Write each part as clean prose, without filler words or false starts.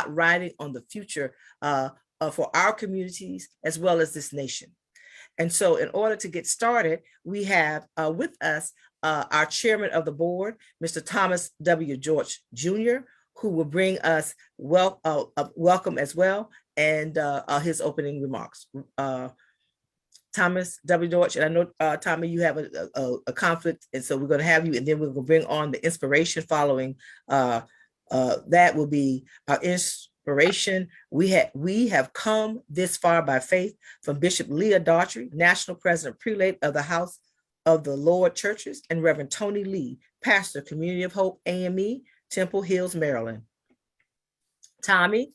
about writing on the future for our communities as well as this nation. And so in order to get started, we have with us our chairman of the board, Mr. Thomas W. George Jr., who will bring us welcome as well, and his opening remarks. Thomas W. George, and I know, Tommy, you have a conflict, and so we're going to have you, and then we're going to bring on the inspiration following. That will be our inspiration. We have come this far by faith, from Bishop Leah Daughtry, National President Prelate of the House of the Lord Churches, and Reverend Tony Lee, Pastor, Community of Hope, AME, Temple Hills, Maryland. Tommy,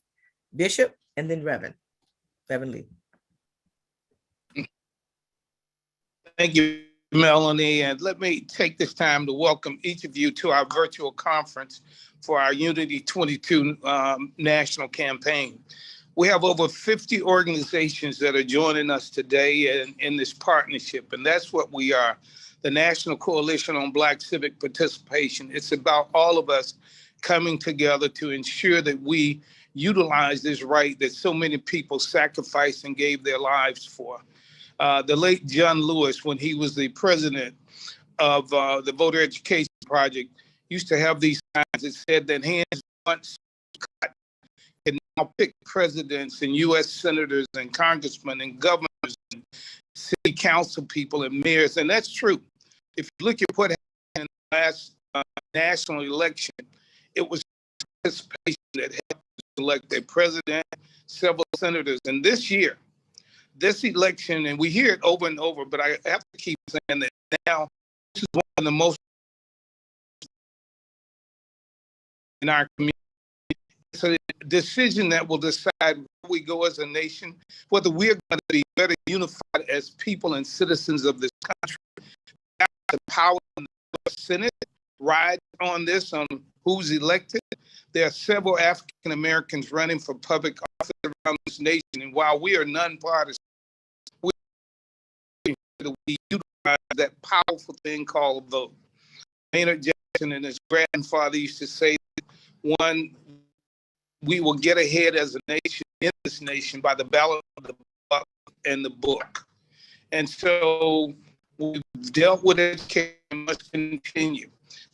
Bishop, and then Reverend Lee. Thank you, Melanie. And let me take this time to welcome each of you to our virtual conference for our Unity 22 national campaign. We have over 50 organizations that are joining us today in this partnership, and that's what we are, the National Coalition on Black Civic Participation. It's about all of us coming together to ensure that we utilize this right that so many people sacrificed and gave their lives for. The late John Lewis, when he was the president of the Voter Education Project, used to have these signs that said that hands once cut can now pick presidents and U.S. senators and congressmen and governors and city council people and mayors. And that's true. If you look at what happened in the last national election, it was participation that helped elect a president, several senators. And this year, this election, and we hear it over and over, but I have to keep saying that now this is one of the most in our community. It's a decision that will decide where we go as a nation, whether we're going to be better unified as people and citizens of this country. The power in the Senate rides on this, on who's elected. There are several African Americans running for public office around this nation, and while we are nonpartisan, we utilize that powerful thing called a vote. Maynard Jackson and his grandfather used to say, one, we will get ahead as a nation in this nation by the ballot of the buck and the book. And so we've dealt with education, must continue.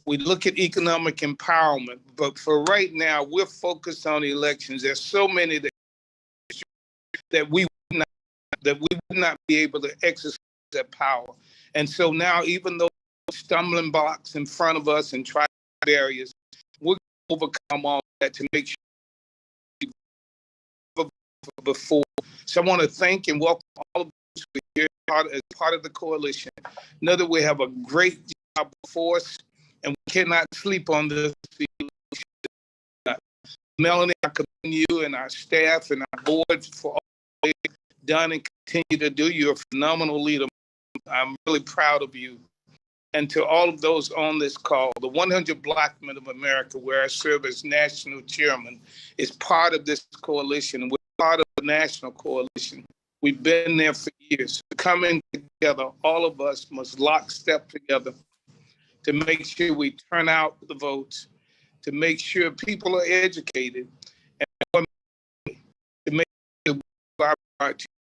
We look at economic empowerment, but for right now, we're focused on elections. There's so many that we would not be able to exercise that power. And so now, even though stumbling blocks in front of us and try barriers, we're going to overcome all that to make sure before. So I want to thank and welcome all of us here as part of the coalition. Know that we have a great job before us, and we cannot sleep on this. Melanie, I commend you and our staff and our board for all they've done and continue to do. You're a phenomenal leader. I'm really proud of you. And to all of those on this call, the 100 Black Men of America, where I serve as national chairman, is part of this coalition. We're part of the national coalition. We've been there for years. Coming together, all of us must lockstep together to make sure we turn out the votes, to make sure people are educated, and to make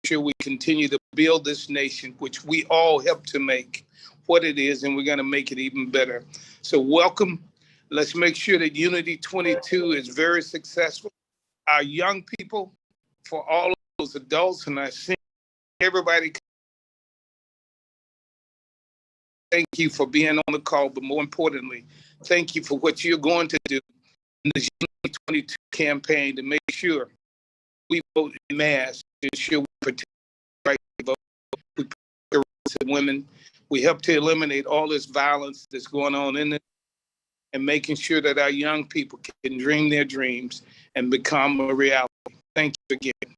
sure we continue to build this nation, which we all help to make what it is, and we're going to make it even better. So welcome. Let's make sure that Unity 22 is very successful. Our young people, for all of those adults, and I see everybody, thank you for being on the call, but more importantly, thank you for what you're going to do in this Unity 22 campaign to make sure we vote in mass, to ensure we protect the right to vote, we protect the rights of women, we help to eliminate all this violence that's going on in it, and making sure that our young people can dream their dreams and become a reality. Thank you again.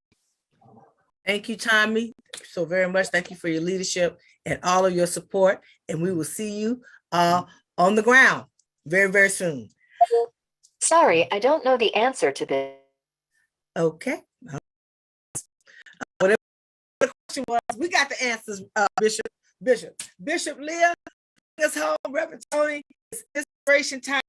Thank you, Tommy, so very much. Thank you for your leadership and all of your support. And we will see you on the ground very, very soon. Sorry, I don't know the answer to this. Okay. Whatever the question was, we got the answers, Bishop Leah, bring us home. Reverend Tony, it's inspiration time.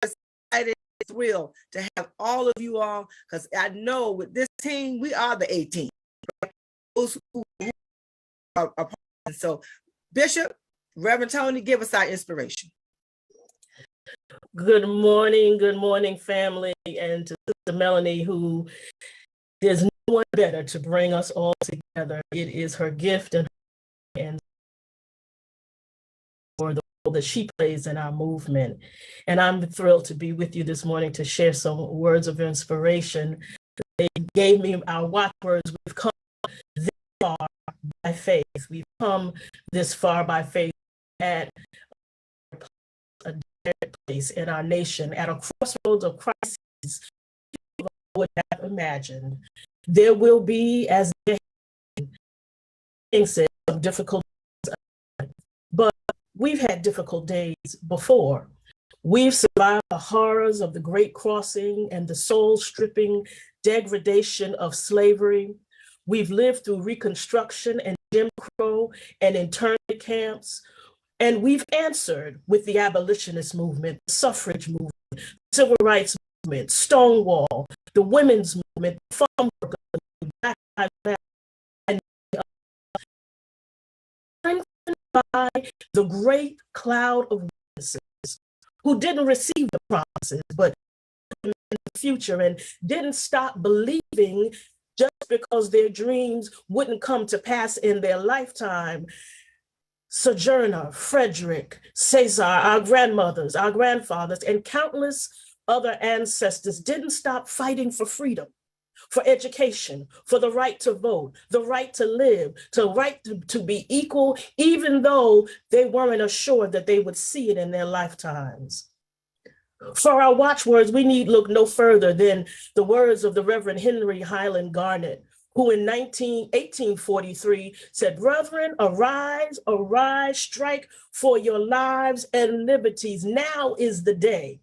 excited, thrilled to have all of you all, because I know with this team, we are the 18. Those who are part. So, Bishop, Reverend Tony, give us our inspiration. Good morning, family, and to Sister Melanie, who there's no one better to bring us all together. It is her gift and for the role that she plays in our movement. And I'm thrilled to be with you this morning to share some words of inspiration. They gave me our watchwords. We've come this far by faith. We've come this far by faith at a place in our nation, at a crossroads of crises people would have imagined. There will be, as said, some difficult days, but we've had difficult days before. We've survived the horrors of the Great Crossing and the soul-stripping degradation of slavery. We've lived through Reconstruction and Jim Crow and internment camps. And we've answered with the abolitionist movement, the suffrage movement, the civil rights movement, Stonewall, the women's movement, the farm workers, Black Lives Matter, and by the great cloud of witnesses who didn't receive the promises, but in the future and didn't stop believing just because their dreams wouldn't come to pass in their lifetime. Sojourner, Frederick, Cesar, our grandmothers, our grandfathers, and countless other ancestors didn't stop fighting for freedom, for education, for the right to vote, the right to live, the right to be equal, even though they weren't assured that they would see it in their lifetimes. For our watchwords, we need look no further than the words of the Reverend Henry Highland Garnet, who in 1843 said, "Brethren, arise, arise, strike for your lives and liberties. Now is the day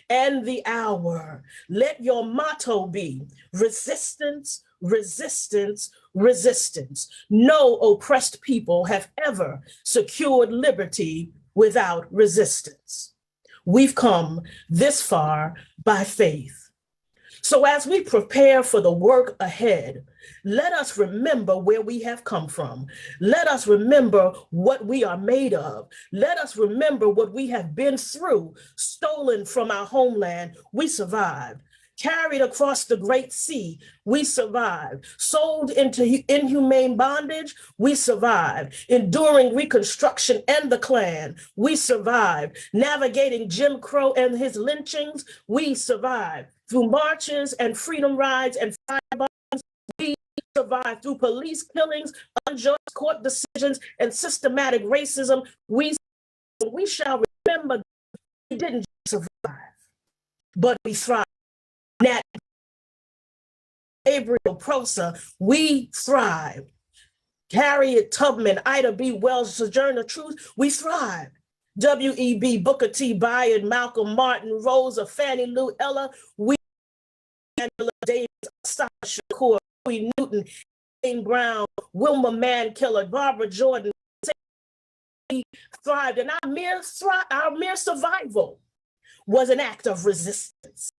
and the hour. Let your motto be resistance, resistance, resistance. No oppressed people have ever secured liberty without resistance." We've come this far by faith. So as we prepare for the work ahead, let us remember where we have come from. Let us remember what we are made of. Let us remember what we have been through, stolen from our homeland. We survived. Carried across the Great Sea, we survived. Sold into inhumane bondage, we survived. Enduring Reconstruction and the Klan, we survived. Navigating Jim Crow and his lynchings, we survived. Through marches and freedom rides and firebombs, we survived. Through police killings, unjust court decisions, and systematic racism, we shall remember that we didn't survive, but we thrived. Nat Gabriel Prosa, we thrive. Harriet Tubman, Ida B. Wells, Sojourner Truth, we thrive. W.E.B., Booker T. Bayard, Malcolm Martin, Rosa, Fannie Lou, Ella, we, Angela Davis, Asada Shakur, Louis Newton, Jane Brown, Wilma Mankiller, Barbara Jordan, we thrived. And our mere survival was an act of resistance.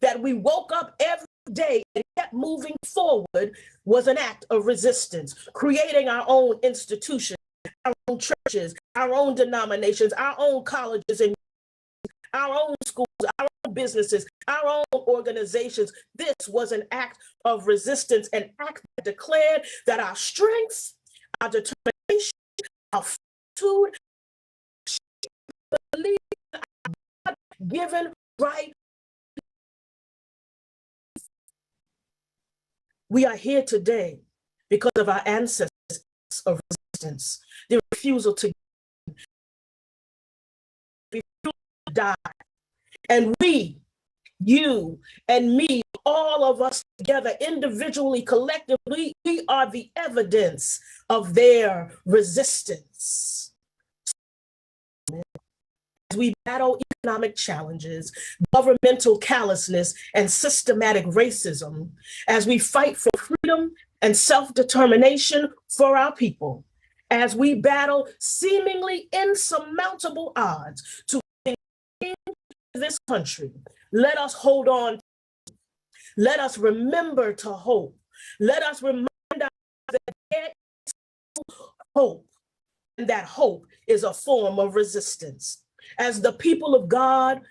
That we woke up every day and kept moving forward was an act of resistance, creating our own institutions, our own churches, our own denominations, our own colleges and our own schools, our own businesses, our own organizations. This was an act of resistance, an act that declared that our strength, our determination, our fortitude, belief, our God-given right. We are here today because of our ancestors of resistance, their refusal to die. And we, you and me, all of us together, individually, collectively, we are the evidence of their resistance. As we battle economic challenges, governmental callousness, and systematic racism, as we fight for freedom and self-determination for our people, as we battle seemingly insurmountable odds to bring this country, let us hold on. Let us remember to hope. Let us remind ourselves that there is hope, and that hope is a form of resistance. As the people of God,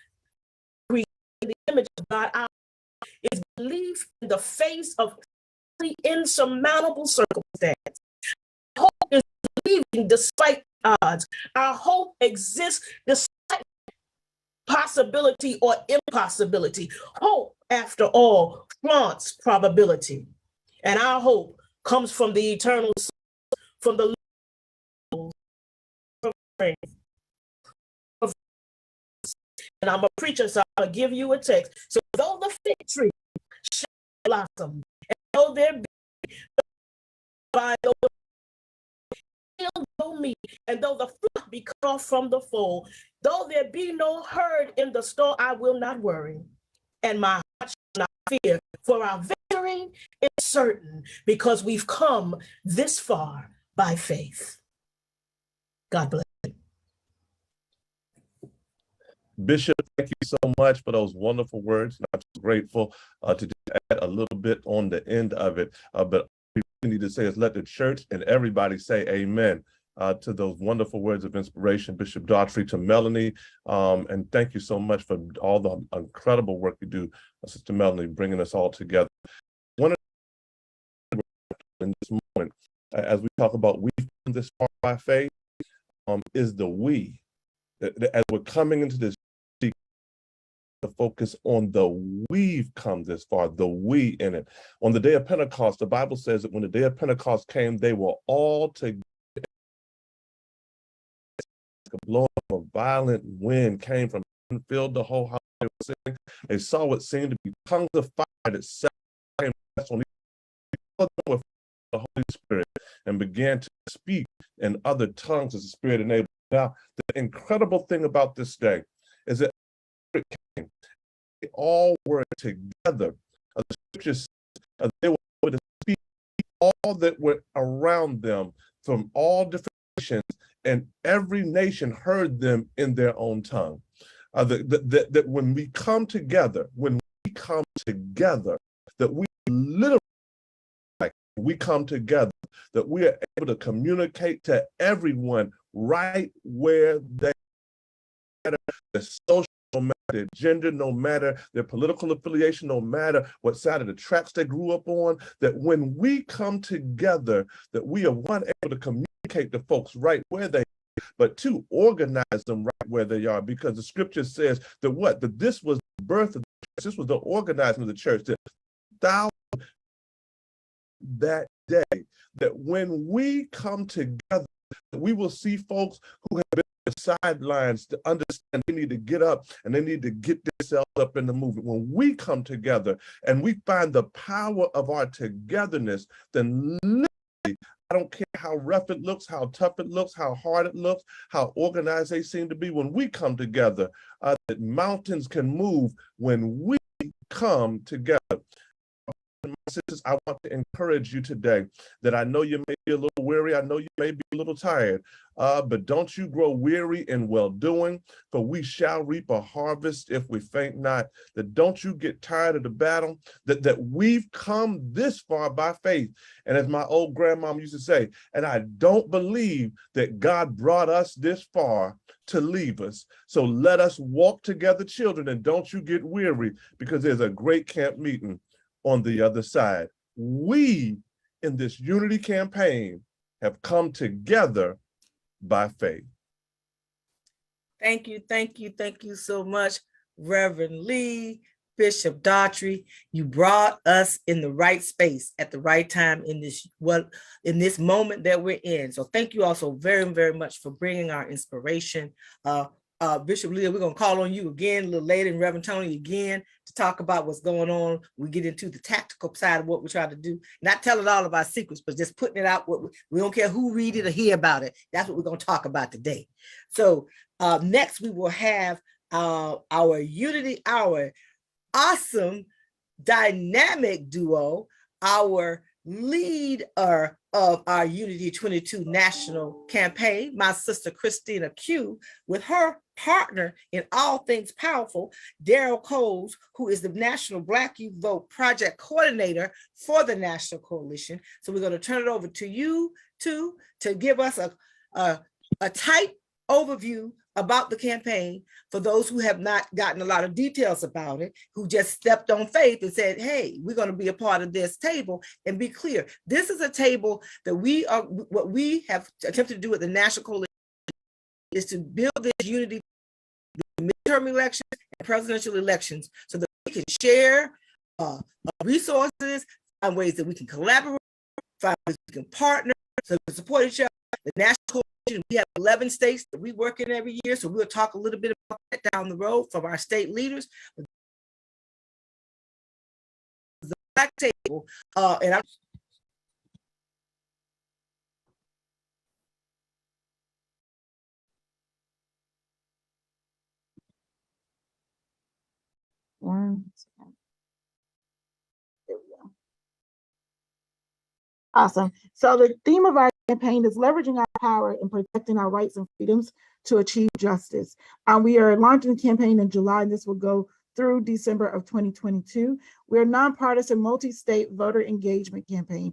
created in the image of God, our is belief in the face of insurmountable circumstance. Hope is believing despite odds. Our hope exists despite possibility or impossibility. Hope, after all, trumps probability. And our hope comes from the eternal source, from the Lord of strength. And I'm a preacher, so I'll give you a text. So though the fig tree shall blossom, and though there be by the go meat, and though the flock be cut off from the fold, though there be no herd in the store, I will not worry, and my heart shall not fear, for our victory is certain, because we've come this far by faith. God bless. Bishop, thank you so much for those wonderful words. I'm so grateful to just add a little bit on the end of it. But we need to say is let the church and everybody say amen to those wonderful words of inspiration, Bishop Daughtry, to Melanie. And thank you so much for all the incredible work you do, Sister Melanie, bringing us all together. One of the in this moment, as we talk about we've come this far by faith, is the we. As we're coming into this, to focus on the we've come this far, the we in it. On the day of Pentecost, the Bible says that when the day of Pentecost came, they were all together. A blow of a violent wind came from and filled the whole house. They saw what seemed to be tongues of fire that sat on the Holy Spirit and began to speak in other tongues as the Spirit enabled. Now, the incredible thing about this day is that it came, they all were together. The scriptures, they were able to speak all that were around them from all different nations, and every nation heard them in their own tongue. That when we come together, that we literally, we come together, that we are able to communicate to everyone right where they are, the social, no matter their gender, no matter their political affiliation, no matter what side of the tracks they grew up on, that when we come together, that we are, one, able to communicate to folks right where they are, but two, organize them right where they are, because the scripture says that this was the birth of the church, this was the organizing of the church, that that day, that when we come together, we will see folks who have been on the sidelines to understand they need to get up and they need to get themselves up in the movement. When we come together and we find the power of our togetherness, then literally, I don't care how rough it looks, how tough it looks, how hard it looks, how organized they seem to be, when we come together, that mountains can move when we come together. My sisters, I want to encourage you today that I know you may be a little weary, I know you may be a little tired, but don't you grow weary in well-doing, for we shall reap a harvest if we faint not. That don't you get tired of the battle, that we've come this far by faith. And as my old grandmom used to say, and I don't believe that God brought us this far to leave us. So let us walk together, children, and don't you get weary, because there's a great camp meeting on the other side. We, in this unity campaign, have come together by faith. Thank you so much, Reverend Lee, Bishop Daughtry. You brought us in the right space at the right time in this moment that we're in. So thank you also very, very much for bringing our inspiration. Bishop Leah, we're going to call on you again a little later, and Reverend Tony again, to talk about what's going on. We get into the tactical side of what we're trying to do, not telling all of our secrets, but just putting it out. We don't care who read it or hear about it. That's what we're going to talk about today. So next we will have our Unity Hour, awesome dynamic duo, our leader of our Unity 22 national campaign, my sister Christina Q, with her partner in all things powerful, Daryl Coles, who is the National Black Youth Vote Project Coordinator for the National Coalition. So we're going to turn it over to you two to give us a tight overview about the campaign for those who have not gotten a lot of details about it, who just stepped on faith and said, hey, we're going to be a part of this table. And be clear, this is a table that what we have attempted to do with the National Coalition is to build this unity, midterm elections and presidential elections, so that we can share resources, find ways that we can collaborate, find ways we can partner, so we can support each other. The National Coalition, we have 11 states that we work in every year, so we'll talk a little bit about that down the road from our state leaders. The Black table, and I'm There we go. Awesome. So the theme of our campaign is leveraging our power and protecting our rights and freedoms to achieve justice. We are launching the campaign in July, and this will go through December of 2022. We're a nonpartisan, multi-state voter engagement campaign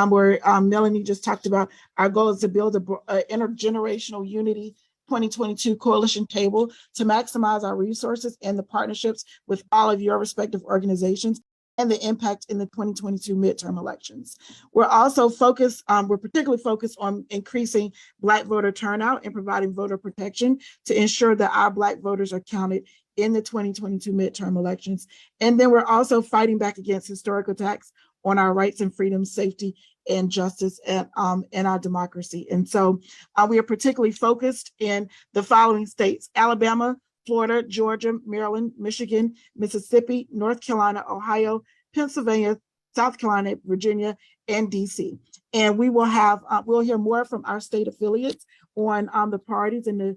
where Melanie just talked about. Our goal is to build an intergenerational unity 2022 coalition table to maximize our resources and the partnerships with all of your respective organizations and the impact in the 2022 midterm elections. We're also focused, we're particularly focused on increasing Black voter turnout and providing voter protection to ensure that our Black voters are counted in the 2022 midterm elections. And then we're also fighting back against historical attacks on our rights and freedoms, safety, and justice, and our democracy. And so we are particularly focused in the following states: Alabama, Florida, Georgia, Maryland, Michigan, Mississippi, North Carolina, Ohio, Pennsylvania, South Carolina, Virginia, and DC. And we will have, we'll hear more from our state affiliates on the priorities and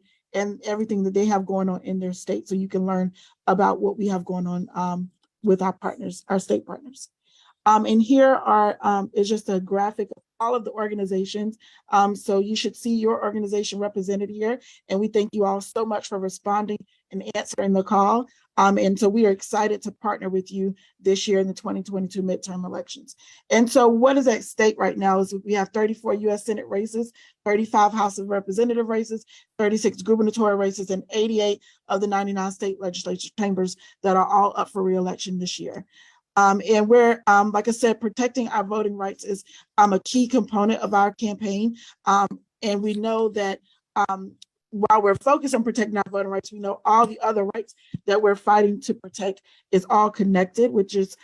everything that they have going on in their state, so you can learn about what we have going on with our partners, our state partners. And here is just a graphic of all of the organizations. So you should see your organization represented here. And we thank you all so much for responding and answering the call. And so we are excited to partner with you this year in the 2022 midterm elections. And so what is at stake right now is we have 34 US Senate races, 35 House of Representative races, 36 gubernatorial races, and 88 of the 99 state legislature chambers that are all up for re-election this year. And we're, like I said, protecting our voting rights is a key component of our campaign. And we know that while we're focused on protecting our voting rights, we know all the other rights that we're fighting to protect is all connected, which is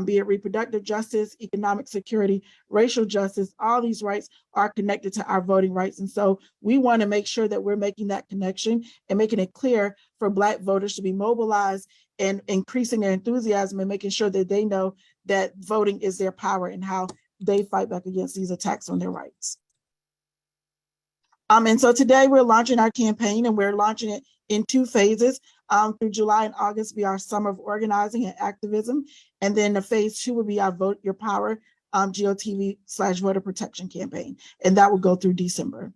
be it reproductive justice, economic security, racial justice. All these rights are connected to our voting rights. And so we want to make sure that we're making that connection and making it clear for Black voters to be mobilized and increasing their enthusiasm and making sure that they know that voting is their power and how they fight back against these attacks on their rights. And so today we're launching our campaign, and we're launching it in 2 phases. Through July and August be our summer of organizing and activism. And then the phase 2 will be our Vote Your Power GOTV/voter protection campaign. And that will go through December.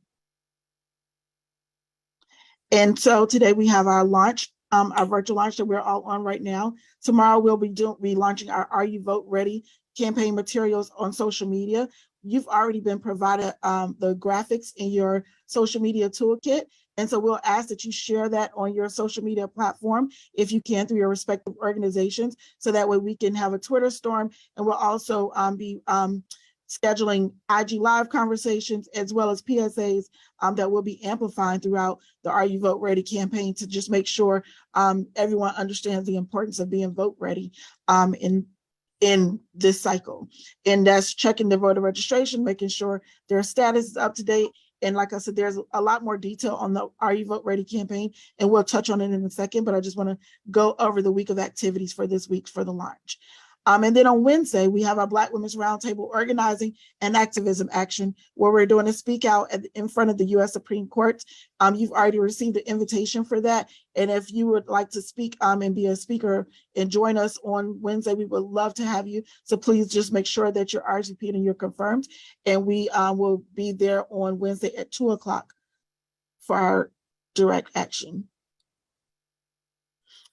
And so today we have our launch, our virtual launch that we're all on right now. Tomorrow we'll be launching our Are You Vote Ready campaign materials on social media. You've already been provided the graphics in your social media toolkit. And so we'll ask that you share that on your social media platform, if you can, through your respective organizations, so that way we can have a Twitter storm. And we'll also be scheduling IG Live conversations, as well as PSAs that will be amplifying throughout the Are You Vote Ready campaign, to just make sure everyone understands the importance of being vote ready in this cycle. And that's checking their voter registration, making sure their status is up to date. And like I said, there's a lot more detail on the Are You Vote Ready campaign, and we'll touch on it in a second, but I just want to go over the week of activities for this week for the launch. And then on Wednesday, we have our Black Women's Roundtable Organizing and Activism Action, where we're doing a speak out in front of the U.S. Supreme Court. You've already received the invitation for that. And if you would like to speak and be a speaker and join us on Wednesday, we would love to have you. So please just make sure that you're RSVP'd and you're confirmed. And we will be there on Wednesday at 2 o'clock for our direct action.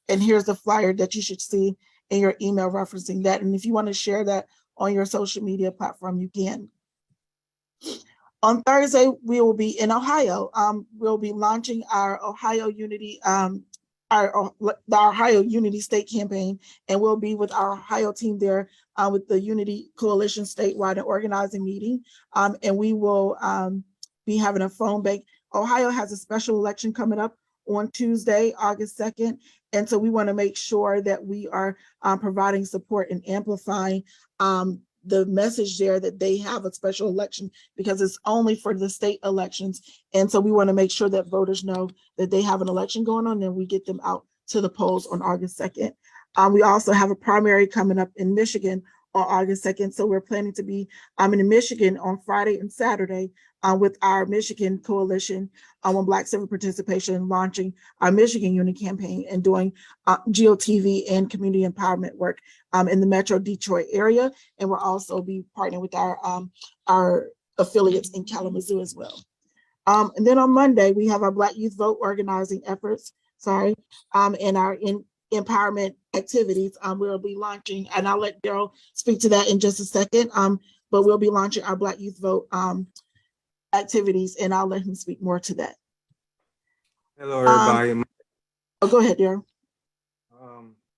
And here's the flyer that you should see in your email referencing that. And if you want to share that on your social media platform, you can. On Thursday, we will be in Ohio. We'll be launching our Ohio Unity, the Ohio Unity State Campaign, and we'll be with our Ohio team there with the Unity Coalition statewide and organizing meeting. And we will be having a phone bank. Ohio has a special election coming up on Tuesday, August 2nd. And so we want to make sure that we are providing support and amplifying the message there that they have a special election, because it's only for the state elections. And so we want to make sure that voters know that they have an election going on, and we get them out to the polls on August 2nd. We also have a primary coming up in Michigan on August 2nd. So we're planning to be in Michigan on Friday and Saturday with our Michigan Coalition on Black Civic Participation, launching our Michigan Unity campaign and doing GOTV and community empowerment work in the Metro Detroit area. And we'll also be partnering with our affiliates in Kalamazoo as well. And then on Monday, we have our Black Youth Vote organizing efforts, and our empowerment activities. We'll be launching, and I'll let Daryl speak to that in just a second, but we'll be launching our Black Youth Vote activities, and I'll let him speak more to that. Hello, everybody. Oh, go ahead, Daryl.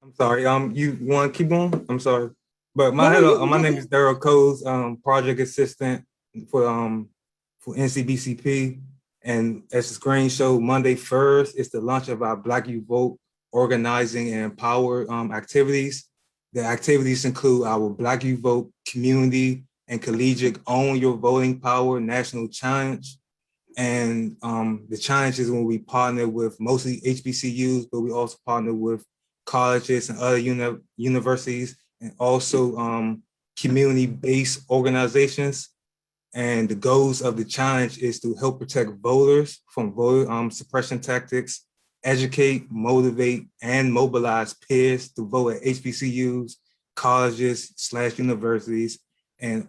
I'm sorry. You want to keep on? I'm sorry, but my name is Daryl Coles, project assistant for NCBCP, and as the screen show, Monday 1st is the launch of our Black Youth Vote organizing and empower activities. The activities include our Black Youth Vote community and collegiate Own Your Voting Power National Challenge. And the challenge is when we partner with mostly HBCUs, but we also partner with colleges and other universities, and also community-based organizations. And the goals of the challenge is to help protect voters from voter suppression tactics, educate, motivate, and mobilize peers to vote at HBCUs, colleges / universities, and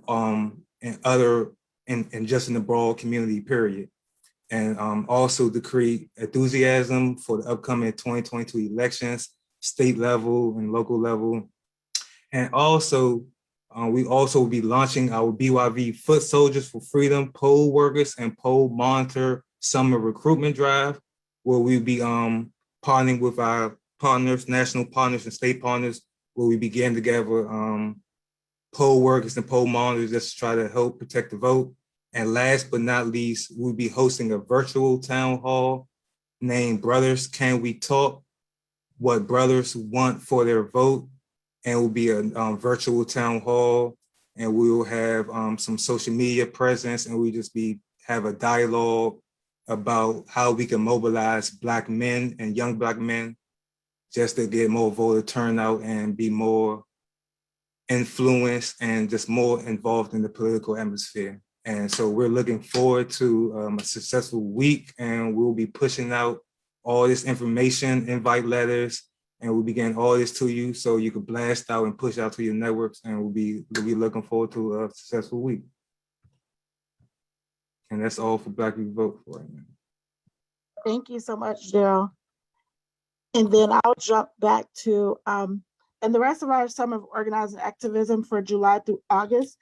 other, and just in the broad community, period. And also to create enthusiasm for the upcoming 2022 elections, state level and local level. And also, we also will be launching our BYV Foot Soldiers for Freedom poll workers and poll monitor summer recruitment drive, where we'll be partnering with our partners, national partners and state partners, where we begin together poll workers and poll monitors just to try to help protect the vote. And last but not least, we'll be hosting a virtual town hall named Brothers Can We Talk? What Brothers Want for Their Vote. And it will be a virtual town hall, and we will have some social media presence, and we just have a dialogue about how we can mobilize Black men and young Black men just to get more voter turnout and be more influenced and just more involved in the political atmosphere. And so we're looking forward to a successful week, and we'll be pushing out all this information, invite letters, and we'll be getting all this to you so you can blast out and push out to your networks, and we'll be looking forward to a successful week. And that's all for Black Youth Vote for right now. Thank you so much, Daryl. And then I'll jump back to, and the rest of our summer of organizing activism for July through August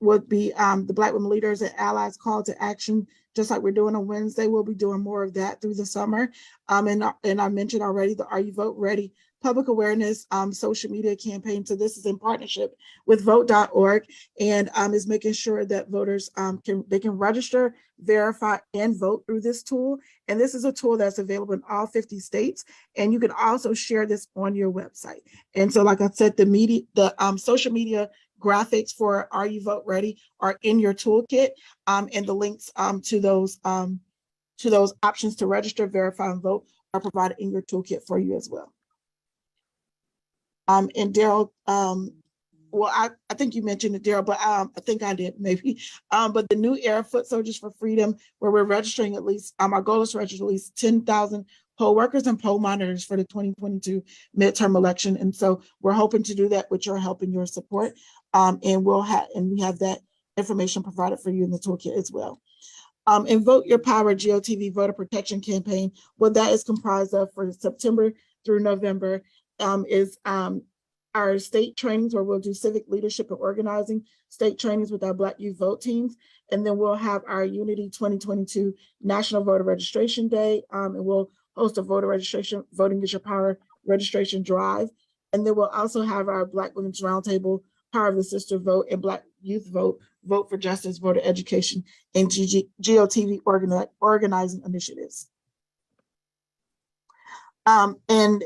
would be the Black Women Leaders and Allies Call to Action. Just like we're doing on Wednesday, we'll be doing more of that through the summer. And I mentioned already the Are You Vote Ready public awareness social media campaign. So this is in partnership with vote.org, and is making sure that voters can register, verify, and vote through this tool. And this is a tool that's available in all 50 states. And you can also share this on your website. And so, like I said, the social media graphics for Are You Vote Ready are in your toolkit, and the links to those options to register, verify, and vote are provided in your toolkit for you as well. And Daryl, well, I think you mentioned it, Daryl, but I think I did maybe. But the New Era Foot Soldiers for Freedom, where we're registering at least, our goal is to register at least 10,000 poll workers and poll monitors for the 2022 midterm election. And so we're hoping to do that with your help and your support. And we have that information provided for you in the toolkit as well. And Vote Your Power GOTV voter protection campaign, what that is comprised of for September through November is our state trainings, where we'll do civic leadership and organizing state trainings with our Black Youth Vote teams. And then we'll have our Unity 2022 National Voter Registration Day, and we'll host a voter registration, Voting is Your Power registration drive. And then we'll also have our Black Women's Roundtable, Power of the Sister Vote, and Black Youth Vote, Vote for Justice, Voter Education, and GOTV organizing initiatives. And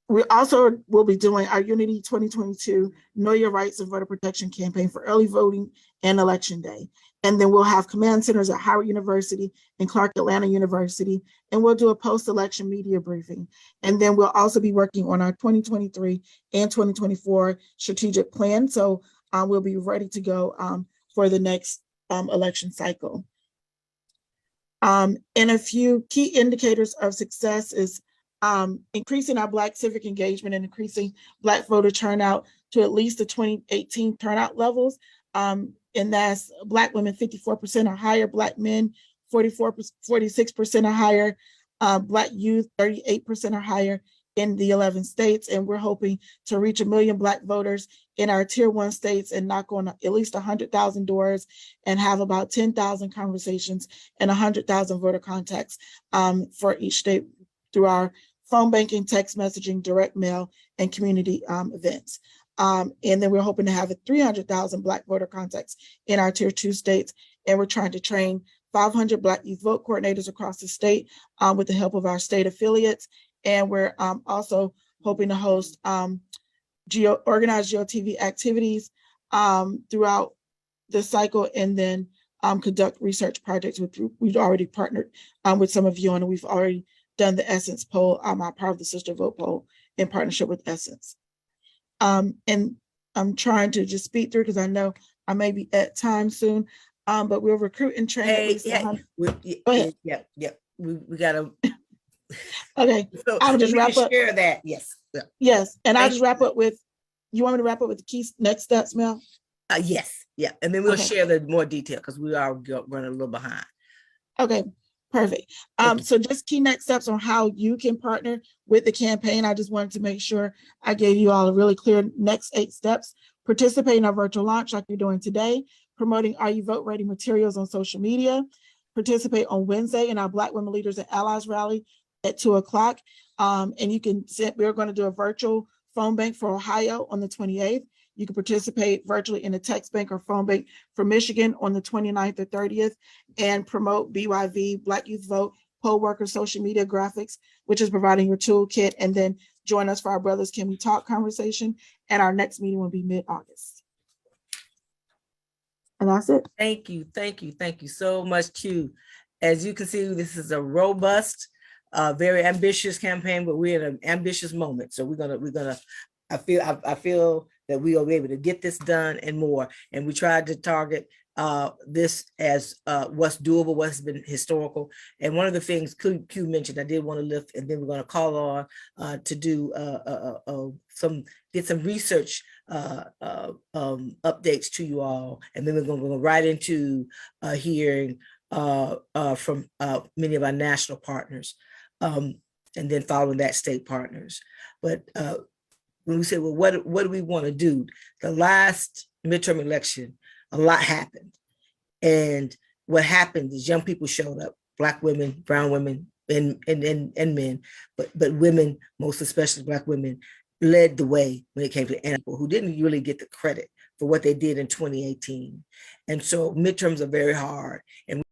we also will be doing our Unity 2022 Know Your Rights and Voter Protection campaign for early voting and election day. And then we'll have command centers at Howard University and Clark Atlanta University, and we'll do a post-election media briefing. And then we'll also be working on our 2023 and 2024 strategic plan. So we'll be ready to go for the next election cycle. And a few key indicators of success is increasing our Black civic engagement and increasing Black voter turnout to at least the 2018 turnout levels. And that's Black women 54% or higher, Black men 46% or higher, Black youth 38% or higher in the 11 states. And we're hoping to reach 1 million Black voters in our tier 1 states and knock on at least 100,000 doors and have about 10,000 conversations and 100,000 voter contacts for each state through our phone banking, text messaging, direct mail, and community events. And then we're hoping to have 300,000 Black voter contacts in our tier 2 states. And we're trying to train 500 Black youth vote coordinators across the state with the help of our state affiliates. And we're also hoping to host organized GeoTV activities throughout the cycle, and then conduct research projects. We've already partnered with some of you, and we've already done the Essence poll, our Power of the Sister Vote poll, in partnership with Essence. And I'm trying to just speed through because I know I may be at time soon, but we'll recruit and train at least 100. Go ahead. Yeah. We gotta. Okay, So I would just wrap up. Share that. Yes. Yeah. Yes, and I'll just wrap up with. You want me to wrap up with the key next steps, Mel? Yes. Yeah, and then we'll Okay. share the more detail because we are running a little behind. Okay, perfect. So just key next steps on how you can partner with the campaign. I just wanted to make sure I gave you all a really clear next 8 steps. Participate in our virtual launch like you're doing today, promoting Are You Vote Ready materials on social media. Participate on Wednesday in our Black Women Leaders and Allies rally at 2:00. And you can we're going to do a virtual phone bank for Ohio on the 28th. You can participate virtually in a text bank or phone bank for Michigan on the 29th or 30th, and promote BYV, Black Youth Vote, poll worker social media graphics, which is providing your toolkit. And then join us for our Brothers Can We Talk conversation. And our next meeting will be mid-August. And that's it. Thank you so much, Q. As you can see, this is a robust, very ambitious campaign, but we're in an ambitious moment. So we're gonna. I feel that we will be able to get this done and more. And we tried to target this as what's doable, what's been historical. And one of the things Q mentioned, I did want to lift, and then we're going to call on to do get some research updates to you all. And then we're going to go right into hearing from many of our national partners, and then following that, state partners. But when we say, well, what do we want to do? The last midterm election, a lot happened. And what happened is young people showed up, Black women, brown women, and men, but women, most especially Black women, led the way when it came to people who didn't really get the credit for what they did in 2018. And so midterms are very hard, and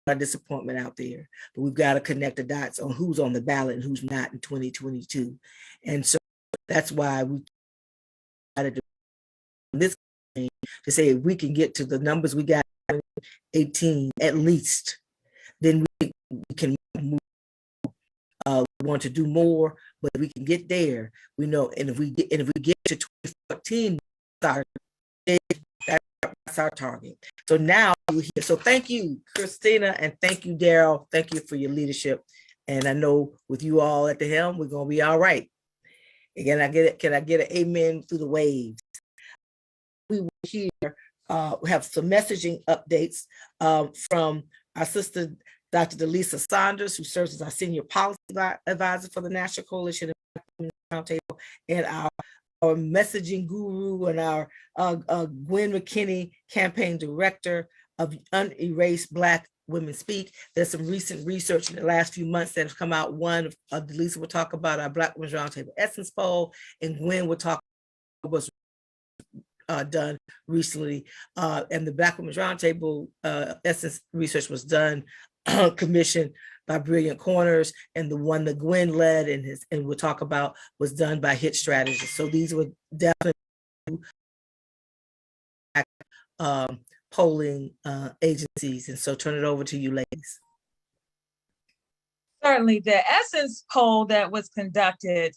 our disappointment out there, but we've got to connect the dots on who's on the ballot and who's not in 2022. And so that's why we decided to this to say, if we can get to the numbers we got in 18 at least, then we can move. We want to do more, but we can get there. We know, and if we get to 2014, that's our target. So now we're here. So thank you, Christina, and thank you, Daryl. Thank you for your leadership. And I know with you all at the helm, we're gonna be all right. Again, can I get an amen through the waves? We will hear, have some messaging updates from our sister Dr. Delisa Saunders, who serves as our Senior Policy Advisor for the National Coalition of Black Women's Roundtable, and our messaging guru and our Gwen McKinney, Campaign Director of Unerased Black Women Speak. There's some recent research in the last few months that have come out. One of Delisa will talk about our Black Women's Roundtable Essence Poll, and Gwen will talk about what's done recently. And the Black Women's Roundtable Essence research was done, commissioned by Brilliant Corners, and the one that Gwen led and we'll talk about was done by Hit Strategies. So these were definitely polling agencies. And so turn it over to you, ladies. Certainly, the Essence poll that was conducted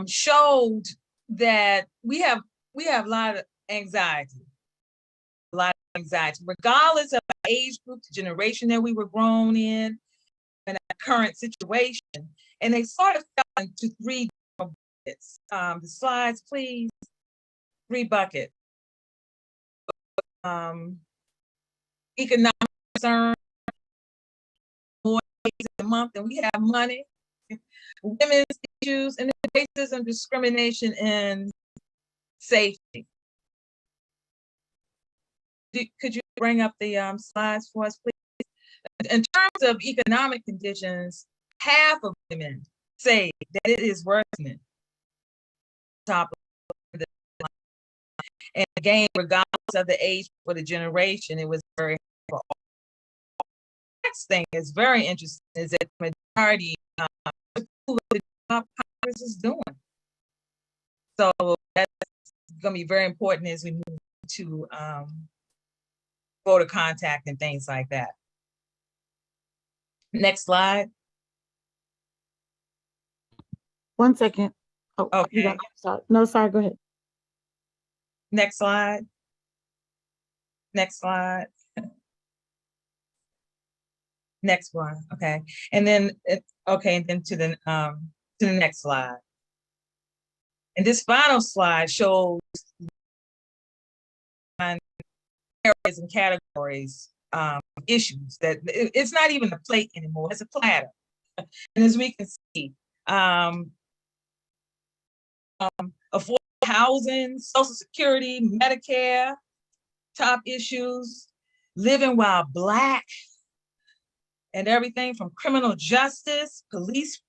showed that we have a lot of anxiety, regardless of our age group, the generation that we were grown in, and our current situation. And they sort of fell into three buckets. The slides, please. 3 buckets. Economic concern, more days a month than we have money. Women's issues, and racism, discrimination, and safety. Could you bring up the slides for us, please? In terms of economic conditions, half of women say that it is worsening. Top of the line. And again, regardless of the age for the generation, it was very hard. Next thing is very interesting is that the majority of the job Congress is doing. So that's going to be very important as we move to voter contact and things like that. Next slide. 1 second. Oh, Okay. Sorry. No, sorry, go ahead. Next slide. Next slide. Next one. Okay. And then then to the next slide. And this final slide shows areas and categories, issues that it's not even a plate anymore, it's a platter. And as we can see, affordable housing, Social Security, Medicare, top issues, living while Black, and everything from criminal justice, police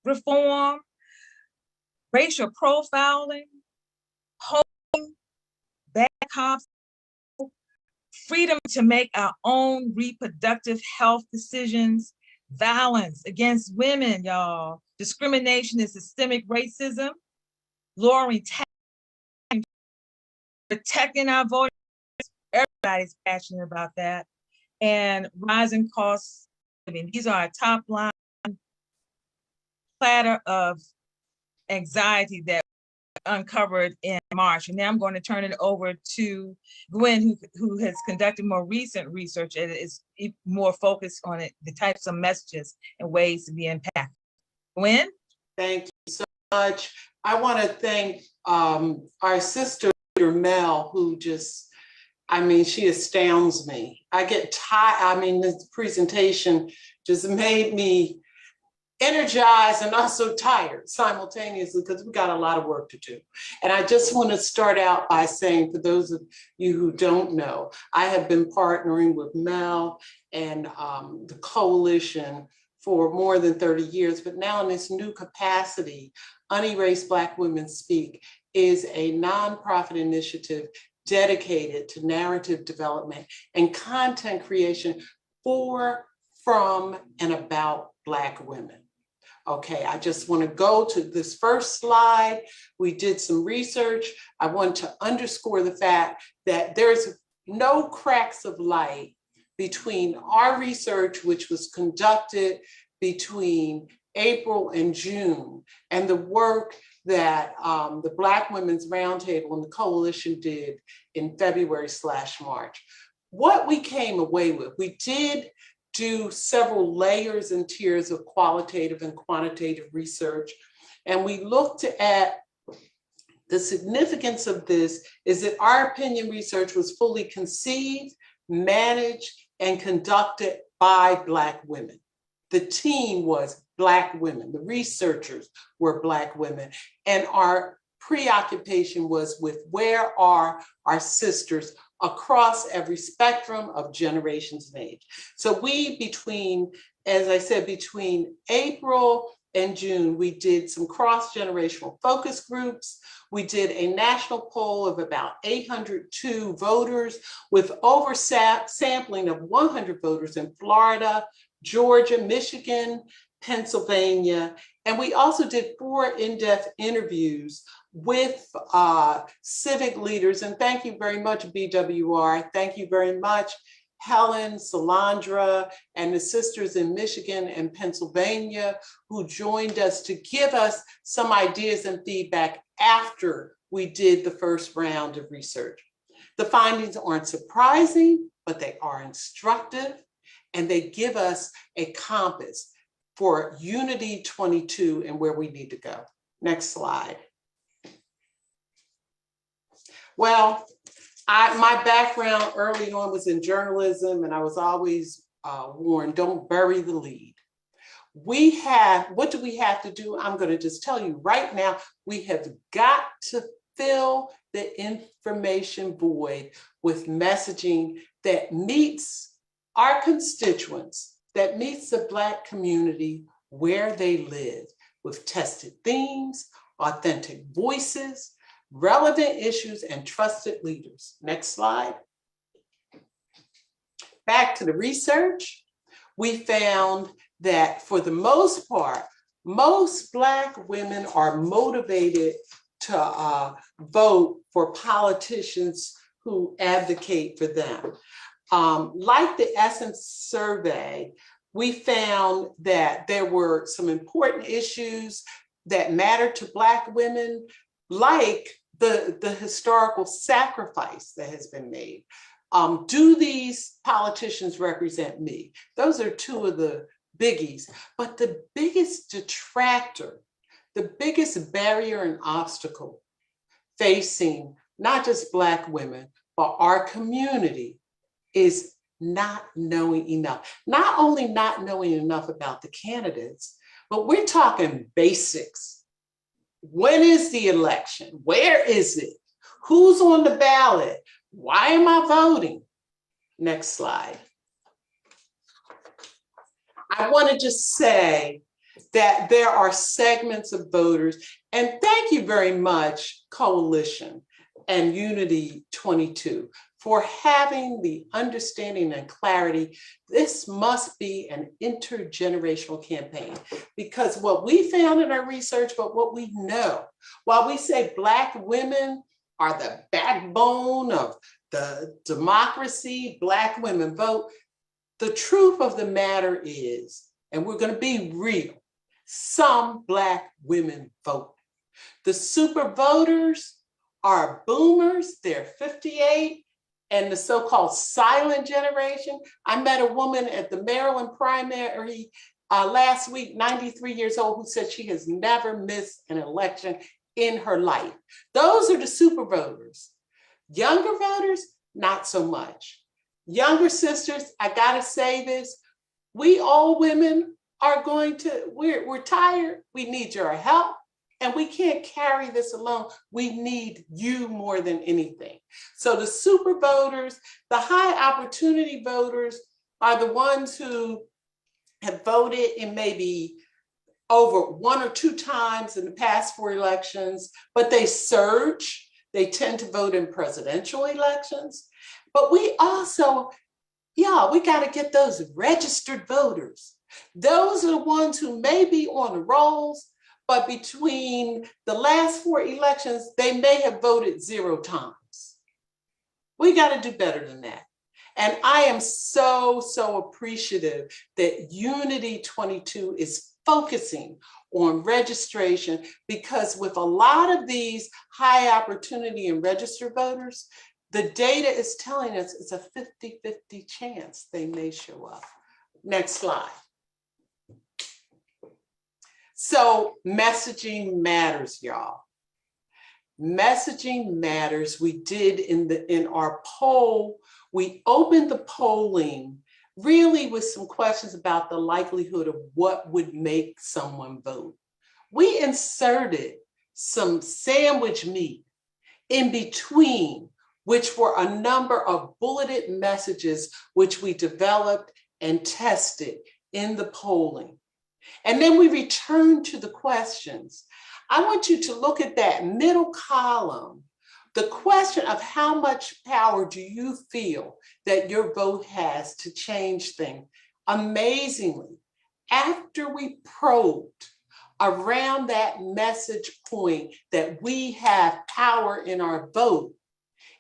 reform, racial profiling, home, bad cops, freedom to make our own reproductive health decisions, violence against women, y'all, discrimination and systemic racism, lowering tax, protecting our voters, everybody's passionate about that, and rising costs. I mean, these are our top line platter of anxiety that uncovered in March. And now I'm going to turn it over to Gwen, who has conducted more recent research and is more focused on it, the types of messages and ways to be impactful. Gwen? Thank you so much. I want to thank our sister Mel, who just, I mean, she astounds me. I get tired. I mean, this presentation just made me energized and also tired simultaneously because we got a lot of work to do. And I just want to start out by saying, for those of you who don't know, I have been partnering with Mel and the coalition for more than 30 years, but now in this new capacity, Unerased Black Women Speak is a nonprofit initiative dedicated to narrative development and content creation for, from, and about Black women. Okay, I just want to go to this first slide. We did some research. I want to underscore the fact that there's no cracks of light between our research, which was conducted between April and June, and the work that the Black Women's Roundtable and the Coalition did in February/March. What we came away with, we did do several layers and tiers of qualitative and quantitative research. And we looked at the significance of this is that our opinion research was fully conceived, managed, and conducted by Black women. The team was Black women. The researchers were Black women. And our preoccupation was with where are our sisters across every spectrum of generations and age. So we, between, as I said, between April and June, we did some cross-generational focus groups. We did a national poll of about 802 voters with over sampling of 100 voters in Florida, Georgia, Michigan, Pennsylvania. And we also did 4 in-depth interviews with civic leaders. And thank you very much, BWR. Thank you very much, Helen, Salandra, and the sisters in Michigan and Pennsylvania who joined us to give us some ideas and feedback after we did the first round of research. The findings aren't surprising, but they are instructive, and they give us a compass for Unity 22 and where we need to go. Next slide. Well, my background early on was in journalism, and I was always warned, don't bury the lead. What do we have to do? I'm going to just tell you right now, we have got to fill the information void with messaging that meets our constituents, that meets the Black community where they live, with tested themes, authentic voices, relevant issues, and trusted leaders. Next slide. Back to the research. We found that for the most part, most Black women are motivated to vote for politicians who advocate for them. Like the Essence survey, we found that there were some important issues that matter to Black women, like the historical sacrifice that has been made. Do these politicians represent me? Those are 2 of the biggies. But the biggest detractor, the biggest barrier and obstacle facing not just Black women, but our community is not knowing enough. Not only not knowing enough about the candidates, but we're talking basics. When is the election? Where is it? Who's on the ballot? Why am I voting? Next slide. I want to just say that there are segments of voters, and thank you very much, Coalition and Unity 22, for having the understanding and clarity. This must be an intergenerational campaign, because what we found in our research, but what we know, while we say Black women are the backbone of the democracy, Black women vote, the truth of the matter is, and we're going to be real, some Black women vote. The super voters are boomers, they're 58, and the so-called silent generation. I met a woman at the Maryland primary last week, 93 years old, who said she has never missed an election in her life. Those are the super voters. Younger voters, not so much. Younger sisters, I gotta say this, we all women are we're tired, we need your help. And we can't carry this alone. We need you more than anything. So the super voters, the high opportunity voters are the ones who have voted in maybe over 1 or 2 times in the past 4 elections, but they surge. They tend to vote in presidential elections. But we also, we got to get those registered voters. Those are the ones who may be on the rolls, but between the last 4 elections, they may have voted 0 times. We got to do better than that. And I am so appreciative that Unity 22 is focusing on registration, because with a lot of these high opportunity and registered voters, the data is telling us it's a 50-50 chance they may show up. Next slide. So messaging matters, y'all. Messaging matters. We did in our poll, we opened the polling really with some questions about the likelihood of what would make someone vote. We inserted some sandwich meat in between, which were a number of bulleted messages which we developed and tested in the polling. And then we returned to the questions. I want you to look at that middle column, the question of how much power do you feel that your vote has to change things. Amazingly, after we probed around that message point that we have power in our vote,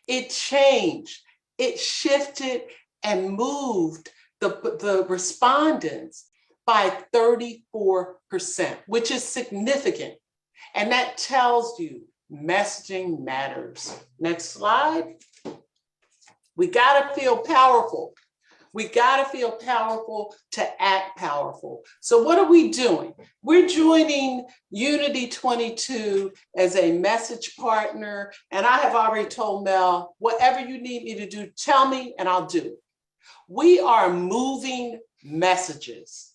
it changed, it shifted and moved the respondents by 34%, which is significant. And that tells you messaging matters. Next slide. We gotta feel powerful. We gotta feel powerful to act powerful. So what are we doing? We're joining Unity 22 as a message partner. And I have already told Mel, whatever you need me to do, tell me and I'll do it. We are moving messages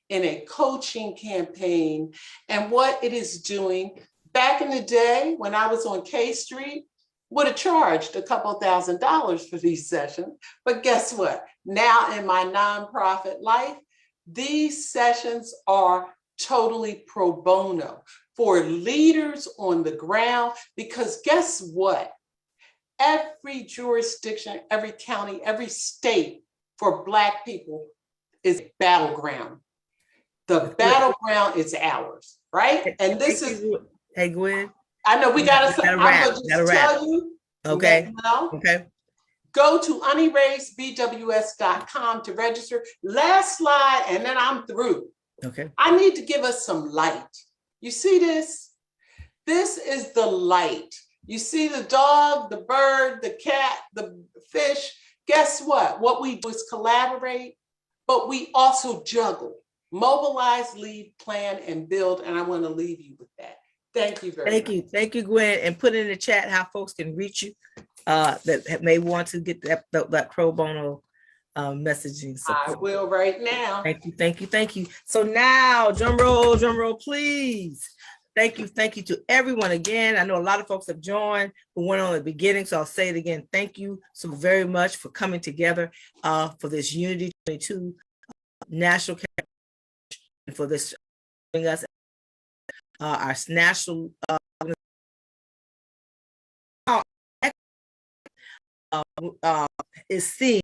in a coaching campaign. And what it is doing, back in the day when I was on K Street, would have charged a couple $1,000s for these sessions. But guess what? Now in my nonprofit life, these sessions are totally pro bono for leaders on the ground, because guess what? Every jurisdiction, every county, every state for Black people is a battleground. The battleground is ours, right? And this is, hey, Gwen. I know we gotta I'm gonna just tell you. Okay. Now, okay. Go to unerasebws.com to register. Last slide, and then I'm through. Okay. I need to give us some light. You see this? This is the light. You see the dog, the bird, the cat, the fish. Guess what? What we do is collaborate, but we also juggle, mobilize, lead, plan, and build. And I want to leave you with that. Thank you very much. Thank you, Gwen. And put in the chat how folks can reach you that may want to get that pro bono messaging support. I will right now. Thank you. So now, drum roll, please. Thank you to everyone again. I know a lot of folks have joined who went on at the beginning, so I'll say it again. Thank you so very much for coming together for this Unity 22 national campaign, and for this bring us our national is seeing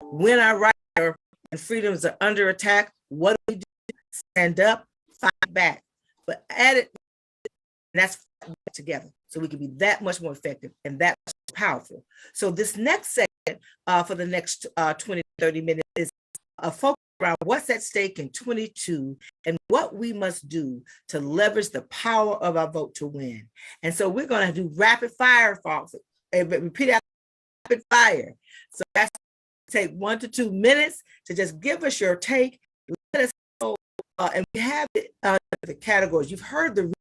when our rights and freedoms are under attack. What do we do? Stand up, fight back, but add it. And that's together, so we can be that much more effective and that much powerful. So this next segment for the next 20, 30 minutes is a focus around what's at stake in 22 and what we must do to leverage the power of our vote to win. And so we're going to do rapid fire, folks. Repeat after rapid fire. So that's take 1 to 2 minutes to just give us your take. Let us know, and we have the categories. You've heard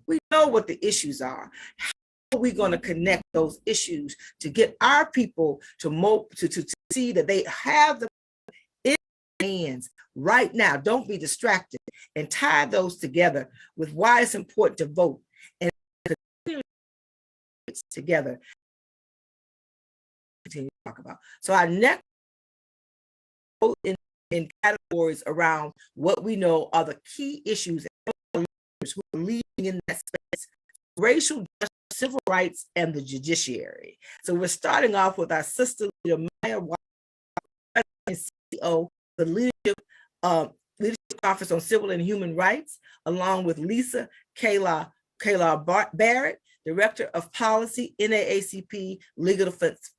we know what the issues are. How are we going to connect those issues to get our people to see that they have the in hands right now? Don't be distracted, and tie those together with why it's important to vote and together. Continue to talk about. So our next in categories around what we know are the key issues who are leading in that space: racial justice, civil rights, and the judiciary. So we're starting off with our sister leader, Maya White, CEO, the Leadership Conference on Civil and Human Rights, along with Lisa Kayla Barrett, Director of Policy, NAACP Legal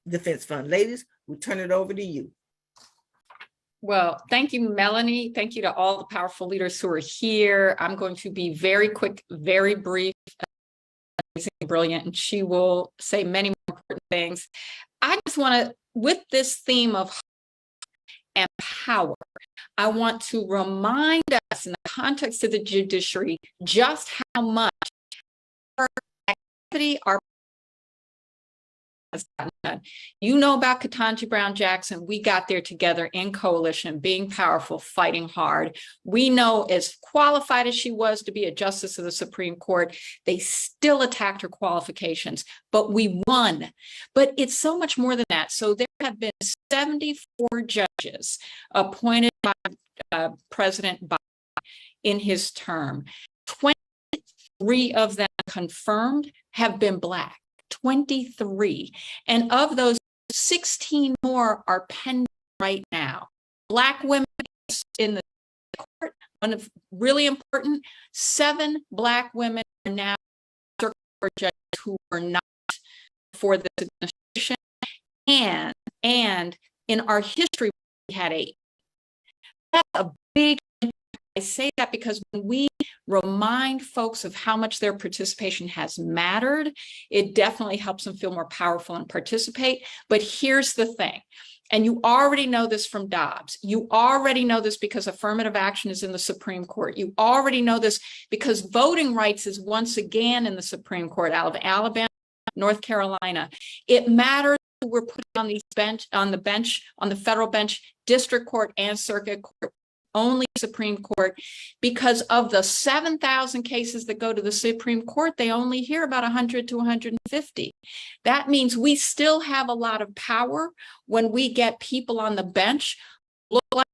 Defense Fund. Ladies, we turn it over to you. Well, thank you, Melanie. Thank you to all the powerful leaders who are here. I'm going to be very quick, very brief, brilliant, and she will say many more important things. I just want to, with this theme of and power, I want to remind us in the context of the judiciary just how much our activity, our has gotten done. You know about Ketanji Brown Jackson. We got there together in coalition, being powerful, fighting hard. We know, as qualified as she was to be a justice of the Supreme Court, they still attacked her qualifications, but we won. But it's so much more than that. So there have been 74 judges appointed by President Biden in his term. 23 of them confirmed have been Black. 23. And of those, 16 more are pending right now. Black women in the court, one of really important, 7 Black women are now circuit court judges who were not for this administration. And in our history, we had 8. That's a big impact. I say that because when we remind folks of how much their participation has mattered, it definitely helps them feel more powerful and participate. But here's the thing, and you already know this from Dobbs. You already know this because affirmative action is in the Supreme Court. You already know this because voting rights is once again in the Supreme Court out of Alabama, North Carolina. It matters who we're putting on the federal bench, district court and circuit court, only Supreme Court, because of the 7,000 cases that go to the Supreme Court, they only hear about 100 to 150. That means we still have a lot of power when we get people on the bench who look like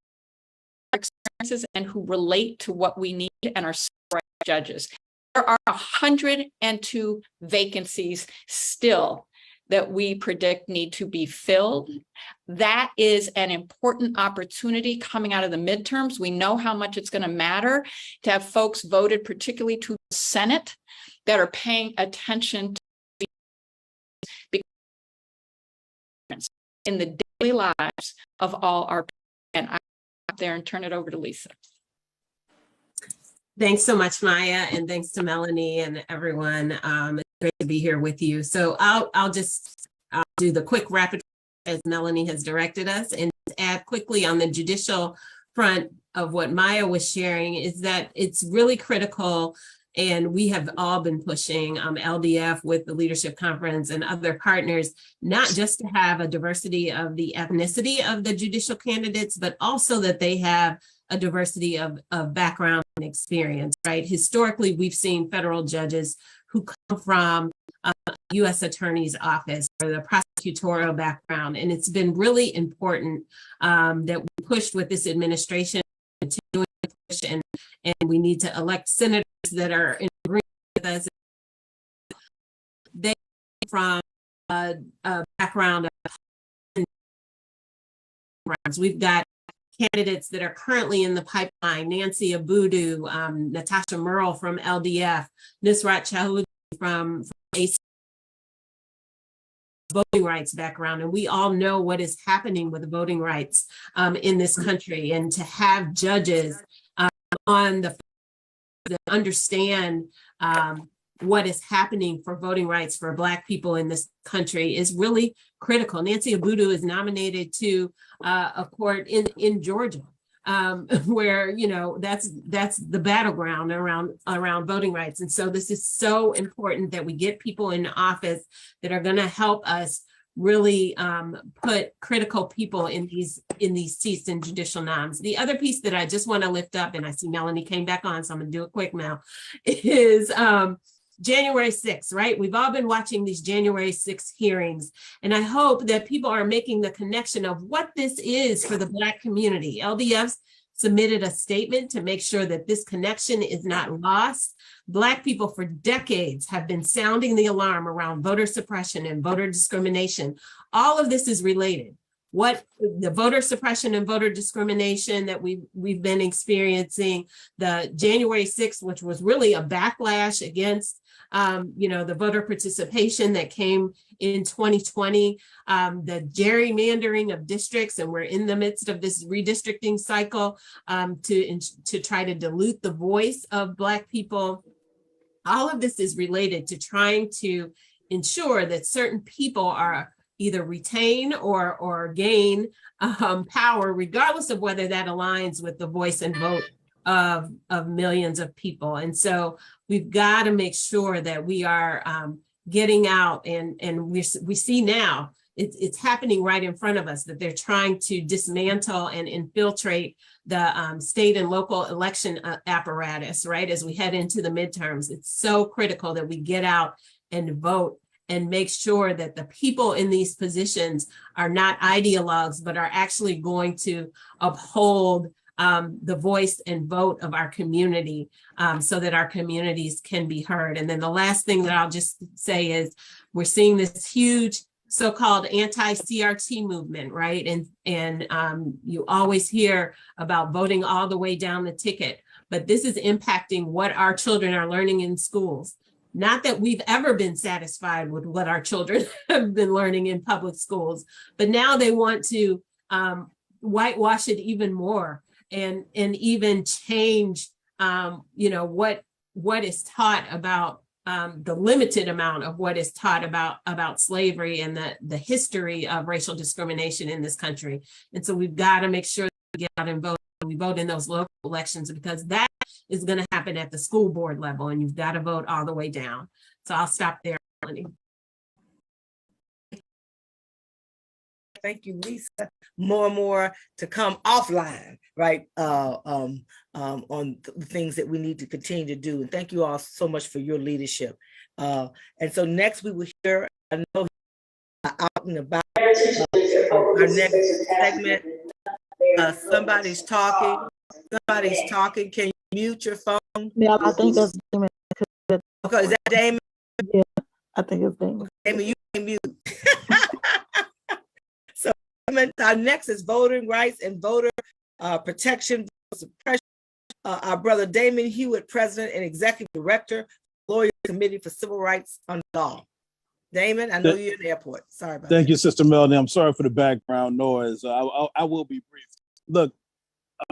our experiences and who relate to what we need and are right judges. There are 102 vacancies still that we predict need to be filled. That is an important opportunity coming out of the midterms. We know how much it's going to matter to have folks voted, particularly to the Senate, that are paying attention to in the daily lives of all our people. And I stop there and turn it over to Lisa. Thanks so much, Maya, and thanks to Melanie and everyone. It's great to be here with you. So I'll do the quick rapid as Melanie has directed us, and add quickly on the judicial front of what Maya was sharing is that it's really critical, and we have all been pushing LDF with the Leadership Conference and other partners, not just to have a diversity of the ethnicity of the judicial candidates, but also that they have a diversity of background and experience, right? Historically, we've seen federal judges who come from U.S. Attorney's Office or the prosecutorial background. And it's been really important that we pushed with this administration, continuing to push, and we need to elect senators that are in agreement with us. They from a background of we've got candidates that are currently in the pipeline: Nancy Abudu, Natasha Murrell from LDF, Nusrat Chaudhry from AC voting rights background. And we all know what is happening with voting rights in this country. And to have judges on the that understand what is happening for voting rights for Black people in this country is really critical. Nancy Abudu is nominated to a court in Georgia, where, you know, that's the battleground around voting rights. And so this is so important that we get people in office that are going to help us really put critical people in these seats in judicial noms. The other piece that I just want to lift up, and I see Melanie came back on, so I'm going to do it quick now, is January 6th, right? We've all been watching these January 6th hearings, and I hope that people are making the connection of what this is for the Black community. LDF submitted a statement to make sure that this connection is not lost. Black people for decades have been sounding the alarm around voter suppression and voter discrimination. All of this is related. What the voter suppression and voter discrimination that we've been experiencing, the January 6th, which was really a backlash against the voter participation that came in 2020, the gerrymandering of districts, and we're in the midst of this redistricting cycle to try to dilute the voice of Black people. All of this is related to trying to ensure that certain people are either retain or gain power, regardless of whether that aligns with the voice and vote of millions of people. And so we've got to make sure that we are getting out, and we see now it's happening right in front of us, that they're trying to dismantle and infiltrate the state and local election apparatus, right? As we head into the midterms, it's so critical that we get out and vote and make sure that the people in these positions are not ideologues, but are actually going to uphold the voice and vote of our community, so that our communities can be heard. And then the last thing that I'll just say is we're seeing this huge so-called anti-CRT movement, right? And you always hear about voting all the way down the ticket, but this is impacting what our children are learning in schools. Not that we've ever been satisfied with what our children have been learning in public schools, but now they want to whitewash it even more and even change, what is taught about the limited amount of what is taught about slavery and the history of racial discrimination in this country. And so we've got to make sure that we get out and vote. We vote in those local elections, because that is going to happen at the school board level, and you've got to vote all the way down. So I'll stop there, Melanie. Thank you, Lisa. More and more to come offline, right? On the things that we need to continue to do. And thank you all so much for your leadership. And so next we will hear, I know out and about, our next segment. Somebody's talking. Can you mute your phone? Yeah, I think that's Damon. Okay, is that Damon? Yeah, I think it's Damon. Damon, you can mute. So our next is voting rights and voter protection, suppression. Our brother Damon Hewitt, President and Executive Director, Lawyer Committee for Civil Rights on Law. Damon, I know you're in the airport. Sorry about that. Thank you, Sister Melanie. I'm sorry for the background noise. I will be brief. Look,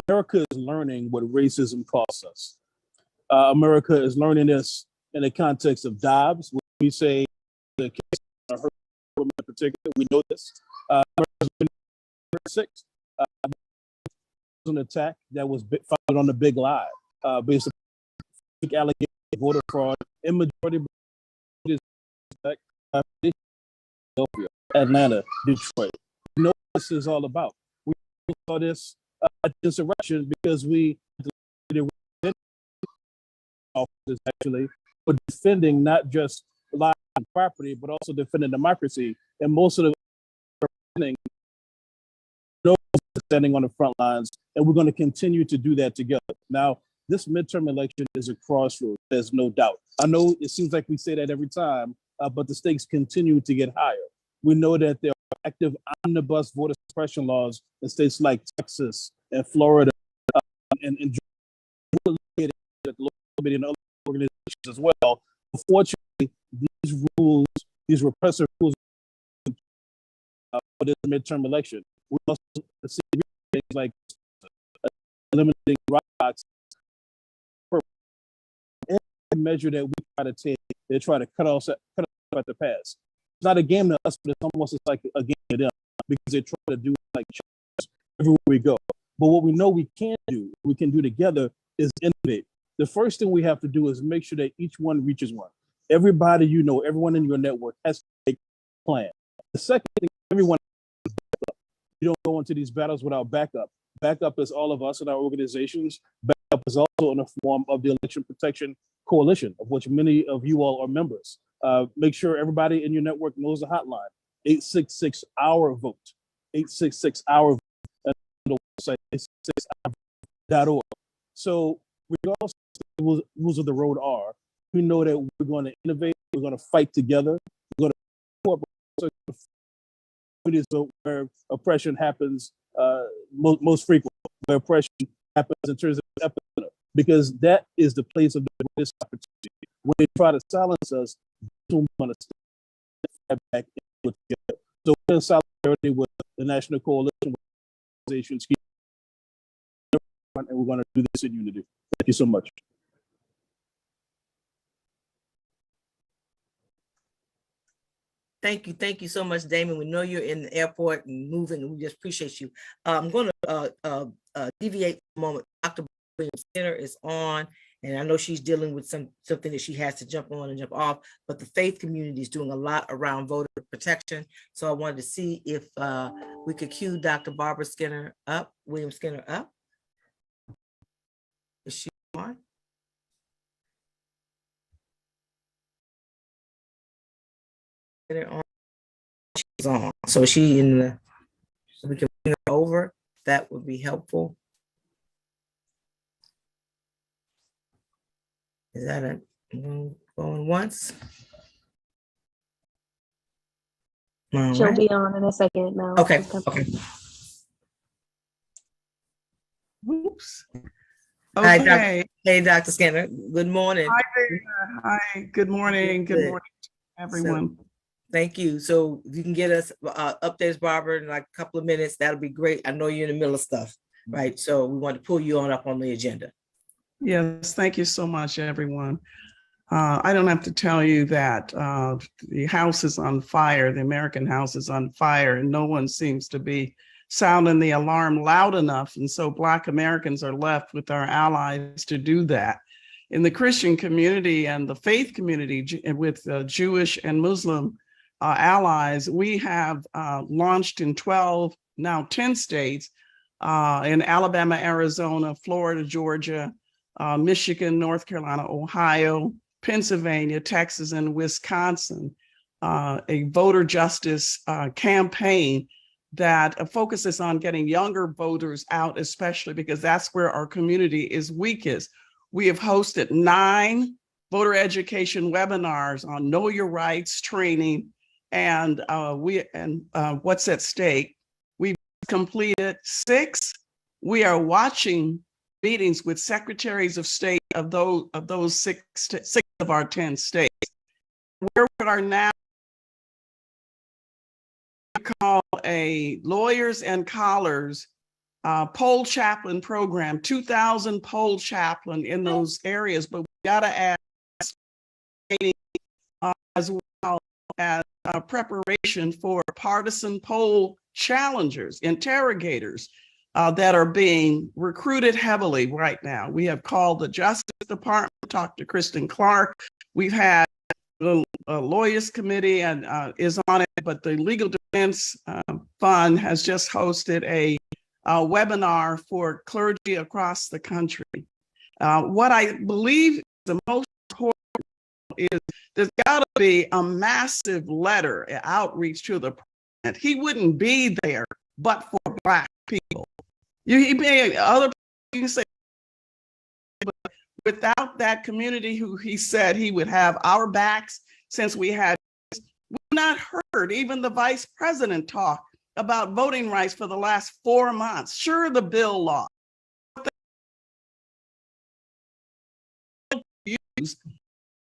America is learning what racism costs us. America is learning this in the context of Dobbs. When we say the case of her woman in particular, we know this. An attack that was founded on the big lie, based on allegation of voter fraud in majority Atlanta, Detroit. We know what this is all about. We saw this insurrection because we actually were defending not just lives and property, but also defending democracy. And most of the standing on the front lines, and we're going to continue to do that together. Now, this midterm election is a crossroads, there's no doubt. I know it seems like we say that every time, but the stakes continue to get higher. We know that there are active omnibus voter suppression laws in states like Texas and Florida, and the local committee and other organizations as well. Unfortunately, these rules, these repressive rules for this midterm election, we also see things like eliminating rocks. Any measure that we try to take, they try to cut off at the pass. It's not a game to us, but it's almost like a game to them, because they try to do like everywhere we go. But what we know we can do together is innovate. The first thing we have to do is make sure that each one reaches one. Everybody you know, everyone in your network has to make a plan. The second thing, everyone, you don't go into these battles without backup. Backup is all of us in our organizations. Backup is also in the form of the Election Protection Coalition, of which many of you all are members. Make sure everybody in your network knows the hotline, 866-OUR-VOTE, 866-OUR-VOTE, and the website, 866-OUR-VOTE.org. So regardless of what the rules of the road are, we know that we're going to innovate, we're going to fight together, we're going to where oppression happens most frequently, where oppression happens in terms of epicenter, because that is the place of the greatest opportunity. When they try to silence us, we want to step back and together. So we're in solidarity with the National Coalition organizations, and we're going to do this in unity. Thank you so much. Thank you so much, Damon. We know you're in the airport and moving, and we just appreciate you. I'm going to deviate for a moment. Dr. Center is on, and I know she's dealing with something that she has to jump on and jump off, but the faith community is doing a lot around voter protection. So I wanted to see if we could cue Dr. Barbara Skinner up, William Skinner up. Is she on? She's on. So she in the, so we can bring her over. That would be helpful. Is that a going once? All She'll right. be on in a second now. Okay. Okay. Oops. Hi, Okay. Hey, Dr. Skinner. Good morning. Hi there. Hi. Good morning. Good morning, everyone. So, thank you. So if you can get us updates, Barbara, in like a couple of minutes, that'll be great. I know you're in the middle of stuff, right? So we want to pull you on up on the agenda. Yes, thank you so much, everyone. I don't have to tell you that the house is on fire, the American house is on fire, and no one seems to be sounding the alarm loud enough. And so Black Americans are left with our allies to do that. In the Christian community and the faith community with Jewish and Muslim allies, we have launched in 12, now 10 states, in Alabama, Arizona, Florida, Georgia, Michigan, North Carolina, Ohio, Pennsylvania, Texas, and Wisconsin, a voter justice campaign that focuses on getting younger voters out, especially because that's where our community is weakest. We have hosted 9 voter education webinars on Know Your Rights training and what's at stake. We've completed 6. We are watching meetings with secretaries of state of those 6 of our 10 states. Where we are now call a lawyers and collars poll chaplain program, 2,000 poll chaplain in those areas, but we gotta add as well as preparation for partisan poll challengers, interrogators that are being recruited heavily right now. We have called the Justice Department, talked to Kristen Clark. We've had the Lawyers Committee and is on it, but the Legal Defense Fund has just hosted a webinar for clergy across the country. What I believe is the most important is there's got to be a massive letter outreach to the president. He wouldn't be there but for Black people. He may other people can say, but without that community who he said he would have our backs, since we've not heard even the vice president talk about voting rights for the last 4 months. Sure, the bill law.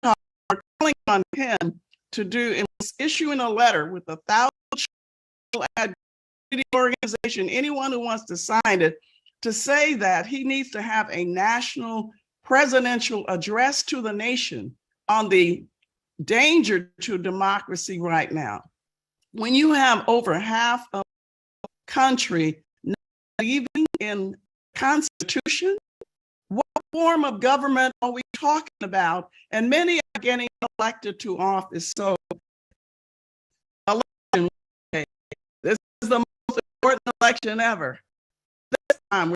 Are calling on him to do and issuing a letter with 1,000 organization, anyone who wants to sign it, to say that he needs to have a national presidential address to the nation on the danger to democracy right now. When you have over half of the country not even in Constitution, what form of government are we talking about? And many are getting elected to office. So election day, this is the most important election ever. This time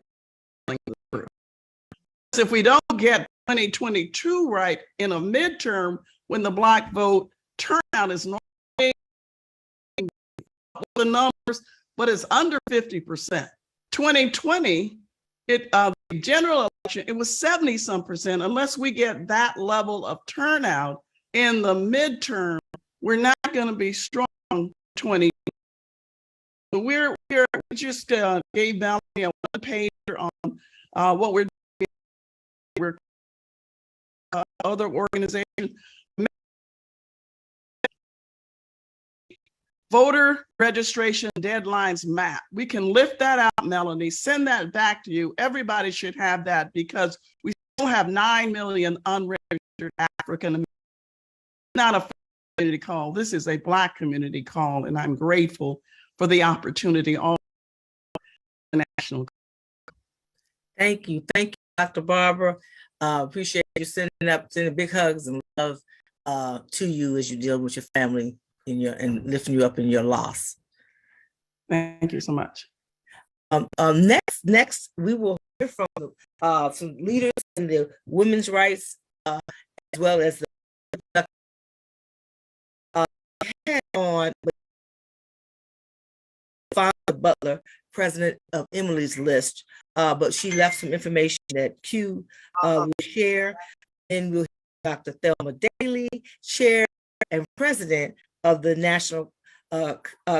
we're through. If we don't get 2022 right in a midterm, when the Black vote turnout is not the numbers, but it's under 50%. 2020, the general election, it was 70-some%. Unless we get that level of turnout in the midterm, we're not going to be strong 20. We just gave Melanie a one-pager on what we're doing. We're other organizations. Voter registration deadlines map. We can lift that out, Melanie, send that back to you. Everybody should have that because we still have 9 million unregistered African Americans. Not a community call. This is a Black community call, and I'm grateful for the opportunity on the national. Thank you. Thank Dr. Barbara. Appreciate you sending big hugs and love to you as you deal with your family and lifting you up in your loss. Thank you so much. Next, we will hear from some leaders in the women's rights, as well as the on Fonda Butler, president of Emily's List, but she left some information that Q will share. Then we'll hear Dr. Thelma Daly, chair and president of the National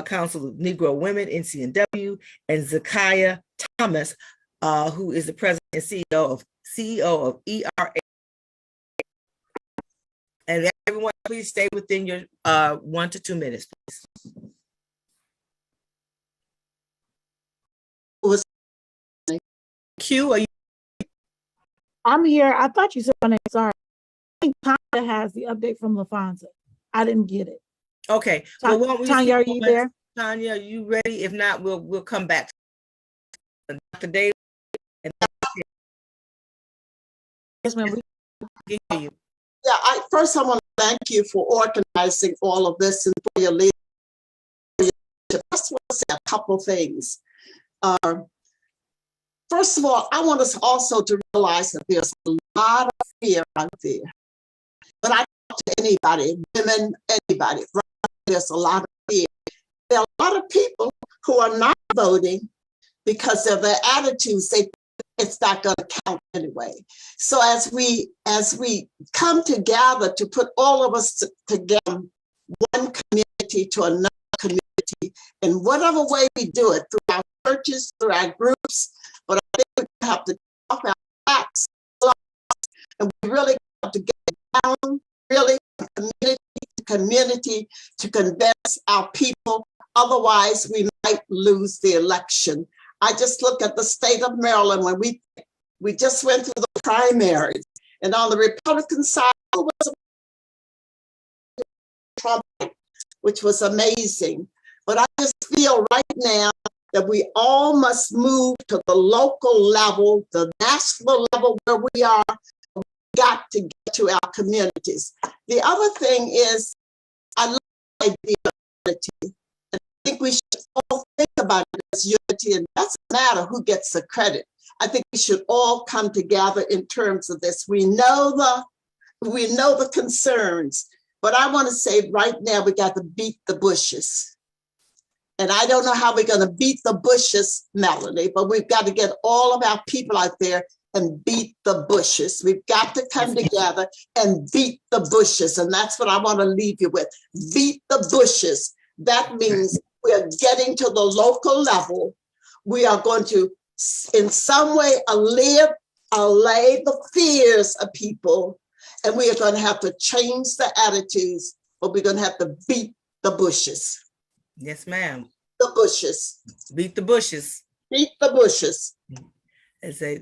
Council of Negro Women, NCNW, and Zakiya Thomas, who is the president and CEO of ERA. And everyone, please stay within your 1 to 2 minutes, please. Q, are you? I'm here. I thought you said my name. Sorry. I think Tanya has the update from LaFonza. I didn't get it. Okay. Well, Tanya, are you there? Tanya, are you ready? If not, we'll come back. Dr. Daly and yes, ma'am. We can hear you. Yeah, first I want to thank you for organizing all of this and for your leadership. I just want to say a couple things. First of all, I want us also to realize that there's a lot of fear out there. When I talk to anybody, women, anybody, there's a lot of fear. There are a lot of people who are not voting because of their attitudes. It's not going to count anyway. So as we come together to put all of us together, one community to another community, in whatever way we do it, through our churches, through our groups, but I think we have to talk our facts, and we really have to get down, really community to convince our people. Otherwise, we might lose the election. I just look at the state of Maryland when we just went through the primaries, and on the Republican side, it was Trump, which was amazing. But I just feel right now that we all must move to the local level, the national level where we are. We got to get to our communities. The other thing is, I love the idea of unity. I think we should all think about it as unity, and it doesn't matter who gets the credit. I think we should all come together in terms of this. We know the concerns, but I want to say right now we got to beat the Bushes. And I don't know how we're going to beat the Bushes, Melanie, but we've got to get all of our people out there and beat the Bushes. We've got to come together and beat the Bushes. And that's what I want to leave you with. Beat the Bushes. That means we're getting to the local level. We are going to, in some way, allay the fears of people. And we are going to have to change the attitudes, but we're going to have to beat the Bushes. Yes, ma'am. The Bushes. Beat the Bushes. Beat the Bushes. And say,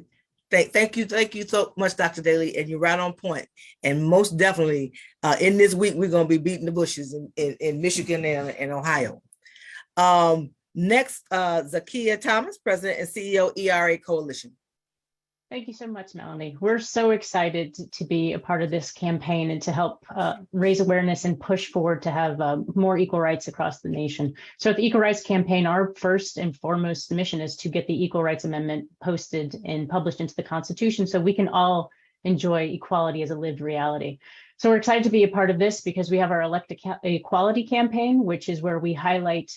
thank you so much, Dr. Daly, and you're right on point. And most definitely, in this week, we're going to be beating the Bushes in Michigan and Ohio. Next, Zakiya Thomas, President and CEO, ERA Coalition. Thank you so much, Melanie. We're so excited to be a part of this campaign and to help raise awareness and push forward to have more equal rights across the nation. So at the Equal Rights Campaign, our first and foremost mission is to get the Equal Rights Amendment posted and published into the Constitution so we can all enjoy equality as a lived reality. So we're excited to be a part of this because we have our Elect Equality campaign, which is where we highlight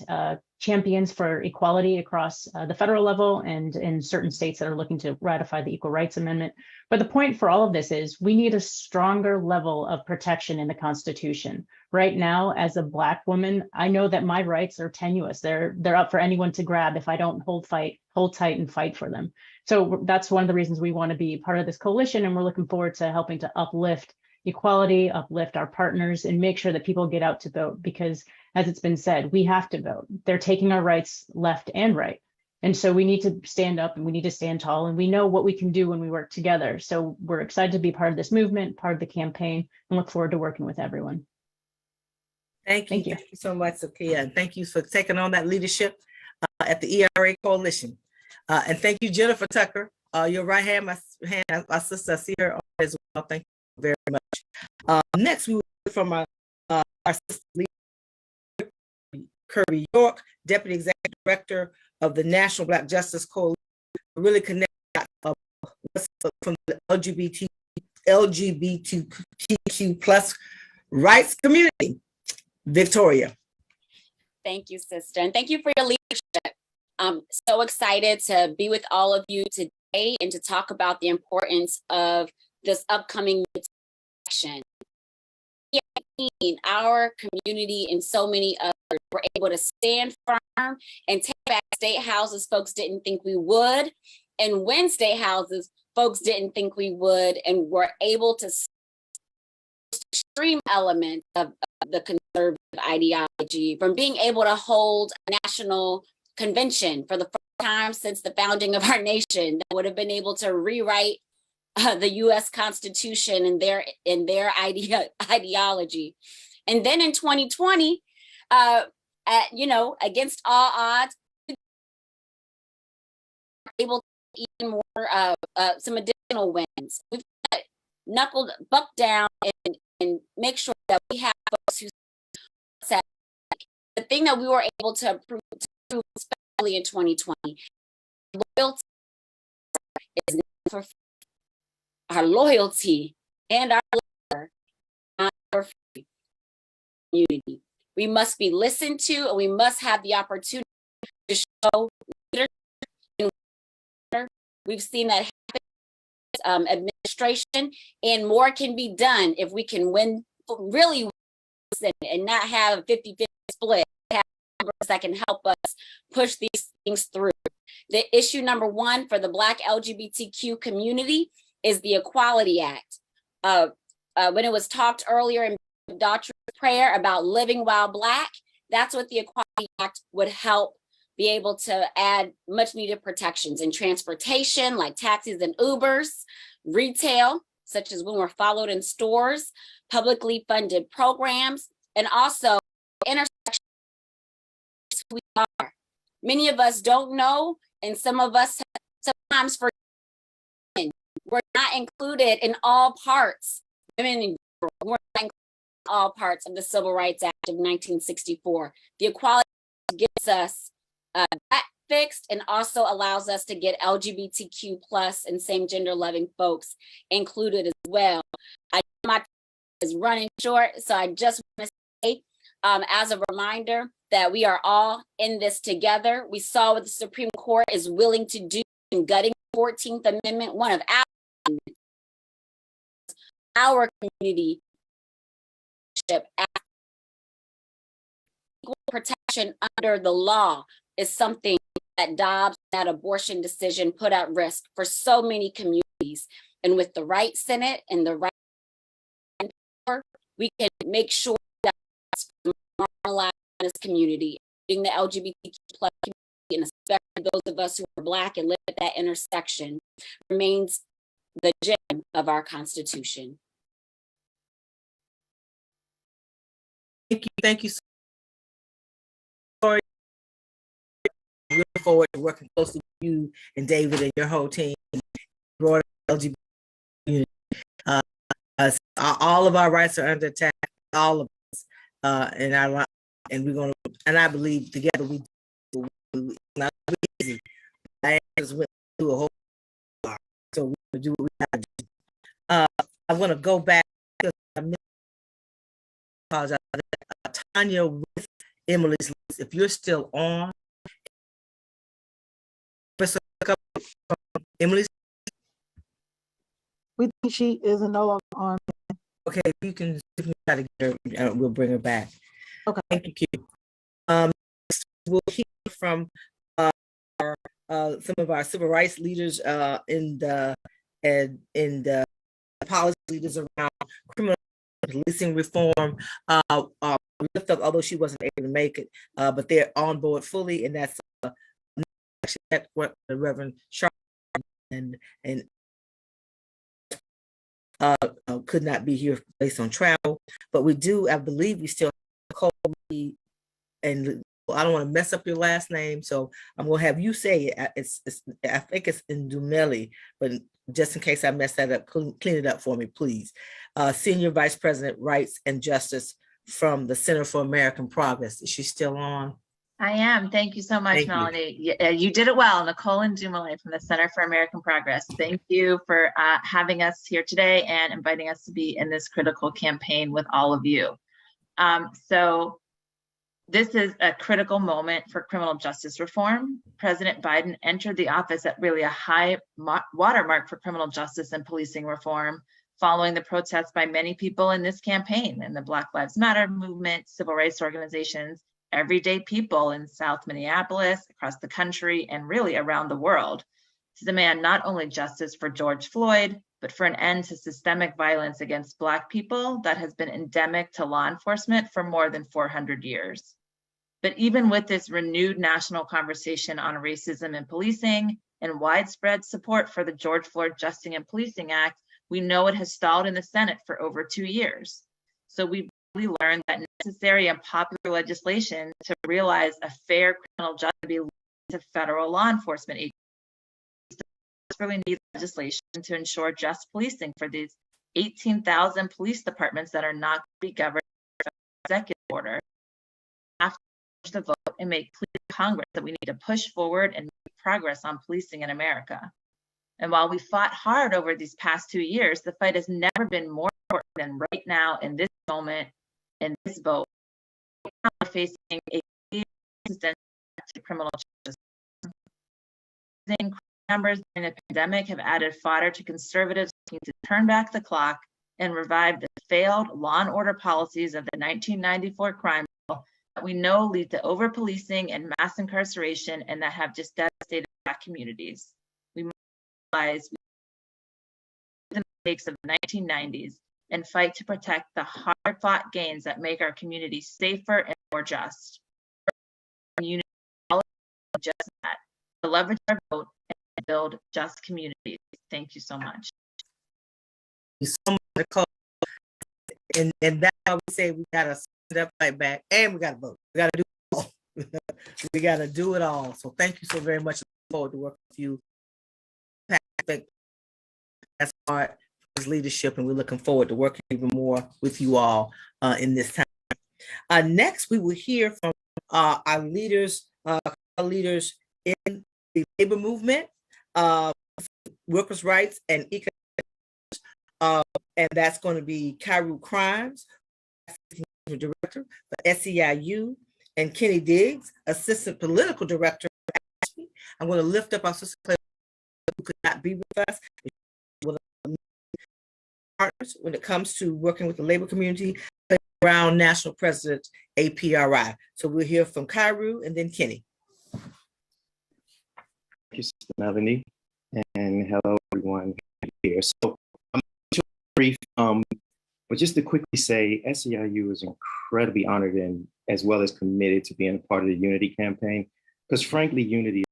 champions for equality across the federal level and in certain states that are looking to ratify the Equal Rights Amendment. But the point for all of this is we need a stronger level of protection in the Constitution. Right now, as a Black woman, I know that my rights are tenuous. They're up for anyone to grab if I don't hold tight and fight for them. So that's one of the reasons we want to be part of this coalition, and we're looking forward to helping to uplift equality, uplift our partners, and make sure that people get out to vote because, as it's been said, we have to vote. They're taking our rights left and right. And so we need to stand up and we need to stand tall, and we know what we can do when we work together. So we're excited to be part of this movement, part of the campaign, and look forward to working with everyone. Thank you. Thank you so much, Zakiya. And thank you for taking on that leadership at the ERA Coalition. And thank you, Jennifer Tucker, your right hand, my hand. Our sister, I see her as well. Thank you very much. Next, we will hear from our sister leader, Kirby York, Deputy Executive Director of the National Black Justice Coalition, really connect from the LGBTQ plus rights community. Victoria. Thank you, sister. And thank you for your leadership. I'm so excited to be with all of you today and to talk about the importance of this upcoming election. Our community and so many others were able to stand firm and take back state houses folks didn't think we would, and win state houses folks didn't think we would, and were able to extreme elements of the conservative ideology, from being able to hold a national convention for the first time since the founding of our nation that would have been able to rewrite the U.S. Constitution and their ideology. And then in 2020, against all odds, able to even more some additional wins. We've knuckled buck down and make sure that we have folks who said the thing that we were able to prove, especially in 2020, loyalty is for our loyalty and our labor, not our community. We must be listened to, and we must have the opportunity to show leadership. We've seen that happen, administration, and more can be done if we can win, really win, and not have a 50-50 split, have numbers that can help us push these things through. The issue number one for the Black LGBTQ community is the Equality Act. When it was talked earlier in Doctrine Prayer about living while Black, that's what the Equality Act would help be able to add much needed protections in transportation, like taxis and Ubers, retail, such as when we're followed in stores, publicly funded programs, and also intersections who we are. Many of us don't know, and some of us sometimes forget. We're not included in all parts. Women and girls, we're not included in all parts of the Civil Rights Act of 1964. The Equality Act gives us that fixed, and also allows us to get LGBTQ plus and same gender loving folks included as well. I know my time is running short, so I just want to say, as a reminder, that we are all in this together. We saw what the Supreme Court is willing to do in gutting the 14th Amendment, one of our community. Equal protection under the law is something that Dobbs, that abortion decision, put at risk for so many communities. And with the right Senate and the right power, we can make sure that normalize this community, including the LGBTQ plus community, and especially those of us who are Black and live at that intersection, remains the gem of our Constitution. Thank you so much. We look forward to working closely with you and David and your whole team. Broader LGBT community. All of our rights are under attack. All of us, and we're going to. And I believe together we do. Not easy. I just went through a whole lot, so we're going to do what we have to do. I want to go back because I apologize. Tanya with Emily's list. If you're still on, Emily's. We think she is no longer on. Okay, you can try to get her. We'll bring her back. Okay. Thank you, Q. We'll hear from some of our civil rights leaders in the policy leaders around criminal policing reform. Lift up, although she wasn't able to make it, but they're on board fully, and that's what the Reverend Sharp and could not be here based on travel. But we do, I believe, we still have Colby, and I don't want to mess up your last name, so I'm going to have you say it. I think it's Ndumeli, but just in case I messed that up, clean it up for me, please. Senior Vice President, Rights and Justice from the Center for American Progress. Is she still on? I am. Thank you so much, Thank you. Melanie. You did it well. Nicole and Dumoulin from the Center for American Progress. Thank you for having us here today and inviting us to be in this critical campaign with all of you. So this is a critical moment for criminal justice reform. President Biden entered the office at really a high watermark for criminal justice and policing reform, following the protests by many people in this campaign and the Black Lives Matter movement, civil rights organizations, everyday people in South Minneapolis, across the country, and really around the world to demand not only justice for George Floyd, but for an end to systemic violence against Black people that has been endemic to law enforcement for more than 400 years. But even with this renewed national conversation on racism and policing and widespread support for the George Floyd Justice and Policing Act, we know it has stalled in the Senate for over 2 years. So we've really learned that necessary and popular legislation to realize a fair criminal justice to be linked to federal law enforcement agencies really need legislation to ensure just policing for these 18,000 police departments that are not to be governed by executive order. After the vote and make clear to Congress that we need to push forward and make progress on policing in America. And while we fought hard over these past 2 years, the fight has never been more important than right now in this moment, in this vote. We're facing a resistance to criminal justice. Numbers during the pandemic have added fodder to conservatives looking to turn back the clock and revive the failed law and order policies of the 1994 crime bill that we know lead to over-policing and mass incarceration and that have just devastated Black communities. We must realize the mistakes of the 1990s and fight to protect the hard-fought gains that make our communities safer and more just. Just that, to leverage our vote and build just communities. Thank you so much. Thank you so much, Nicole. And that's how we say we gotta stand up, fight back, and we gotta vote. We gotta do it all. We gotta do it all. So thank you so very much. Look forward to working with you. That's part of his leadership, and we're looking forward to working even more with you all in this time. Next, we will hear from our leaders in the labor movement, workers' rights and economics, and that's going to be Hbcu Crimes, Director for SEIU, and Kenny Diggs, Assistant Political Director. I'm going to lift up our sister who could not be with us. Partners when it comes to working with the labor community, around National President APRI. So we'll hear from Hbcu and then Kenny. Thank you, Sister Melanie, and hello everyone here. So I'm brief, but just to quickly say, SEIU is incredibly honored and as well as committed to being a part of the Unity campaign, because frankly, Unity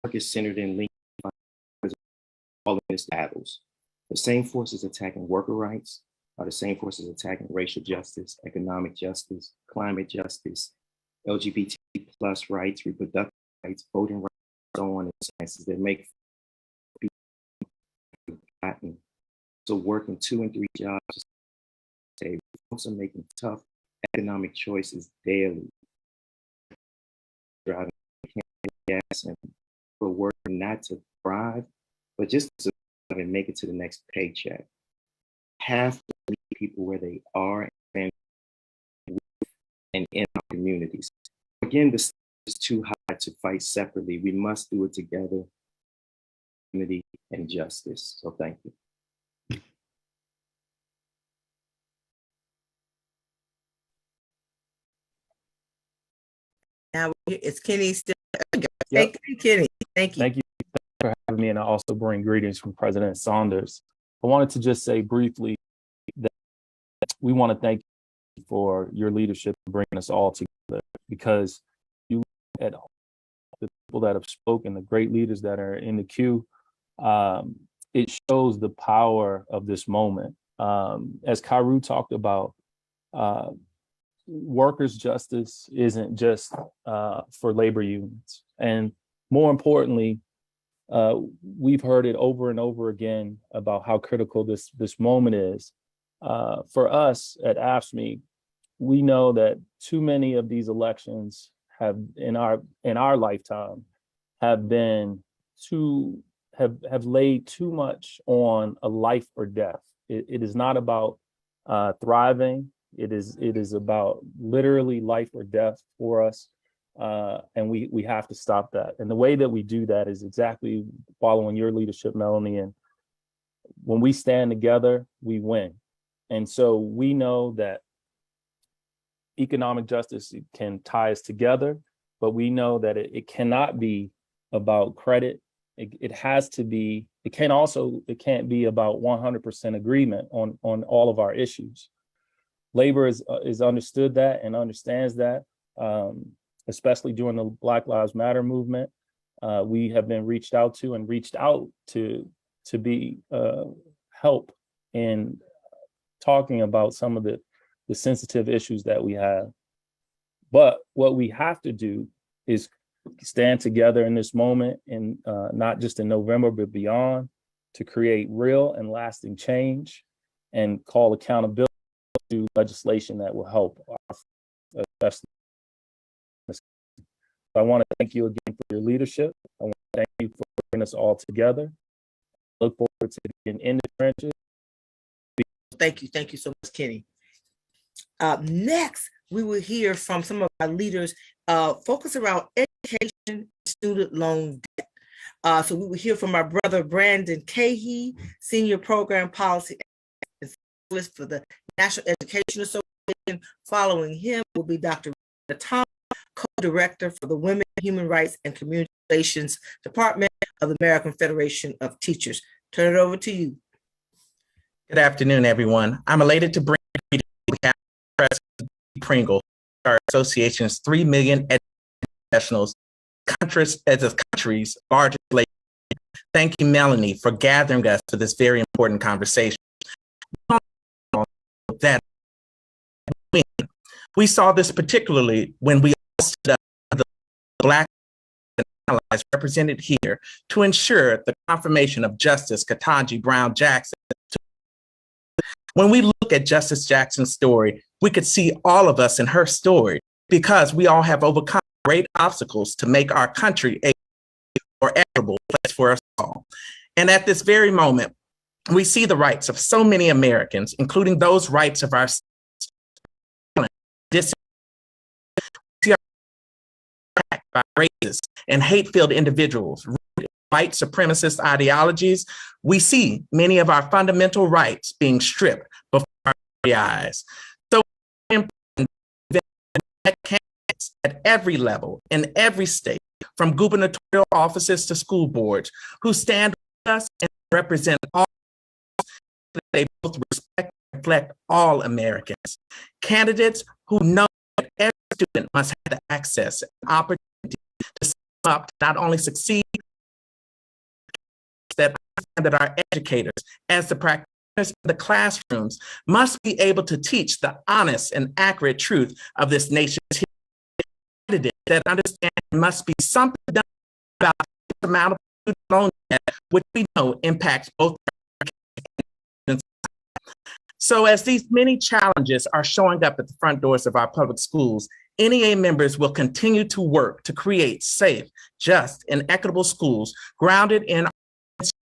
work is centered in linking all of its battles. The same forces attacking worker rights are the same forces attacking racial justice, economic justice, climate justice, LGBT plus rights, reproductive rights, voting rights, so on, and sciences that make people forgotten. So working 2 and 3 jobs, folks are making tough economic choices daily, driving gas and for working not to thrive, but just to survive and make it to the next paycheck. Have to meet people where they are and in our communities. Again, this is too hard to fight separately. We must do it together, unity and justice. So thank you. Now it's Kenny still. Yep. Thank you, Kenny. Thank you. Thank you for having me, and I also bring greetings from President Saunders. I wanted to just say briefly that we want to thank you for your leadership in bringing us all together, because you look at the people that have spoken, the great leaders that are in the queue, it shows the power of this moment. As Hbcu talked about, workers' justice isn't just for labor unions. And more importantly, We've heard it over and over again about how critical this moment is. For us at AFSCME, we know that too many of these elections have in our lifetime have been have laid too much on a life or death. It is not about thriving. It is about literally life or death for us. And we have to stop that. And the way that we do that is exactly following your leadership, Melanie. And when we stand together, we win. And so we know that economic justice can tie us together, but we know that it cannot be about credit. It has to be, it can't be about 100% agreement on all of our issues. Labor is understood that and understands that, especially during the Black Lives Matter movement. We have been reached out to be help in talking about some of the sensitive issues that we have. But what we have to do is stand together in this moment, and not just in November, but beyond, to create real and lasting change and call accountability to legislation that will help, especially. I want to thank you again for your leadership. I want to thank you for bringing us all together. I look forward to being in the trenches. Thank you so much, Kenny. Next, we will hear from some of our leaders focused around education and student loan debt. So we will hear from our brother Brandon Cahey, Senior Program Policy Specialist for the National Education Association. Following him will be Dr. Tom, Co-Director for the Women, Human Rights, and Community Relations Department of the American Federation of Teachers. Turn it over to you. Good afternoon, everyone. I'm elated to bring you to President Pringle, our association's 3 million professionals, as a country's largest labor. Thank you, Melanie, for gathering us for this very important conversation. That we saw this particularly when we stood up the Black allies represented here to ensure the confirmation of Justice Ketanji Brown Jackson. When we look at Justice Jackson's story, we could see all of us in her story, because we all have overcome great obstacles to make our country a more equitable place for us all. And at this very moment, we see the rights of so many Americans, including those rights of our by racist and hate-filled individuals, white supremacist ideologies. We see many of our fundamental rights being stripped before our very eyes. So important that candidates at every level, in every state, from gubernatorial offices to school boards, who stand with us and represent all, they both respect and reflect all Americans. Candidates who know that every student must have the access and opportunity to step up, to not only succeed, that our educators, as the practitioners in the classrooms, must be able to teach the honest and accurate truth of this nation's history. Candidates that understand there must be something done about the amount of student loan debt, which we know impacts both. So as these many challenges are showing up at the front doors of our public schools, NEA members will continue to work to create safe, just, and equitable schools grounded in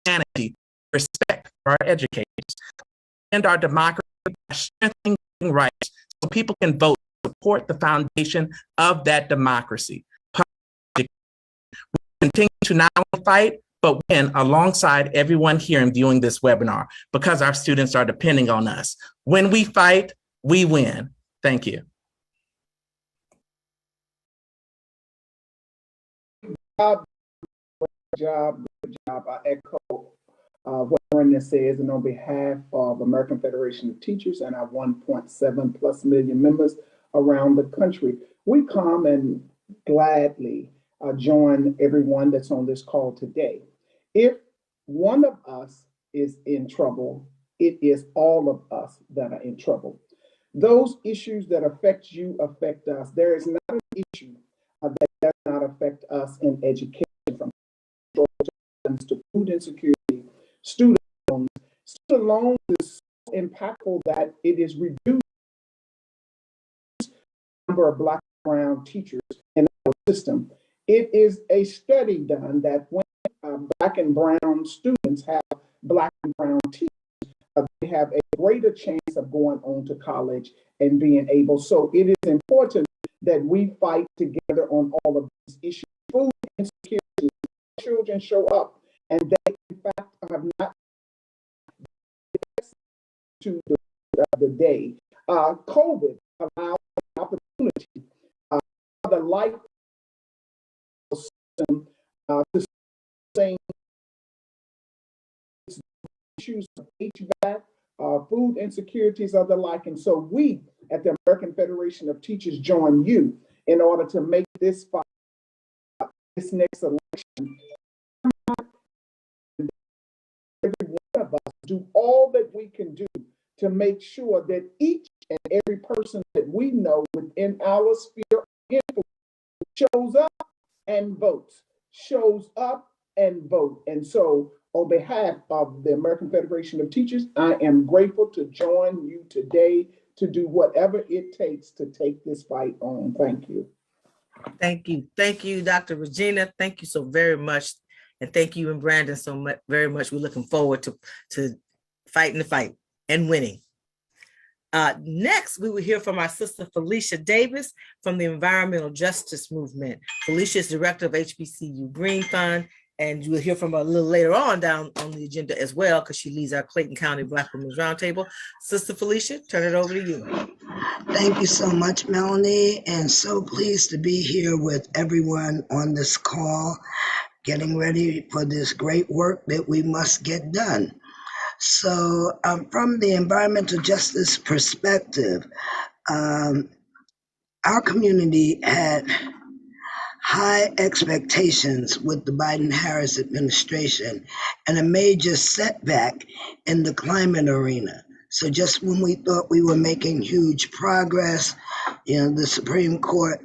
humanity, respect for our educators, and our democracy by strengthening rights so people can vote to support the foundation of that democracy. We continue to not only fight, but win alongside everyone here and viewing this webinar, because our students are depending on us. When we fight, we win. Thank you. Good job. I echo what Brenda says, and on behalf of American Federation of Teachers and our 1.7+ million members around the country, we come and gladly join everyone that's on this call today. If one of us is in trouble, it is all of us that are in trouble. Those issues that affect you affect us. There is not an issue that does not affect us in education, from food insecurity, student loans. Student loans is so impactful that it is reduced the number of Black and brown teachers in our system. It is a study done that when Black and brown students have Black and brown teachers, they have a greater chance of going on to college and being able. So it is important that we fight together on all of these issues. Food insecurity, children show up and they in fact have not to the day. COVID allowed an opportunity for the life system to sustain issues of HVAC, food insecurities, of the like. And so we at the American Federation of Teachers join you in order to make this fight, this next election. Every one of us do all that we can do to make sure that each and every person that we know within our sphere of influence shows up and votes, shows up and vote. And so on behalf of the American Federation of Teachers, I am grateful to join you today to do whatever it takes to take this fight on. Thank you. Thank you. Thank you, Dr. Regina. Thank you so very much. And thank you and Brandon so much, very much. We're looking forward to fighting the fight and winning. Next, we will hear from our sister Felicia Davis from the Environmental Justice Movement. Felicia is director of HBCU Green Fund, and you will hear from her a little later on down on the agenda as well, because she leads our Clayton County Black Women's Roundtable. Sister Felicia, turn it over to you. Thank you so much, Melanie, and so pleased to be here with everyone on this call, getting ready for this great work that we must get done. So from the environmental justice perspective, our community had high expectations with the Biden-Harris administration and a major setback in the climate arena. So just when we thought we were making huge progress, the Supreme Court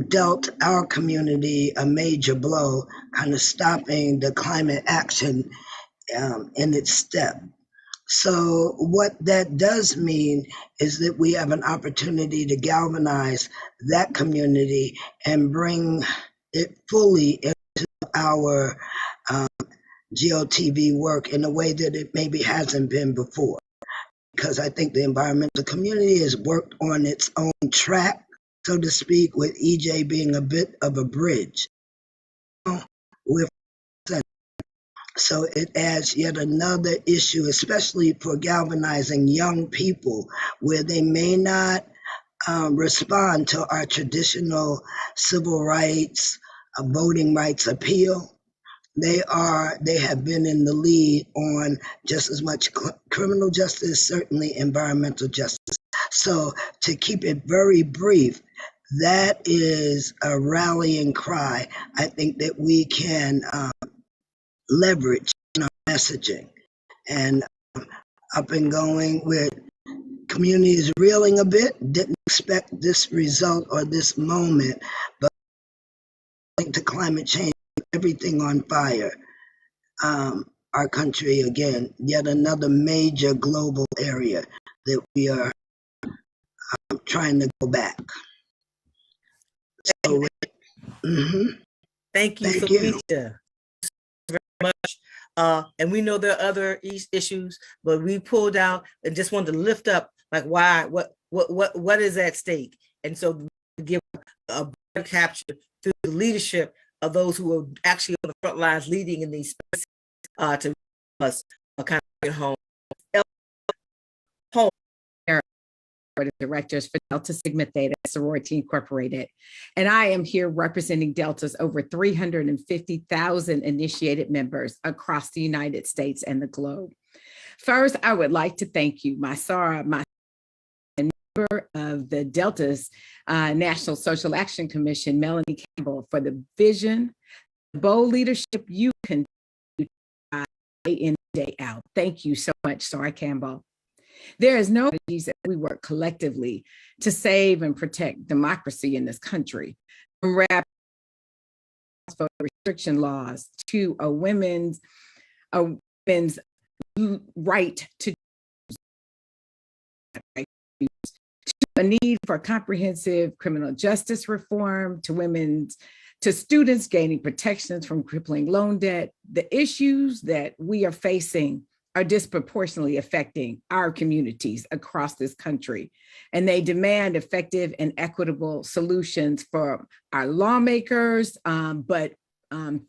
dealt our community a major blow, kind of stopping the climate action in its step. So what that does mean is that we have an opportunity to galvanize that community and bring it fully into our GOTV work in a way that it maybe hasn't been before. Because I think the environmental community has worked on its own track, so to speak, with EJ being a bit of a bridge. So it adds yet another issue, especially for galvanizing young people, where they may not respond to our traditional civil rights, voting rights appeal. They have been in the lead on just as much criminal justice, certainly environmental justice. So to keep it very brief, that is a rallying cry. I think that we can leverage in our messaging, and up and going with communities reeling a bit. Didn't expect this result or this moment, but to climate change, everything on fire. Our country, again, yet another major global area that we are trying to go back. So, Thank you, Felicia. Very much. And we know there are other issues, but we pulled out and just wanted to lift up, like, why, what is at stake? And so give a better capture through the leadership of those who are actually on the front lines leading in these spaces to us kind of get home. Directors for Delta Sigma Theta Sorority Incorporated. And I am here representing Delta's over 350,000 initiated members across the United States and the globe. First, I would like to thank you, my member of the Delta's National Social Action Commission, Melanie Campbell, for the vision, the bold leadership you continue day in, day out. Thank you so much, Sarah Campbell. There is no strategies that we work collectively to save and protect democracy in this country. From rap voter restriction laws, to a women's right to a need for comprehensive criminal justice reform, to students gaining protections from crippling loan debt. The issues that we are facing are disproportionately affecting our communities across this country, and they demand effective and equitable solutions for our lawmakers, but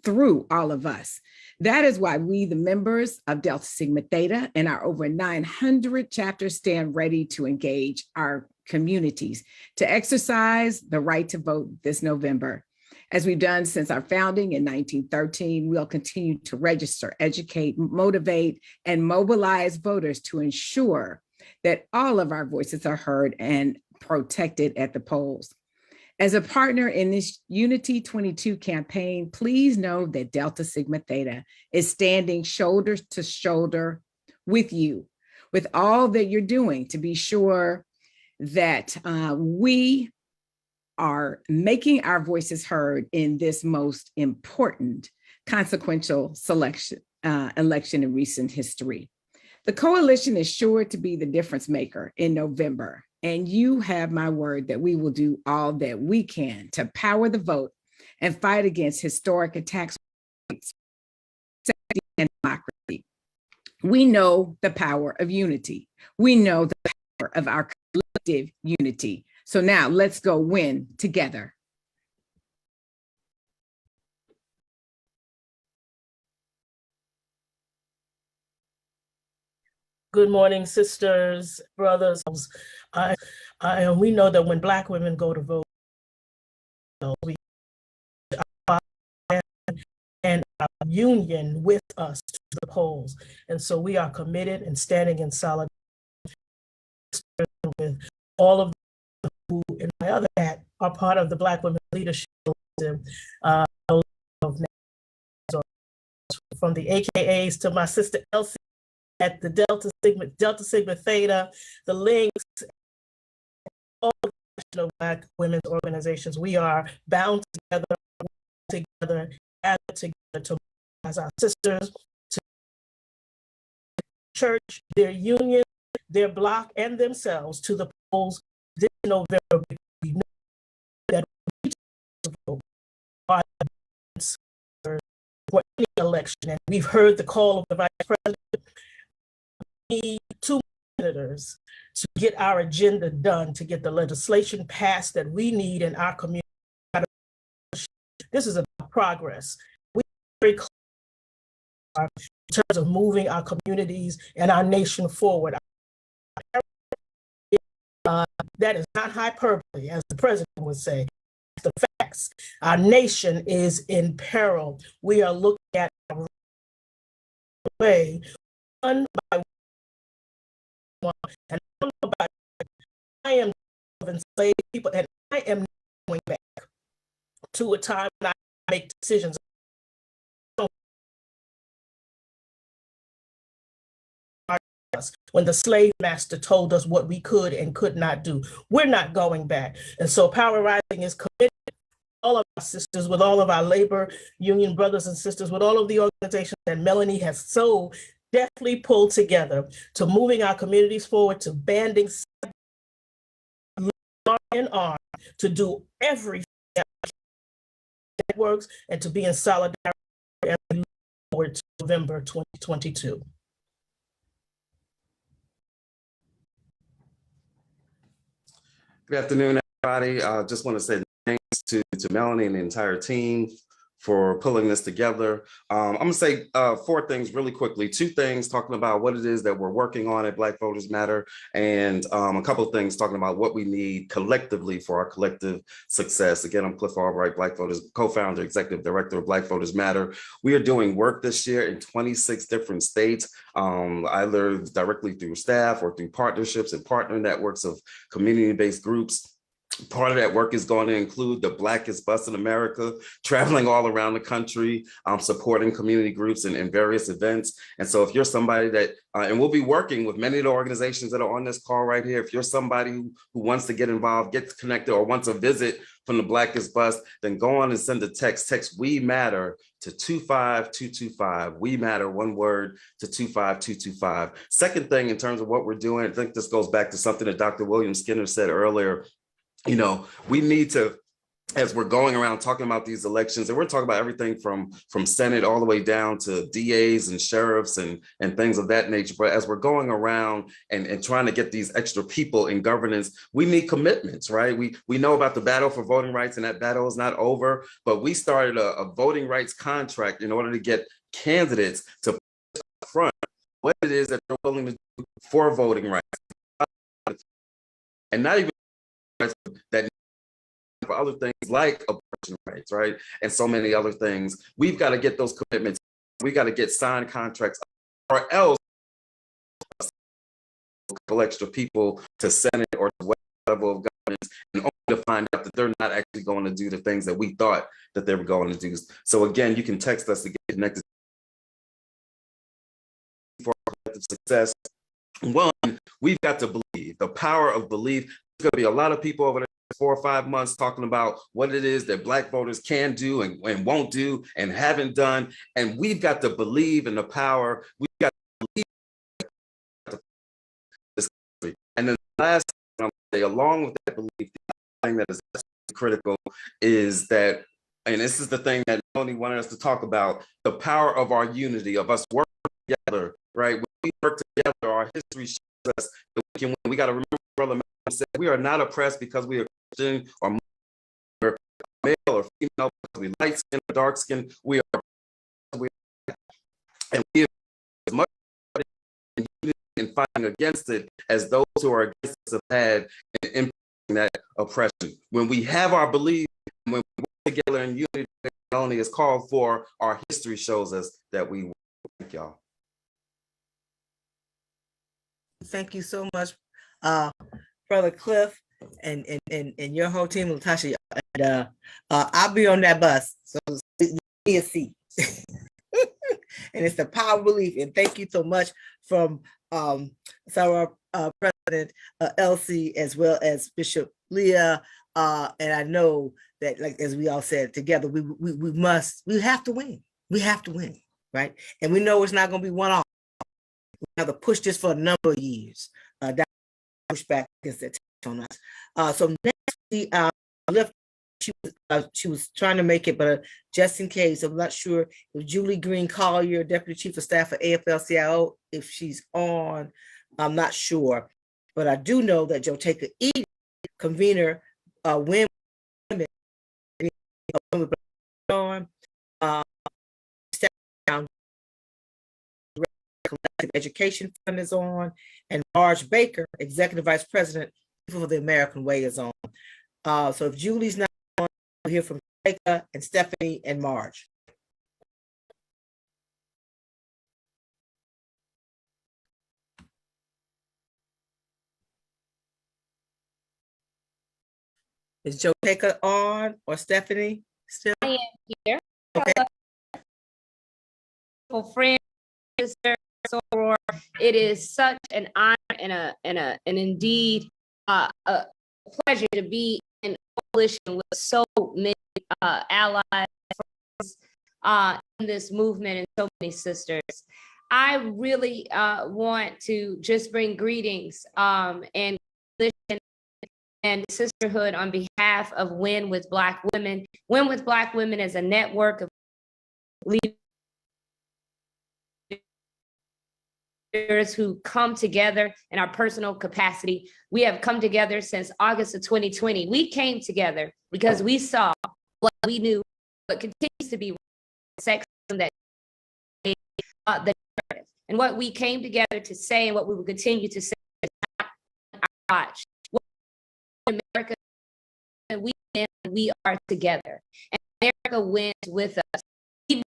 through all of us. That is why we, the members of Delta Sigma Theta and our over 900 chapters, stand ready to engage our communities to exercise the right to vote this November. As we've done since our founding in 1913, we'll continue to register, educate, motivate, and mobilize voters to ensure that all of our voices are heard and protected at the polls. As a partner in this Unity 22 campaign, please know that Delta Sigma Theta is standing shoulder to shoulder with you, with all that you're doing to be sure that we are making our voices heard in this most important consequential election in recent history. The coalition is sure to be the difference maker in November, and you have my word that we will do all that we can to power the vote and fight against historic attacks on safety and democracy. We know the power of unity. We know the power of our collective unity. So now let's go win together. Good morning, sisters, brothers. We know that when Black women go to vote, we and our union with us to the polls. And so we are committed and standing in solidarity with all of who, in my other hat, are part of the Black Women Leadership from the AKAs to my sister Elsie at the Delta Sigma Theta, the links, all the national Black women's organizations. We are bound together, gathered together to as our sisters, to church, their union, their bloc, and themselves to the polls this November. We know that we vote for any election, and we've heard the call of the Vice President. We need 2 senators to get our agenda done, to get the legislation passed that we need in our community. This is about progress. We are very clear in terms of moving our communities and our nation forward. That is not hyperbole, as the president would say. It's the facts. Our nation is in peril. We are looking at a way, one by one. And I am of enslaved people, and I am going back to a time when I make decisions. When the slave master told us what we could and could not do. We're not going back. And so Power Rising is committed, all of our sisters, with all of our labor union brothers and sisters, with all of the organizations that Melanie has so deftly pulled together, to moving our communities forward, to banding arm in arm, to do everything that works, and to be in solidarity as we look forward to November 2022. Good afternoon, everybody. I just want to say thanks to Melanie and the entire team for pulling this together. I'm gonna say 4 things really quickly. 2 things talking about what it is that we're working on at Black Voters Matter, and a couple of things talking about what we need collectively for our collective success. Again, I'm Cliff Albright, Black Voters, co-founder, executive director of Black Voters Matter. We are doing work this year in 26 different states, either directly through staff or through partnerships and partner networks of community-based groups. Part of that work is going to include the Blackest Bus in America, traveling all around the country, supporting community groups and various events. And so if you're somebody that, and we'll be working with many of the organizations that are on this call right here, if you're somebody who wants to get involved, get connected, or wants a visit from the Blackest Bus, then go on and send a text. Text "We Matter" to 25225. We Matter, one word, to 25225. Second thing in terms of what we're doing, I think this goes back to something that Dr. William Skinner said earlier. You know, we need to, as we're going around talking about these elections, and we're talking about everything from Senate all the way down to DAs and sheriffs and things of that nature. But as we're going around and trying to get these extra people in governance, we need commitments, right? We know about the battle for voting rights, and that battle is not over, but we started a voting rights contract in order to get candidates to put up front what it is that they're willing to do for voting rights. And not even that for other things like abortion rights, right? And so many other things. We've got to get those commitments. We got to get signed contracts, or else a couple extra people to Senate or to whatever level of government, and only to find out that they're not actually going to do the things that we thought that they were going to do. So again, you can text us to get connected for collective success. One, we've got to believe, the power of belief. There's going to be a lot of people over the next 4 or 5 months talking about what it is that Black voters can do and won't do and haven't done. And we've got to believe in the power. We've got to believe in this country. And then the last thing I'm going to say, along with that belief, the thing that is critical is that, and this is the thing that Tony wanted us to talk about, the power of our unity, of us working together, right? When we work together, our history shows us that we can win. We got to remember, Brother Malcolm said, we are not oppressed because we are Christian or male or female, because we light skin or dark skin. We are, and we have as much in fighting against it as those who are against us have had in implementing that oppression. When we have our belief, when we work together in unity, not only is called for, our history shows us that we will. Thank y'all. Thank you so much, Brother Cliff, and your whole team, Latasha. And I'll be on that bus, so give me a seat. And it's the power of belief. And thank you so much from our President Elsie, as well as Bishop Leah. And I know that, like as we all said, together we have to win. We have to win, right? And we know it's not going to be one off. We have to push this for a number of years. That push back against that on us. So next, she was trying to make it, but just in case, I'm not sure if Julie Green Collier, Deputy Chief of Staff for AFL-CIO, if she's on, I'm not sure. But I do know that Joteka Eden, convener, women on, Collective Education Fund is on, and Marge Baker, Executive Vice President for the American Way, is on. So if Julie's not on, we'll hear from Joteka and Stephanie and Marge. Is Joteka on, or Stephanie still? I am here. Okay. Friend, sister, soror, it is such an honor and indeed a pleasure to be in coalition with so many allies, friends, in this movement, and so many sisters. I really want to just bring greetings and sisterhood on behalf of Win with Black Women. Win with Black Women is a network of leaders who come together in our personal capacity. We have come together since August of 2020. We came together because we saw what we knew, what continues to be sexism, that the narrative. And what we came together to say, and what we will continue to say, is not our watch. America, we are together, and America wins with us. It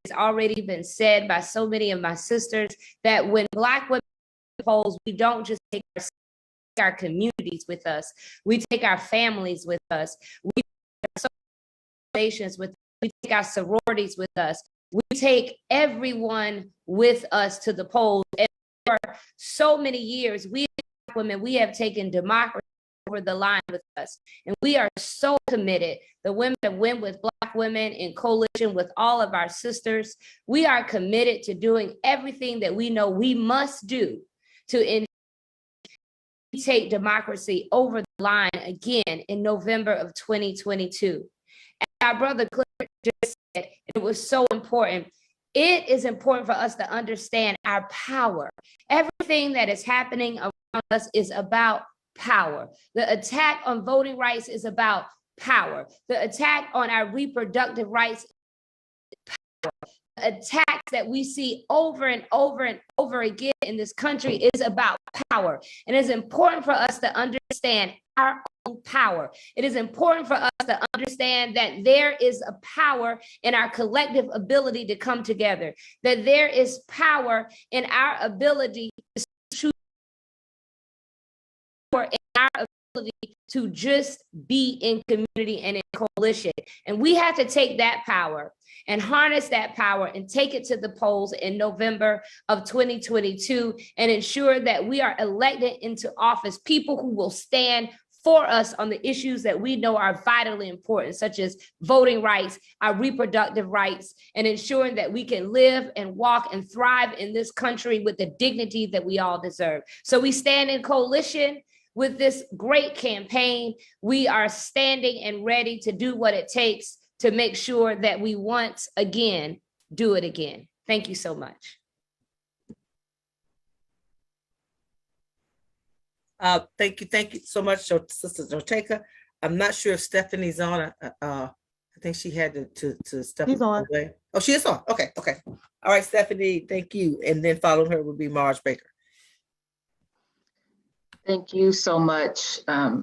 has already been said by so many of my sisters that when Black women polls, we don't just take ourselves our communities with us. We take our families with us. We take our organizations with us. We take our sororities with us. We take everyone with us to the polls. And for so many years, we as women, we have taken democracy over the line with us. And we are so committed. The women that went with Black women in coalition with all of our sisters, we are committed to doing everything that we know we must do to take democracy over the line again in November of 2022. As our brother Clifford just said, it was so important. It is important for us to understand our power. Everything that is happening around us is about power. The attack on voting rights is about power. The attack on our reproductive rights is power. The attacks that we see over and over and over again in this country is about power. And it's important for us to understand our own power. It is important for us to understand that there is a power in our collective ability to come together, that there is power in our ability to choose, in our ability to just be in community and in coalition. And we have to take that power and harness that power and take it to the polls in November of 2022 and ensure that we are elected into office people who will stand for us on the issues that we know are vitally important, such as voting rights, our reproductive rights, and ensuring that we can live and walk and thrive in this country with the dignity that we all deserve. So we stand in coalition with this great campaign. We are standing and ready to do what it takes to make sure that we once again do it again. Thank you so much. Thank you so much, Sister Ortega. I'm not sure if Stephanie's on. I think she had to step away. Oh, she is on. Okay. All right, Stephanie, thank you. And then following her would be Marge Baker. Thank you so much,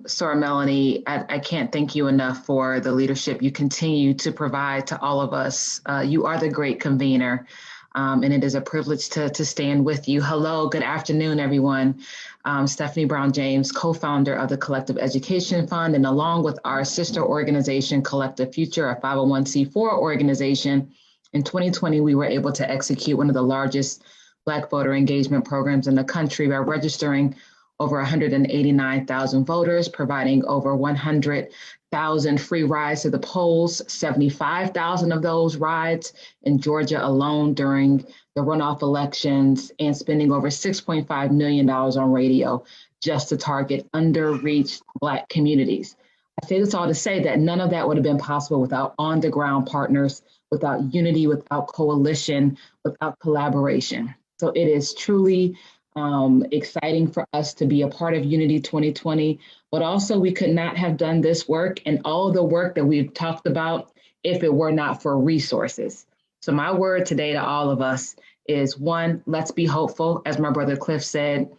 Sora Melanie. I can't thank you enough for the leadership you continue to provide to all of us. You are the great convener, and it is a privilege to stand with you. Hello, good afternoon, everyone. Stephanie Brown James, co-founder of the Collective Education Fund, and along with our sister organization, Collective Future, a 501c4 organization, in 2020, we were able to execute one of the largest Black voter engagement programs in the country by registering over 189,000 voters, providing over 100,000 free rides to the polls, 75,000 of those rides in Georgia alone during the runoff elections, and spending over $6.5 million on radio just to target underreached Black communities. I say this all to say that none of that would have been possible without on-the-ground partners, without unity, without coalition, without collaboration. So it is truly exciting for us to be a part of Unity 2020, but also we could not have done this work and all the work that we've talked about if it were not for resources. So my word today to all of us is 1, let's be hopeful, as my brother Cliff said.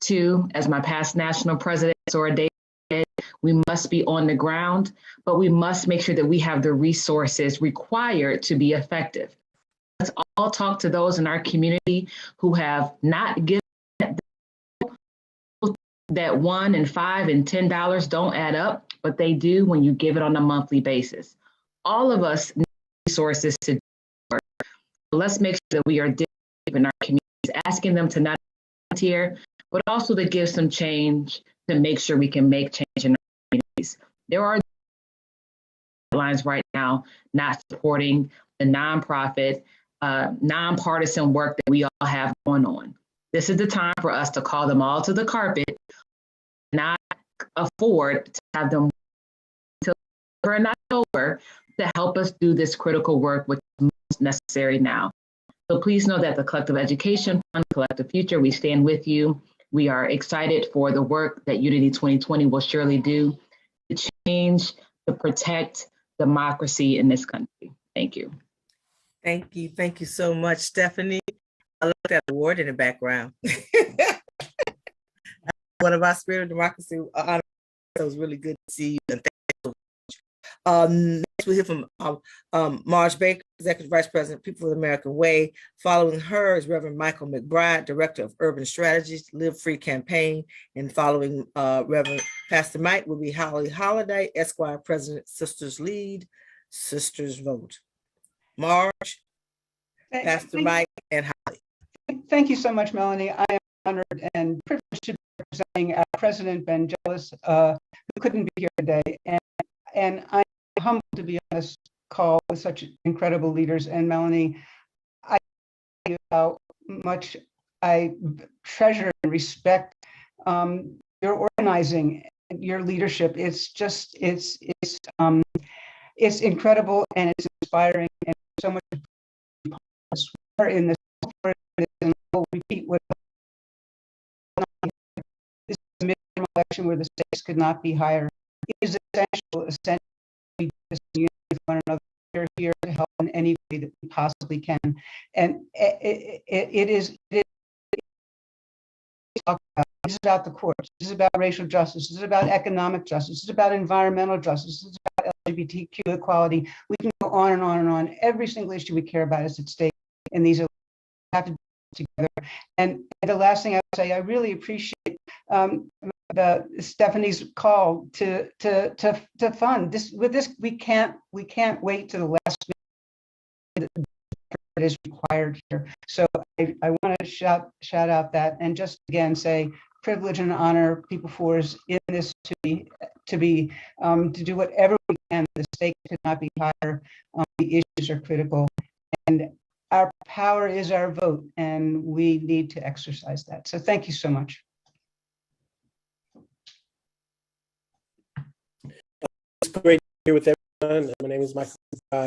2, as my past national president, Sora Davis said, we must be on the ground, but we must make sure that we have the resources required to be effective. Let's all talk to those in our community who have not given that $1 and $5 and $10 don't add up, but they do when you give it on a monthly basis. All of us need resources to do work. So let's make sure that we are in our communities, asking them to not volunteer, but also to give some change to make sure we can make change in our communities. There are lines right now not supporting the nonprofit, nonpartisan work that we all have going on. This is the time for us to call them all to the carpet, not afford to have them until October to help us do this critical work, which is most necessary now. So please know that the Collective Education Fund, Collective Future, we stand with you. We are excited for the work that Unity 2020 will surely do to change, to protect democracy in this country. Thank you. Thank you so much, Stephanie. I love that award in the background. One of our Spirit of Democracy honors. It was really good to see you, and thank you so Next, we hear from Marge Baker, Executive Vice President, People of the American Way. Following her is Reverend Michael McBride, Director of Urban Strategies, Live Free Campaign. And following Reverend Pastor Mike will be Holly Holiday, Esquire President, Sisters Lead, Sisters Vote. Marge, Pastor Mike, and Holly. Thank you so much, Melanie. I am honored and privileged to be representing President Vangelis, who couldn't be here today. And I'm humbled to be on this call with such incredible leaders. And Melanie, I tell you how much I treasure and respect your organizing, your leadership. It's just, it's incredible and it's inspiring, and so much in this. And I'll repeat what this is a midterm election where the stakes could not be higher. It is essential we do this in unity with one another. We're here to help in any way that we possibly can. And it is about the courts. This is about racial justice. This is about economic justice. This is about environmental justice. This is about LGBTQ equality. We can go on and on and on. Every single issue we care about is at stake in these elections. We have to do it together. And the last thing I would say, I really appreciate Stephanie's call to fund this. With this, we can't wait to the last minute that is required here. So I want to shout out that, and just again say, privilege and honor People Force in this to do whatever we can. The stakes could not be higher. The issues are critical, and our power is our vote, and we need to exercise that. So thank you so much. It's great to be here with everyone. My name is Michael. I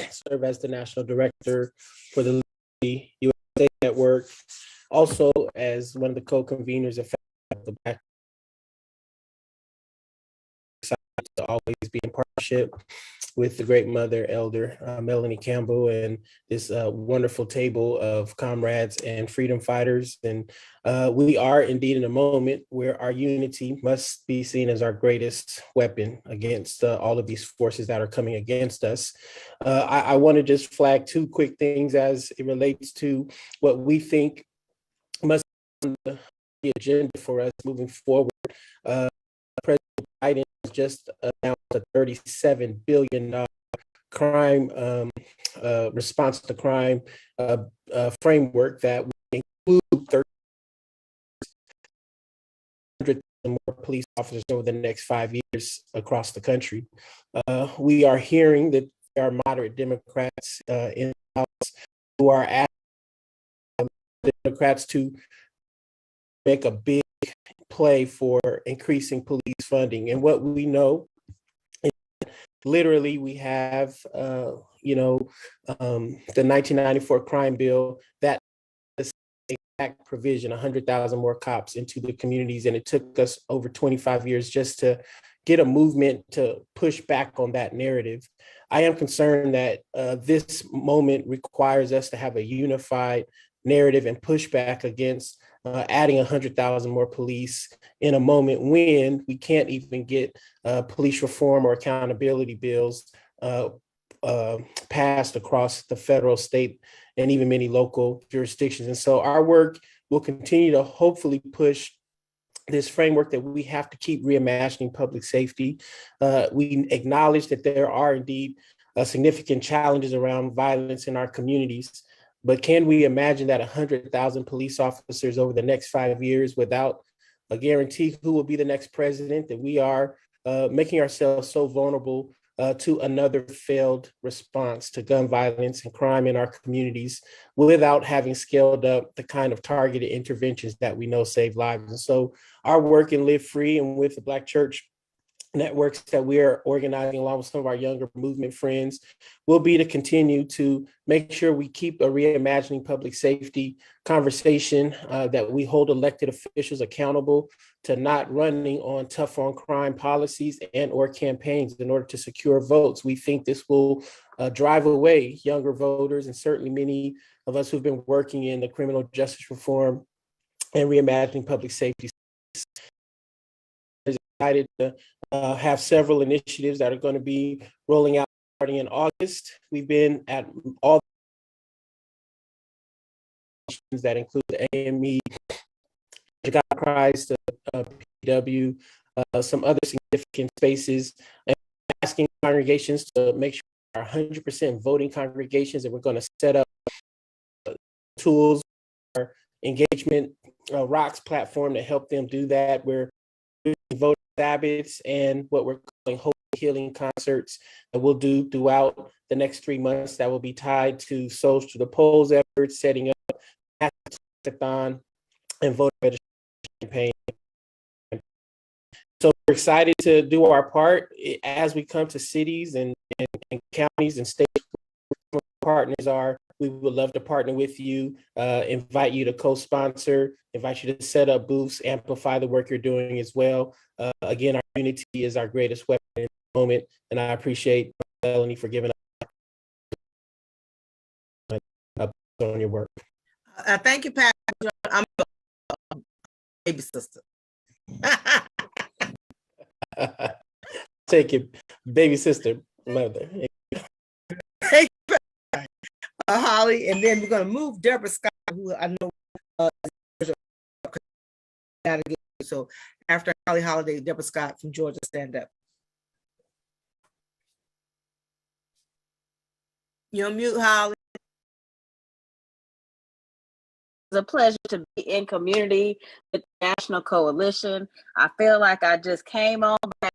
serve as the National Director for the USA Network, also as one of the co-conveners of the Black. Excited to always be in partnership with the great mother, Elder Melanie Campbell, and this wonderful table of comrades and freedom fighters. And we are indeed in a moment where our unity must be seen as our greatest weapon against all of these forces that are coming against us. I want to just flag two quick things as it relates to what we think must be on the agenda for us moving forward. President Biden has just announced a $37 billion crime response to crime framework that will include 300,000 more police officers over the next 5 years across the country. We are hearing that there are moderate Democrats in the House who are asking the Democrats to make a big play for increasing police funding. And what we know is literally we have, the 1994 crime bill that exact provision, 100,000 more cops into the communities. And it took us over 25 years just to get a movement to push back on that narrative. I am concerned that this moment requires us to have a unified narrative and pushback against adding 100,000 more police in a moment when we can't even get police reform or accountability bills passed across the federal, state, and even many local jurisdictions. And so our work will continue to hopefully push this framework that we have to keep reimagining public safety. We acknowledge that there are indeed significant challenges around violence in our communities. But can we imagine that 100,000 police officers over the next 5 years without a guarantee who will be the next president, that we are making ourselves so vulnerable to another failed response to gun violence and crime in our communities without having scaled up the kind of targeted interventions that we know save lives? And so our work in Live Free and with the Black Church networks that we are organizing along with some of our younger movement friends will be to continue to make sure we keep a reimagining public safety conversation, that we hold elected officials accountable to not running on tough on crime policies and or campaigns in order to secure votes. We think this will drive away younger voters, and certainly many of us who've been working in the criminal justice reform and reimagining public safety excited to have several initiatives that are going to be rolling out starting in August. We've been at all that include the AME, God Christ, PW, some other significant spaces, and asking congregations to make sure our 100% voting congregations, and we're going to set up tools, our engagement rocks platform to help them do that. We're doing voting Sabbaths and what we're calling hope healing concerts that we'll do throughout the next 3 months that will be tied to Souls to the Polls efforts, setting up hackathon and voter registration campaign. So we're excited to do our part as we come to cities and counties and states where partners are. We would love to partner with you, invite you to co-sponsor, invite you to set up booths, amplify the work you're doing as well. Again, our unity is our greatest weapon in the moment, and I appreciate Melanie for giving us on your work. Thank you, Pat. I'm a baby sister. Take it, baby sister, mother. Holly, and then we're going to move Deborah Scott, who I know so after Holly Holiday, Deborah Scott from Georgia, stand up. You're on mute, Holly. It's a pleasure to be in community with the National Coalition. I feel like I just came on back.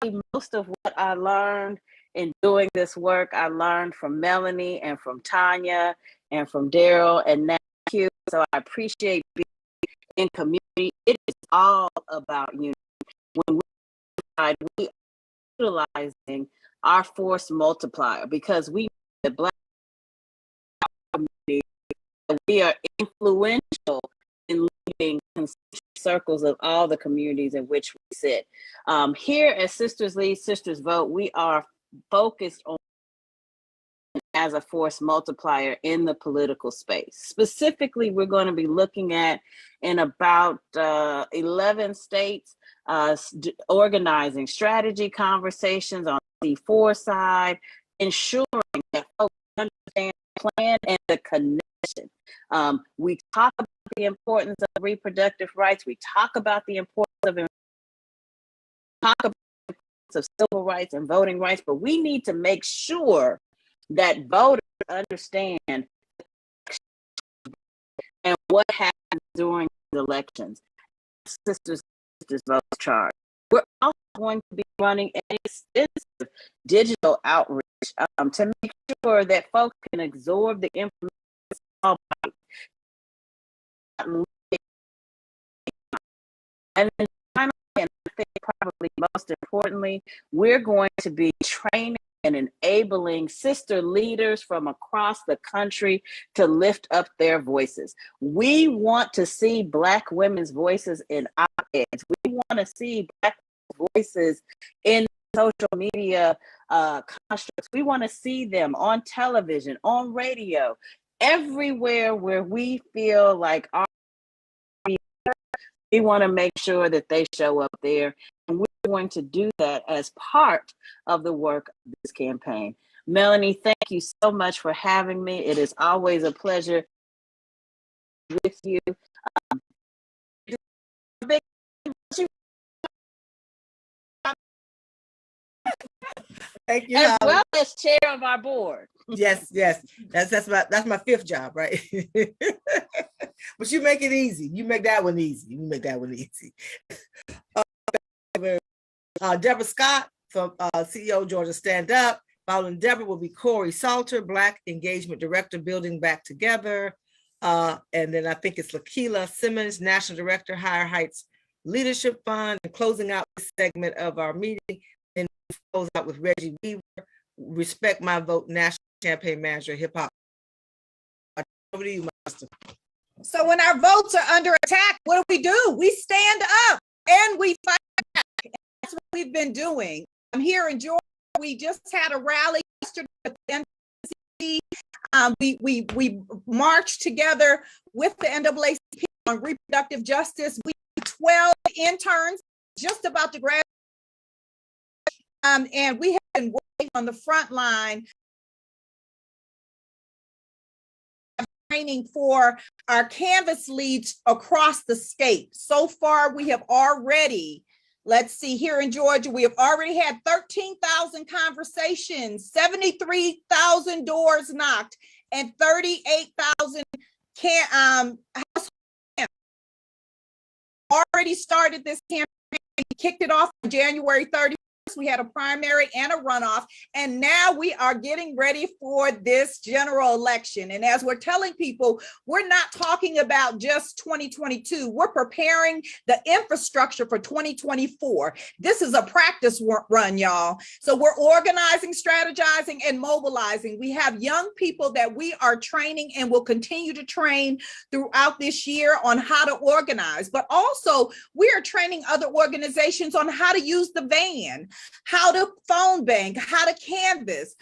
Probably most of what I learned in doing this work, I learned from Melanie and from Tanya and from Daryl and now Q. So I appreciate being in community. It is all about unity. When we are utilizing our force multiplier, because we the Black community, we are influential in leading circles of all the communities in which we sit. Here at Sisters Lead, Sisters Vote, we are focused on as a force multiplier in the political space. Specifically, we're going to be looking at in about 11 states, organizing strategy conversations on the C4 side, ensuring that folks understand the plan and the connection. We talk about the importance of reproductive rights. We talk about the importance of civil rights and voting rights, but we need to make sure that voters understand and what happens during the elections. Sisters Vote charge. We're also going to be running an extensive digital outreach to make sure that folks can absorb the information. And then finally, and I think probably most importantly, we're going to be training and enabling sister leaders from across the country to lift up their voices. We want to see Black women's voices in op-eds. We want to see Black voices in social media constructs. We want to see them on television, on radio, everywhere where we feel like we want to make sure that they show up there. And we're going to do that as part of the work of this campaign. Melanie, thank you so much for having me. It is always a pleasure with you. Thank you, as Holly. well as chair of our board. Yes, that's my fifth job, right? But you make it easy. You make that one easy. Deborah Scott from CEO Georgia Stand Up. Following Deborah will be Corey Salter, Black Engagement Director, Building Back Together. And then I think it's Lakila Simmons, National Director, Higher Heights Leadership Fund. And closing out this segment of our meeting, and close out with Reggie Weaver, Respect My Vote, National Campaign Manager, Hip Hop. Over to you, Master. So when our votes are under attack, what do? We stand up and we fight back. That's what we've been doing. I'm here in Georgia. We just had a rally yesterday at the NCBCP. We marched together with the NAACP on reproductive justice. We 12 interns just about to graduate. And we have been working on the front line training for our Canvas leads across the state. So far, we have already, let's see, here in Georgia, we have already had 13,000 conversations, 73,000 doors knocked, and 38,000 already started this campaign. We kicked it off on January 30th. We had a primary and a runoff, and now we are getting ready for this general election. And as we're telling people, we're not talking about just 2022. We're preparing the infrastructure for 2024. This is a practice run, y'all. So we're organizing, strategizing, and mobilizing. We have young people that we are training and will continue to train throughout this year on how to organize, but also we are training other organizations on how to use the van, how to phone bank, how to canvas.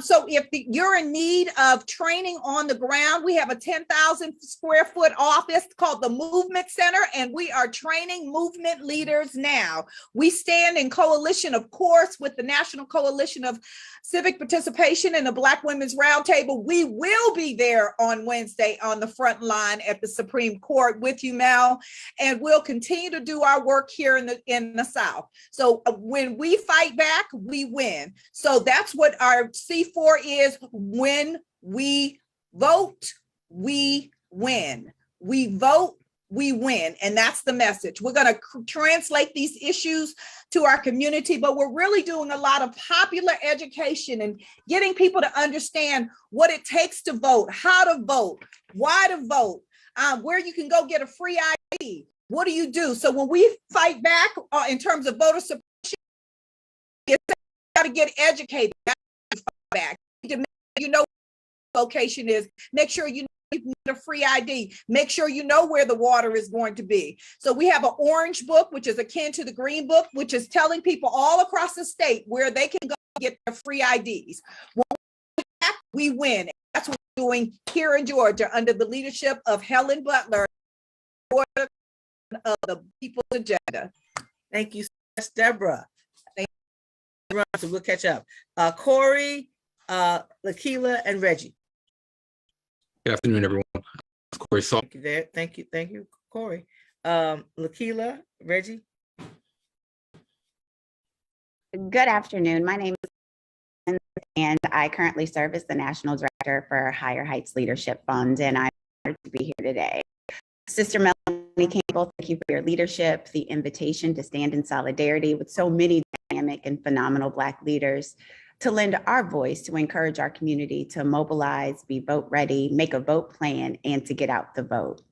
So if you're in need of training on the ground, we have a 10,000 square foot office called the Movement Center, and we are training movement leaders now. We stand in coalition, of course, with the National Coalition of Civic Participation and the Black Women's Roundtable. We will be there on Wednesday on the front line at the Supreme Court with you, Mel, and we'll continue to do our work here in the South. So when we fight back, we win. So that's what our C4 is. When we vote, we win. We vote, we win. And that's the message. We're going to translate these issues to our community, but we're really doing a lot of popular education and getting people to understand what it takes to vote, how to vote, why to vote, where you can go get a free ID. What do you do? So when we fight back in terms of voter suppression, you got to get educated. Back. You know what location is. Make sure you need a free ID. Make sure you know where the water is going to be. So we have an orange book, which is akin to the green book, which is telling people all across the state where they can go get their free IDs. When we win. That's what we're doing here in Georgia under the leadership of Helen Butler, of the People's Agenda. Thank you so much, Deborah. So we'll catch up. Corey, Lakila, and Reggie. Good afternoon, everyone. Corey Saul. Thank you there. Thank you, Corey. Lakila, Reggie. Good afternoon. My name is and I currently serve as the National Director for Higher Heights Leadership Fund, and I'm honored to be here today. Sister Melanie Campbell, thank you for your leadership, the invitation to stand in solidarity with so many dynamic and phenomenal Black leaders, to lend our voice to encourage our community to mobilize, be vote ready, make a vote plan, and to get out the vote.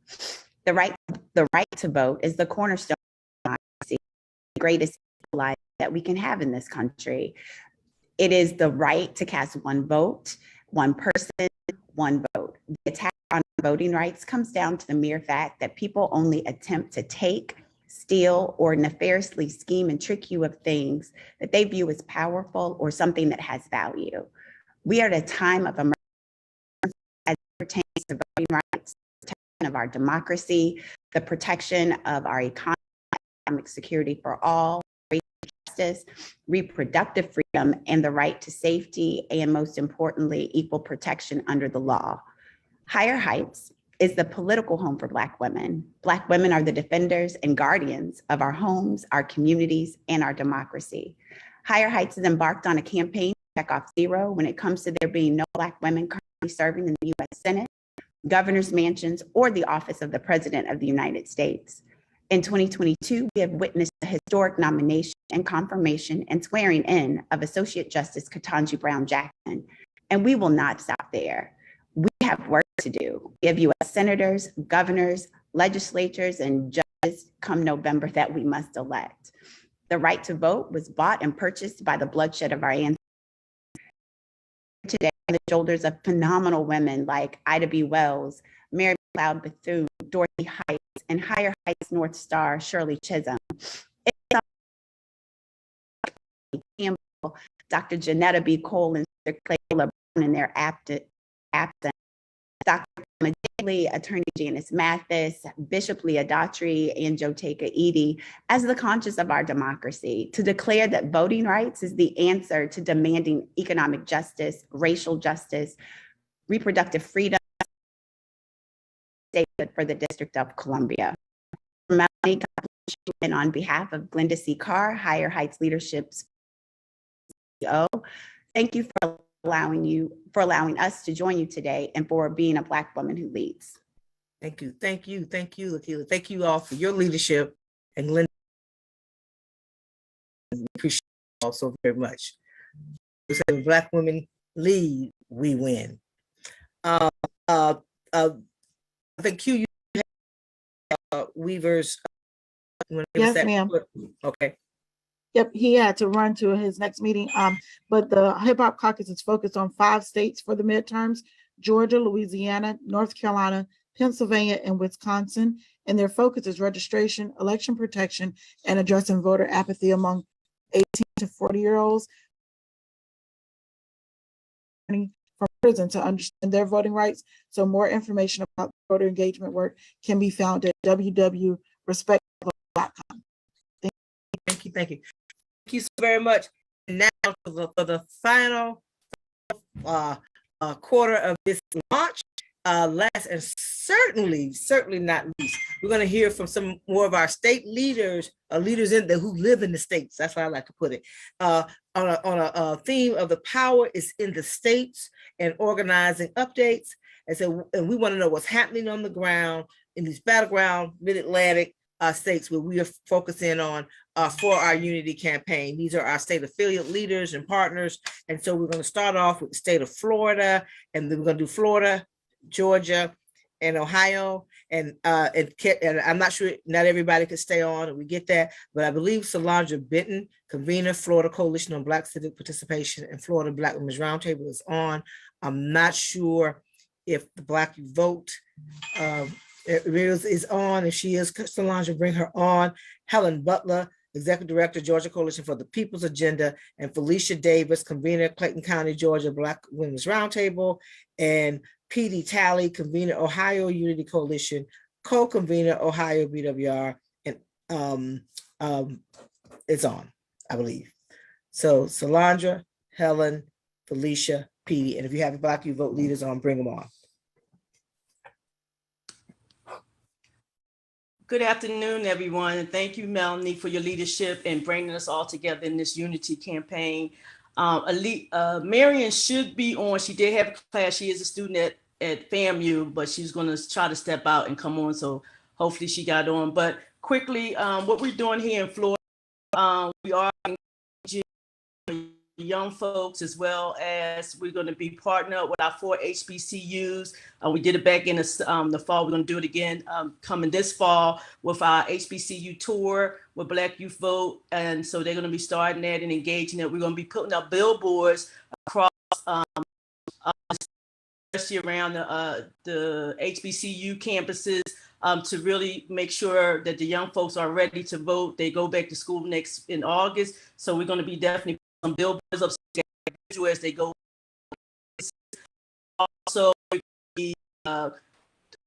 The right to vote is the cornerstone of democracy, the greatest equalizer that we can have in this country. It is the right to cast one vote, one person, one vote. The attack on voting rights comes down to the mere fact that people only attempt to take, steal, or nefariously scheme and trick you of things that they view as powerful or something that has value. We are at a time of emergency as it pertains to voting rights, the protection of our democracy, the protection of our economy, economic security for all, racial justice, reproductive freedom, and the right to safety, and most importantly, equal protection under the law. Higher Heights is the political home for Black women. Black women are the defenders and guardians of our homes, our communities, and our democracy. Higher Heights has embarked on a campaign to check off zero when it comes to there being no Black women currently serving in the U.S. Senate, governor's mansions, or the office of the President of the United States. In 2022, we have witnessed the historic nomination and confirmation and swearing in of Associate Justice Ketanji Brown Jackson, and we will not stop there. We have work to do. We have U.S. senators, governors, legislatures, and judges come November that we must elect. The right to vote was bought and purchased by the bloodshed of our ancestors. Today, on the shoulders of phenomenal women like Ida B. Wells, Mary McLeod Bethune, Dorothy Heights, and Higher Heights North Star Shirley Chisholm. Campbell, Dr. Janetta B. Cole, and Dr. Clay LeBron in their absence, Dr. Daly, Attorney Janice Mathis, Bishop Leah Daughtry, and Joteka Edie as the conscience of our democracy, to declare that voting rights is the answer to demanding economic justice, racial justice, reproductive freedom, statehood for the District of Columbia. Melanie, and on behalf of Glenda C. Carr, Higher Heights Leadership's CEO, thank you for allowing us to join you today and for being a Black woman who leads. Thank you, Lakila. Thank you all for your leadership, and Glenda, we appreciate you all so very much. We say when Black women lead, we win. I think Q, you have Weaver's. Yes, ma'am. Okay. Yep, he had to run to his next meeting. But the Hip Hop Caucus is focused on 5 states for the midterms: Georgia, Louisiana, North Carolina, Pennsylvania, and Wisconsin. And their focus is registration, election protection, and addressing voter apathy among 18 to 40-year-olds from prison to understand their voting rights. So more information about voter engagement work can be found at www.respectvote.com. Thank you. Thank you so very much. And now for the final quarter of this launch, last and certainly not least, we're going to hear from some more of our state leaders, leaders in there who live in the states. That's how I like to put it. On a theme of the power is in the states and organizing updates. And so, and we want to know what's happening on the ground in these battleground mid-Atlantic states where we are focusing on for our unity campaign. These are our state affiliate leaders and partners. And so we're going to start off with the state of Florida, and then we're going to do Florida, Georgia, and Ohio. And I'm not sure, not everybody could stay on, and we get that, but I believe Solange Benton, convener, Florida Coalition on Black Civic Participation and Florida Black Women's Roundtable, is on. I'm not sure if the Black You Vote is on. If she is, Solange will bring her on. Helen Butler, Executive Director, Georgia Coalition for the People's Agenda, and Felicia Davis, convener, Clayton County, Georgia Black Women's Roundtable, and P.D. Talley, convener, Ohio Unity Coalition, co-convener, Ohio BWR, and it's on, I believe. So Solange, Helen, Felicia, P.D., and if you have Black You Vote leaders on, bring them on. Good afternoon, everyone, and thank you, Melanie, for your leadership and bringing us all together in this unity campaign. Marion should be on. She did have a class. She is a student at FAMU, but she's going to try to step out and come on, so hopefully she got on. But quickly, what we're doing here in Florida, we are engaging young folks, as well as we're going to be partnered up with our 4 HBCUs. We did it back in the fall. We're going to do it again coming this fall with our HBCU tour with Black Youth Vote. And so they're going to be starting that and engaging it. We're going to be putting up billboards across especially around the HBCU campuses to really make sure that the young folks are ready to vote. They go back to school next in August. So we're going to be definitely some billboards up as they go. Also,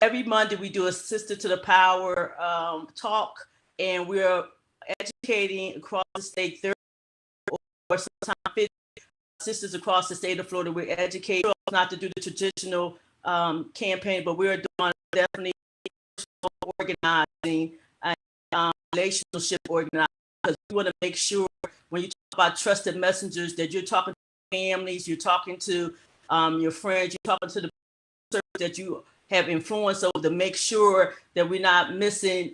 every Monday we do a Sister to the Power talk, and we're educating across the state 30 or sometimes 50 sisters across the state of Florida. We're educating not to do the traditional campaign, but we're doing definitely organizing and relationship organizing, because we want to make sure when you talk about trusted messengers that you're talking to families, you're talking to your friends, you're talking to the person that you have influence over, to make sure that we're not missing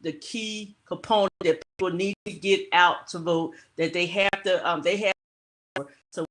the key component that people need to get out to vote, that they have to so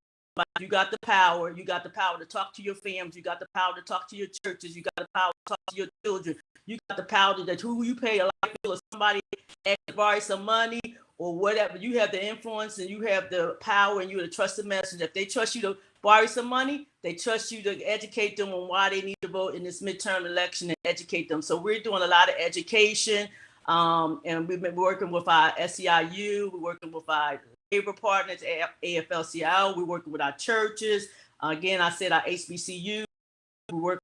you got the power to talk to your families, you got the power to talk to your churches, you got the power to talk to your children, you got the power to that who you pay a light bill or somebody to borrow some money or whatever. You have the influence and you have the power, and you're the trusted messenger. If they trust you to borrow some money, they trust you to educate them on why they need to vote in this midterm election and educate them. So we're doing a lot of education, and we've been working with our SEIU, we're working with our labor partners, AFL-CIO, we're working with our churches. Again, I said our HBCU, we work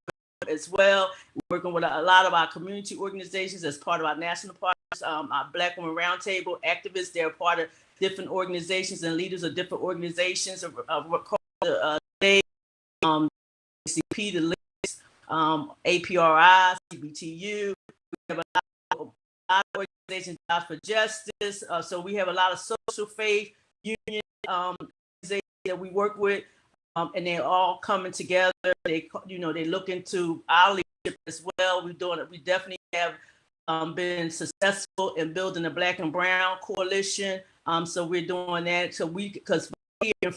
as well. We're working with a lot of our community organizations as part of our national partners, our Black Women Roundtable activists. They're part of different organizations and leaders of different organizations across the state, NCBCP, the links, APRI, CBTU. We have a lot of organizations out for justice. So we have a lot of social faith union organizations that we work with, and they're all coming together. They look into our leadership as well. We're doing it. We definitely have been successful in building the Black and Brown coalition. So we're doing that. So because we have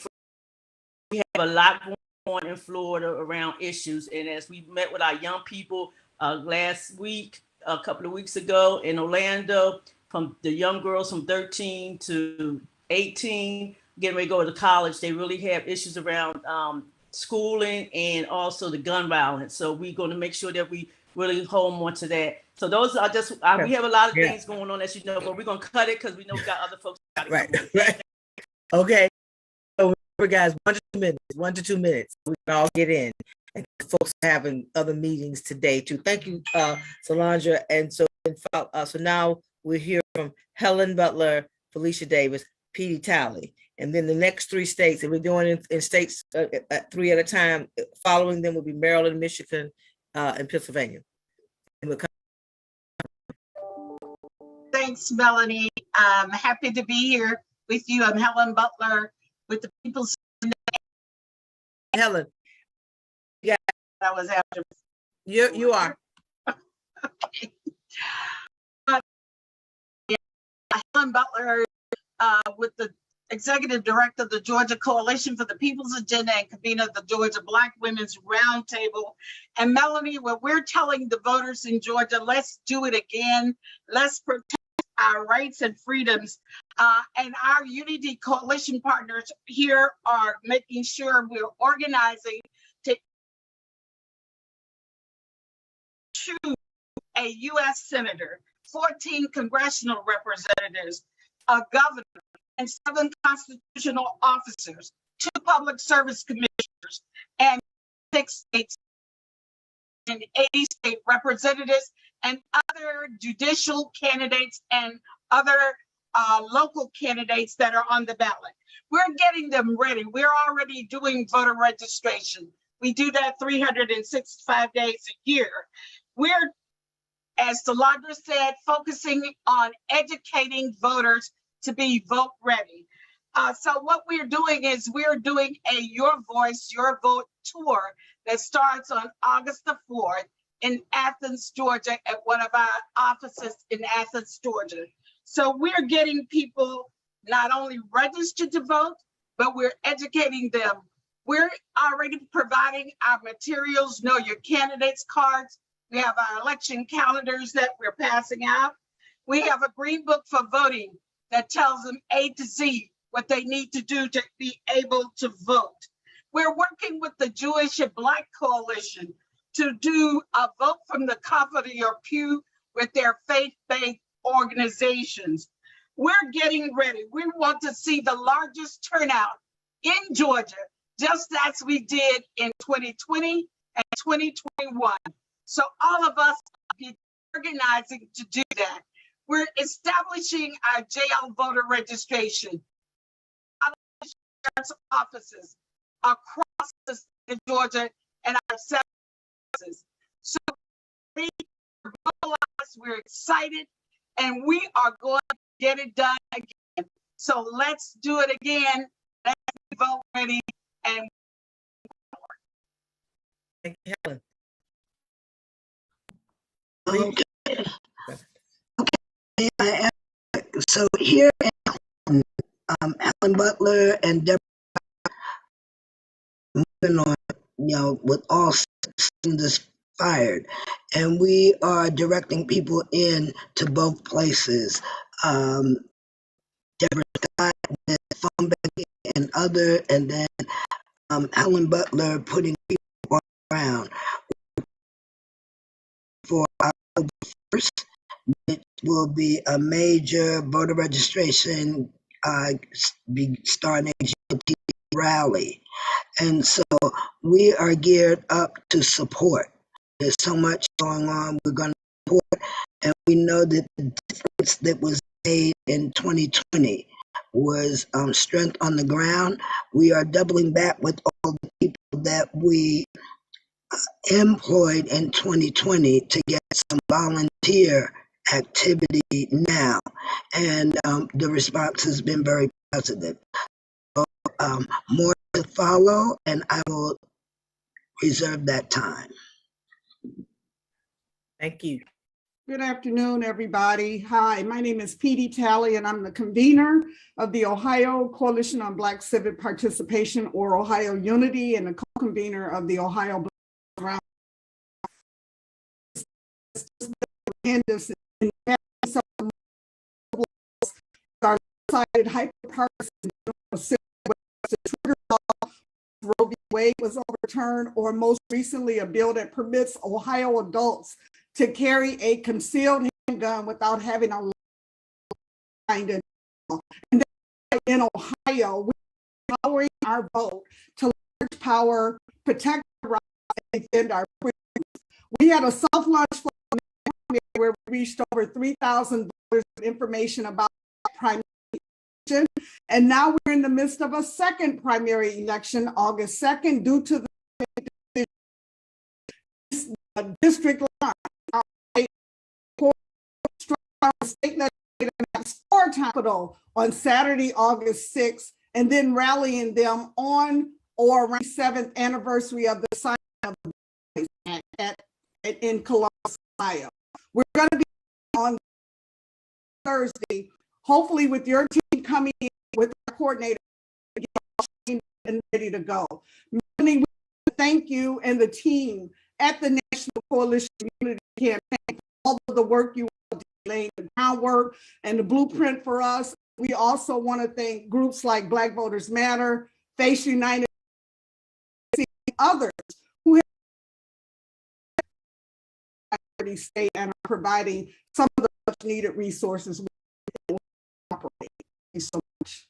a lot going on in Florida around issues, and as we met with our young people last week, a couple of weeks ago in Orlando, from the young girls from 13 to 18, getting ready to go to college, they really have issues around schooling and also the gun violence. So we're going to make sure that we really hold on to that. So those are just, we have a lot of things going on, as you know, but we're going to cut it because we know we got other folks. Right. Okay. So remember, guys, 1 to 2 minutes. We can all get in. And folks are having other meetings today too. Thank you, Solange. And so now we'll hear from Helen Butler, Felicia Davis, Petey Talley. And then the next 3 states, and we're doing in states 3 at a time. Following them will be Maryland, Michigan, and Pennsylvania. And we'll Thanks, Melanie. I'm happy to be here with you. I'm Helen Butler with the People's. Helen. Yeah, that was after. You are. Okay. Helen Butler with the Executive Director of the Georgia Coalition for the People's Agenda and convener of the Georgia Black Women's Roundtable. And Melanie, when we're telling the voters in Georgia, let's do it again. Let's protect our rights and freedoms. And our Unity Coalition partners here are making sure we're organizing to choose a U.S. Senator, 14 congressional representatives, a governor, and 7 constitutional officers, 2 public service commissioners, and 6 states and 80 state representatives, and other judicial candidates and other local candidates that are on the ballot. We're getting them ready. We're already doing voter registration. We do that 365 days a year. We're, as Solandra said, focusing on educating voters to be vote ready. So what we're doing is we're doing a Your Voice, Your Vote tour that starts on August the 4th in Athens, Georgia, at one of our offices in Athens, Georgia. So we're getting people not only registered to vote, but we're educating them. We're already providing our materials, Know Your Candidates cards. We have our election calendars that we're passing out. We have a green book for voting that tells them A to Z what they need to do to be able to vote. We're working with the Jewish and Black Coalition to do a vote from the comfort of your pew with their faith-based organizations. We're getting ready. We want to see the largest turnout in Georgia, just as we did in 2020 and 2021. So all of us are organizing to do that. We're establishing our jail voter registration, sheriff's offices across the state of Georgia and our services. So we're excited and we are going to get it done again. So let's do it again. Let's be vote ready and thank you, Helen. Okay. So here in Helen Butler and Deborah moving on, with all cylinders fired, and we are directing people in to both places. Deborah Scott with phone banking and other, and then Helen Butler putting people on the ground for October 1st, which will be a major voter registration be starting a GOP rally. And so we are geared up to support. There's so much going on. We're going to report, and we know that the difference that was made in 2020 was strength on the ground. We are doubling back with all the people that we employed in 2020 to get some volunteer activity now, and the response has been very positive. So, more to follow, and I will reserve that time. Thank you. Good afternoon, everybody. Hi, my name is Petey Talley, and I'm the convener of the Ohio Coalition on Black Civic Participation, or Ohio Unity, and the co-convener of the Ohio Black Roe v. Wade was overturned, or most recently a bill that permits Ohio adults to carry a concealed handgun without having a line. And in Ohio, we're powering our vote to large power, protect our rights, and defend our freedoms. We had a soft launch where we reached over 3,000 voters with information about primary election. And now we're in the midst of a second primary election, August 2nd, due to the district line. State legislature for capital on Saturday, August 6th, and then rallying them on or around the 7th anniversary of the signing of the Act in Columbus, Ohio. We're going to be on Thursday, hopefully with your team coming in with our coordinator and ready to go. Melanie, we thank you and the team at the National Coalition Unity Campaign for all of the work you are laying the groundwork and the blueprint for us. We also want to thank groups like Black Voters Matter, Face United, others who have state and are providing some of the much needed resources. Thank you so much.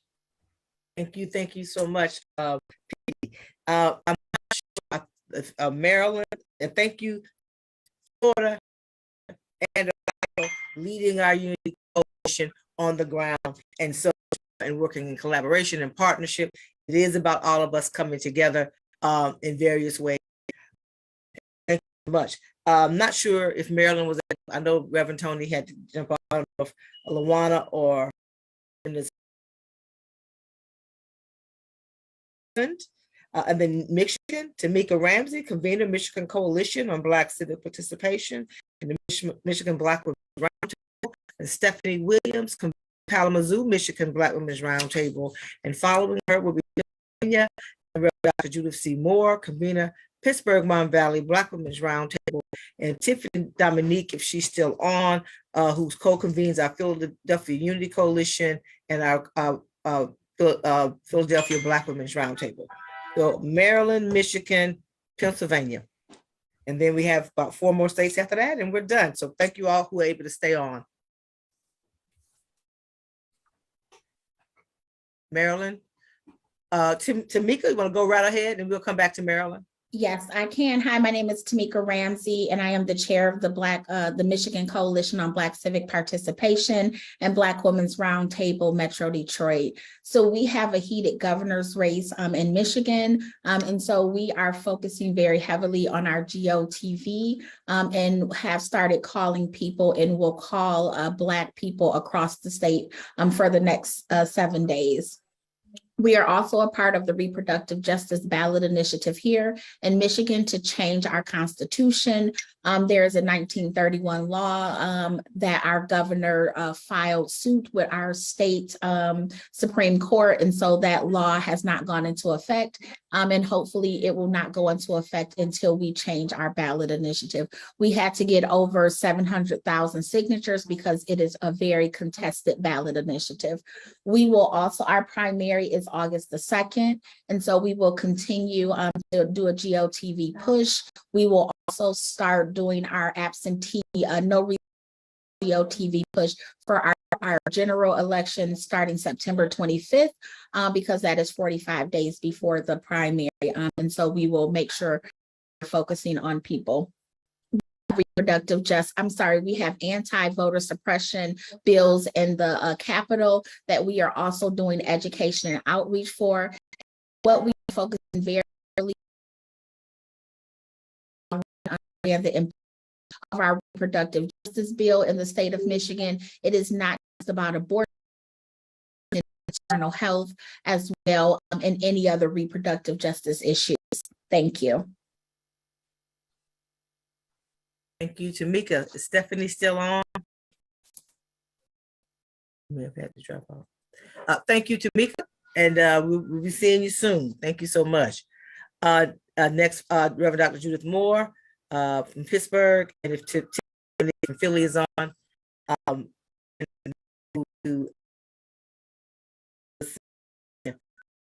Thank you so much. I'm not sure if Maryland, and thank you, Florida, and leading our unity coalition on the ground, and so and working in collaboration and partnership. It is about all of us coming together in various ways. Thank you so much. I'm not sure if Maryland was. I know Reverend Tony had to jump out of Lawana or in this. And then Michigan, Tamika Ramsey, convener, Michigan Coalition on Black Civic Participation, and the Michigan Black Women's Roundtable, and Stephanie Williams, Kalamazoo, Michigan Black Women's Roundtable, and following her will be Virginia, and Dr. Judith C. Moore, convener, Pittsburgh Mon Valley Black Women's Roundtable, and Tiffany Dominique, if she's still on, who's co-convenes our Philadelphia Unity Coalition and our Philadelphia Black Women's Roundtable. So Maryland, Michigan, Pennsylvania. And then we have about 4 more states after that, and we're done. So thank you all who were able to stay on. Maryland. Tamika, you want to go right ahead and we'll come back to Maryland? Yes, I can. Hi, my name is Tamika Ramsey, and I am the chair of the Michigan Coalition on Black Civic Participation and Black Women's Roundtable, Metro Detroit. So we have a heated governor's race in Michigan, and so we are focusing very heavily on our GOTV and have started calling people, and will call Black people across the state for the next 7 days. We are also a part of the Reproductive Justice Ballot Initiative here in Michigan to change our constitution. There is a 1931 law that our governor filed suit with our state Supreme Court. And so that law has not gone into effect. And hopefully it will not go into effect until we change our ballot initiative. We had to get over 700,000 signatures because it is a very contested ballot initiative. We will also, our primary is August the 2nd. And so we will continue to do a GOTV push. We will also start doing our absentee no GOTV push for our general election starting September 25th, because that is 45 days before the primary. And so we will make sure we're focusing on people. reproductive justice. I'm sorry, we have anti-voter suppression bills in the Capitol that we are also doing education and outreach for. What we focus on very early on the impact of our reproductive justice bill in the state of Michigan. It is not just about abortion, maternal health as well, and any other reproductive justice issues. Thank you. Thank you, Tamika. Is Stephanie still on? May have had to drop off. Thank you, Tamika, and we'll be seeing you soon. Thank you so much. Next, Reverend Dr. Judith Moore from Pittsburgh, and if Tiffany from Philly is on,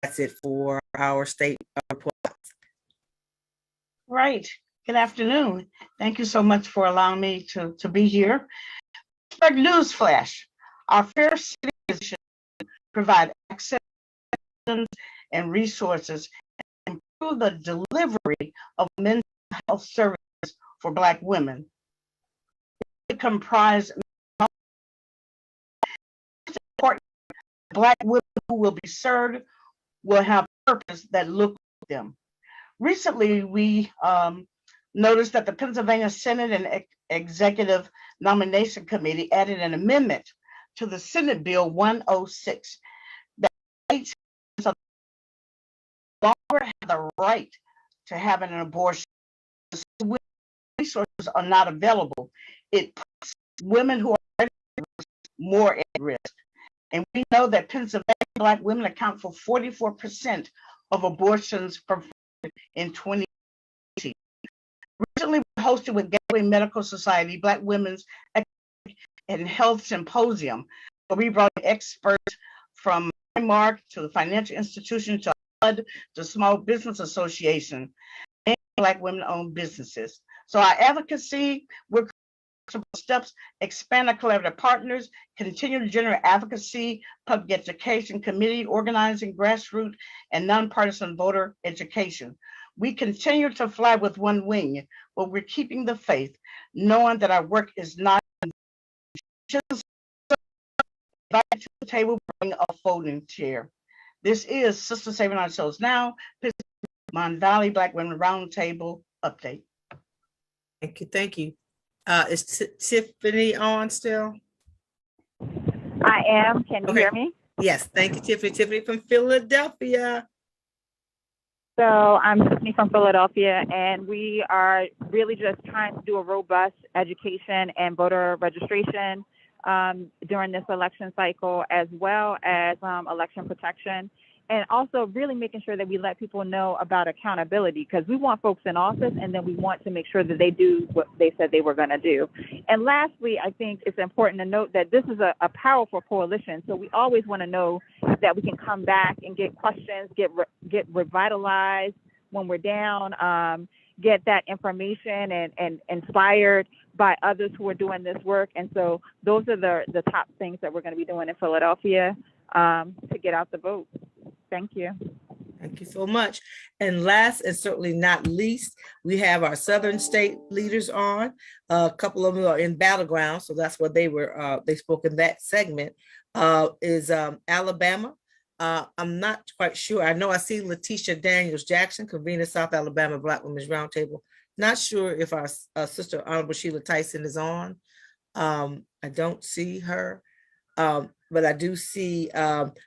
that's it for our state report. Right. Good afternoon. Thank you so much for allowing me to be here. Pittsburgh Newsflash. Our fair city should provide access and resources and improve the delivery of mental health services for Black women. It comprises important Black women who will be served will have purpose that look like them. Recently, we noticed that the Pennsylvania Senate and Executive Nomination Committee added an amendment to the Senate Bill 106 that states no longer have the right to have an abortion. When resources are not available, it puts women who are more at risk. And we know that Pennsylvania Black women account for 44% of abortions performed in 2018. Recently, we hosted with Gateway Medical Society Black Women's and Health Symposium, where we brought experts from Mark to the financial institution to HUD to Small Business Association and Black women-owned businesses. So our advocacy, we're steps, expand our collaborative partners, continue to generate advocacy, public education, community organizing, grassroots, and nonpartisan voter education. We continue to fly with one wing, but we're keeping the faith, knowing that our work is not just invite to the table, bring a folding chair. This is Sister Saving Our Souls Now, Mon Valley Black Women Roundtable update. Thank you. Thank you. Is Tiffany on still? I am. Can you hear me? Yes. Thank you, Tiffany. Tiffany from Philadelphia. So I'm Tiffany from Philadelphia, and we are really just trying to do a robust education and voter registration during this election cycle, as well as election protection. And also really making sure that we let people know about accountability, because we want folks in office, and then we want to make sure that they do what they said they were going to do. And lastly, I think it's important to note that this is a powerful coalition. So we always want to know that we can come back and get questions, get revitalized when we're down, get that information and inspired by others who are doing this work. And so those are the top things that we're going to be doing in Philadelphia to get out the vote. Thank you. Thank you so much. And last and certainly not least, we have our Southern state leaders on. A couple of them are in battleground, so that's what they were. They spoke in that segment. Is Alabama. I'm not quite sure. I know I see Letitia Daniels Jackson, convener South Alabama Black Women's Roundtable. Not sure if our sister Honorable Sheila Tyson is on. I don't see her, but I do see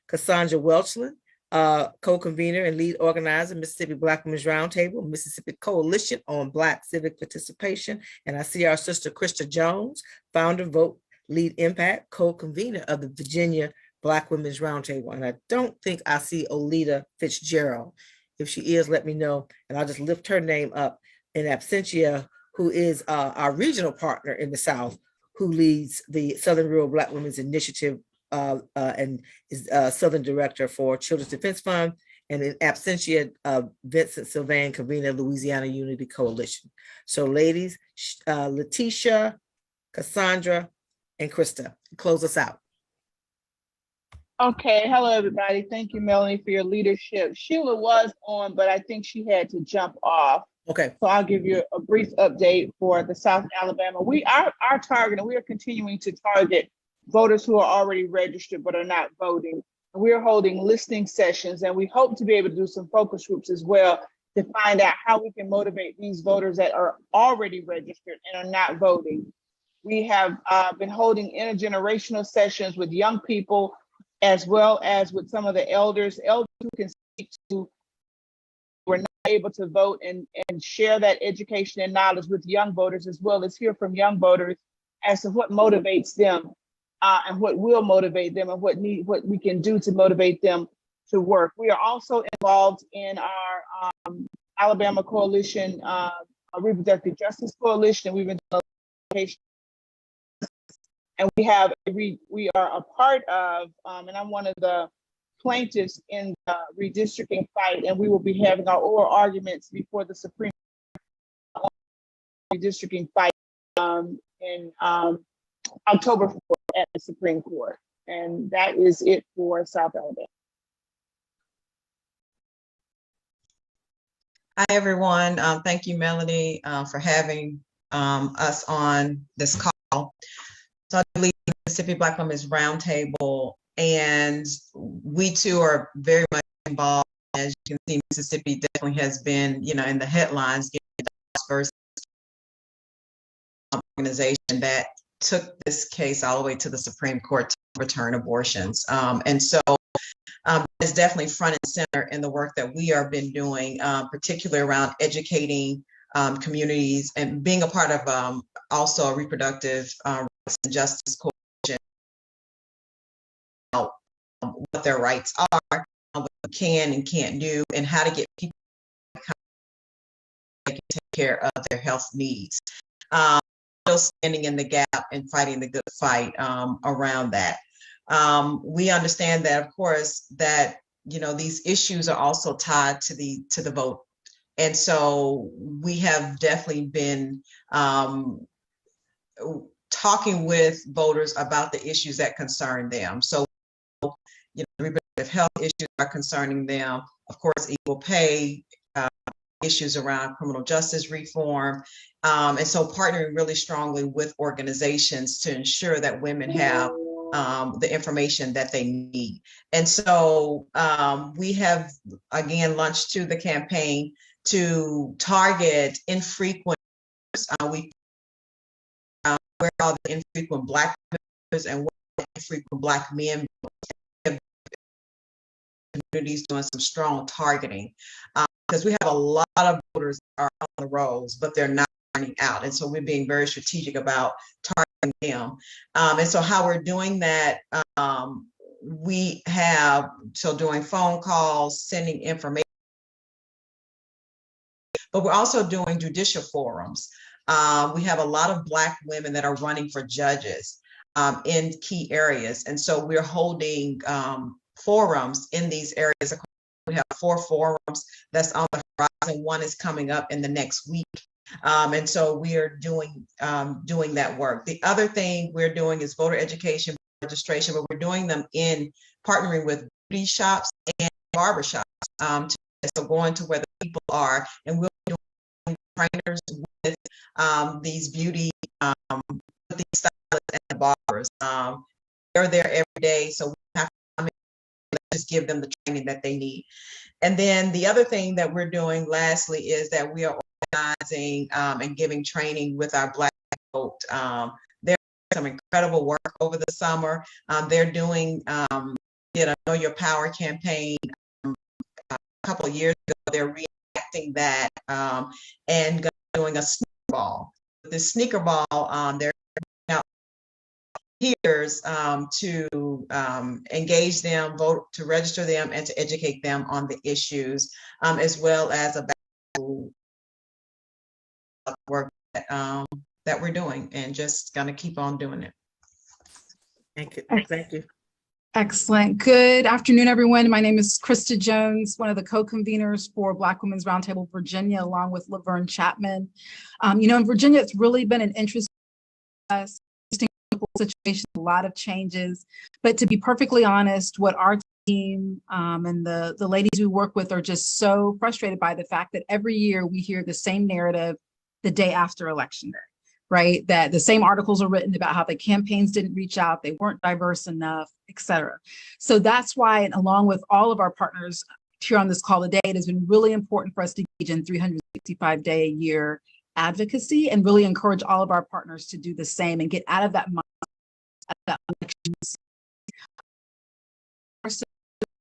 Cassandra Welchland, co-convener and lead organizer, Mississippi Black Women's Roundtable, Mississippi Coalition on Black Civic Participation. And I see our sister Krista Jones, founder, Vote, Lead Impact, co-convener of the Virginia Black Women's Roundtable. And I don't think I see Olita Fitzgerald. If she is, let me know, and I'll just lift her name up in absentia, who is our regional partner in the South, who leads the Southern Rural Black Women's Initiative and is Southern Director for Children's Defense Fund, and in absentia, Vincent Sylvain, convener of Louisiana Unity Coalition. So ladies, Letitia, Cassandra, and Krista, close us out. Okay, hello everybody. Thank you, Melanie, for your leadership. Sheila was on, but I think she had to jump off. Okay. So I'll give you a brief update for the South Alabama. We are targeting, we are continuing to target voters who are already registered but are not voting. We're holding listening sessions, and we hope to be able to do some focus groups as well to find out how we can motivate these voters that are already registered and are not voting. We have been holding intergenerational sessions with young people as well as with some of the elders who can speak to who are not able to vote, and share that education and knowledge with young voters, as well as hear from young voters as to what motivates them and what will motivate them, and what we can do to motivate them to work. We are also involved in our Alabama Coalition, Reproductive Justice Coalition. We've been doing education, and we are a part of, and I'm one of the plaintiffs in the redistricting fight, and we will be having our oral arguments before the Supreme Court redistricting fight in October 4th at the Supreme Court. And that is it for South Alabama. Hi, everyone. Thank you, Melanie, for having us on this call. So I lead the Mississippi Black Women's Roundtable, and we too are very much involved. As you can see, Mississippi definitely has been, in the headlines, getting the first organization that took this case all the way to the Supreme Court to overturn abortions. And so it's definitely front and center in the work that we have been doing, particularly around educating communities and being a part of also a reproductive rights and justice coalition, what their rights are, what they can and can't do, and how to get people to take care of their health needs. Still standing in the gap and fighting the good fight around that. We understand that, of course, that these issues are also tied to the vote, and so we have definitely been talking with voters about the issues that concern them. So, reproductive health issues are concerning them. Of course, equal pay, issues around criminal justice reform, and so partnering really strongly with organizations to ensure that women have the information that they need. And so we have, again, launched the campaign to target infrequent, where are the infrequent Black members and where are the infrequent Black men. Communities doing some strong targeting, because we have a lot of voters that are on the rolls, but they're not turning out. And so we're being very strategic about targeting them. And so how we're doing that, we have, doing phone calls, sending information, but we're also doing judicial forums. We have a lot of Black women that are running for judges in key areas. And so we're holding forums in these areas. We have 4 forums that's on the horizon. One is coming up in the next week. And so we are doing that work. The other thing we're doing is voter education, registration, but we're doing them in partnering with beauty shops and barber shops. So going to where the people are, and we'll be doing trainers with these beauty, with these stylists and barbers. They're there every day, so we have to come in and just give them the training that they need. And then the other thing that we're doing, lastly, is that we are organizing and giving training with our Black vote. There's some incredible work over the summer. They're doing did a Know Your Power campaign a couple of years ago. They're reenacting that and doing a sneaker ball. The sneaker ball, they're out peers to engage them, vote, to register them, and to educate them on the issues, as well as about work that we're doing, and just gonna keep on doing it. Thank you. Thank you. Excellent. Good afternoon, everyone. My name is Krista Jones, one of the co-conveners for Black Women's Roundtable Virginia, along with Laverne Chapman. In Virginia, it's really been an interesting situation, a lot of changes. But to be perfectly honest, what our team team and the ladies we work with are just so frustrated by the fact that every year we hear the same narrative the day after election day, right? That the same articles are written about how the campaigns didn't reach out, they weren't diverse enough, et cetera. So that's why, and along with all of our partners here on this call today, it has been really important for us to engage in 365-day-a-year advocacy and really encourage all of our partners to do the same and get out of that mindset, that election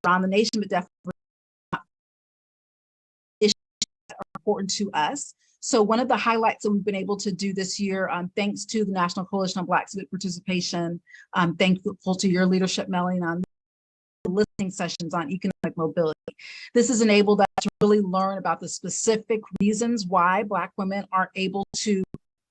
around the nation, but definitely issues that are important to us. So one of the highlights that we've been able to do this year, thanks to the National Coalition on Black Civic Participation, thankful to your leadership, Melanie, on listening sessions on economic mobility. This has enabled us to really learn about the specific reasons why Black women aren't able to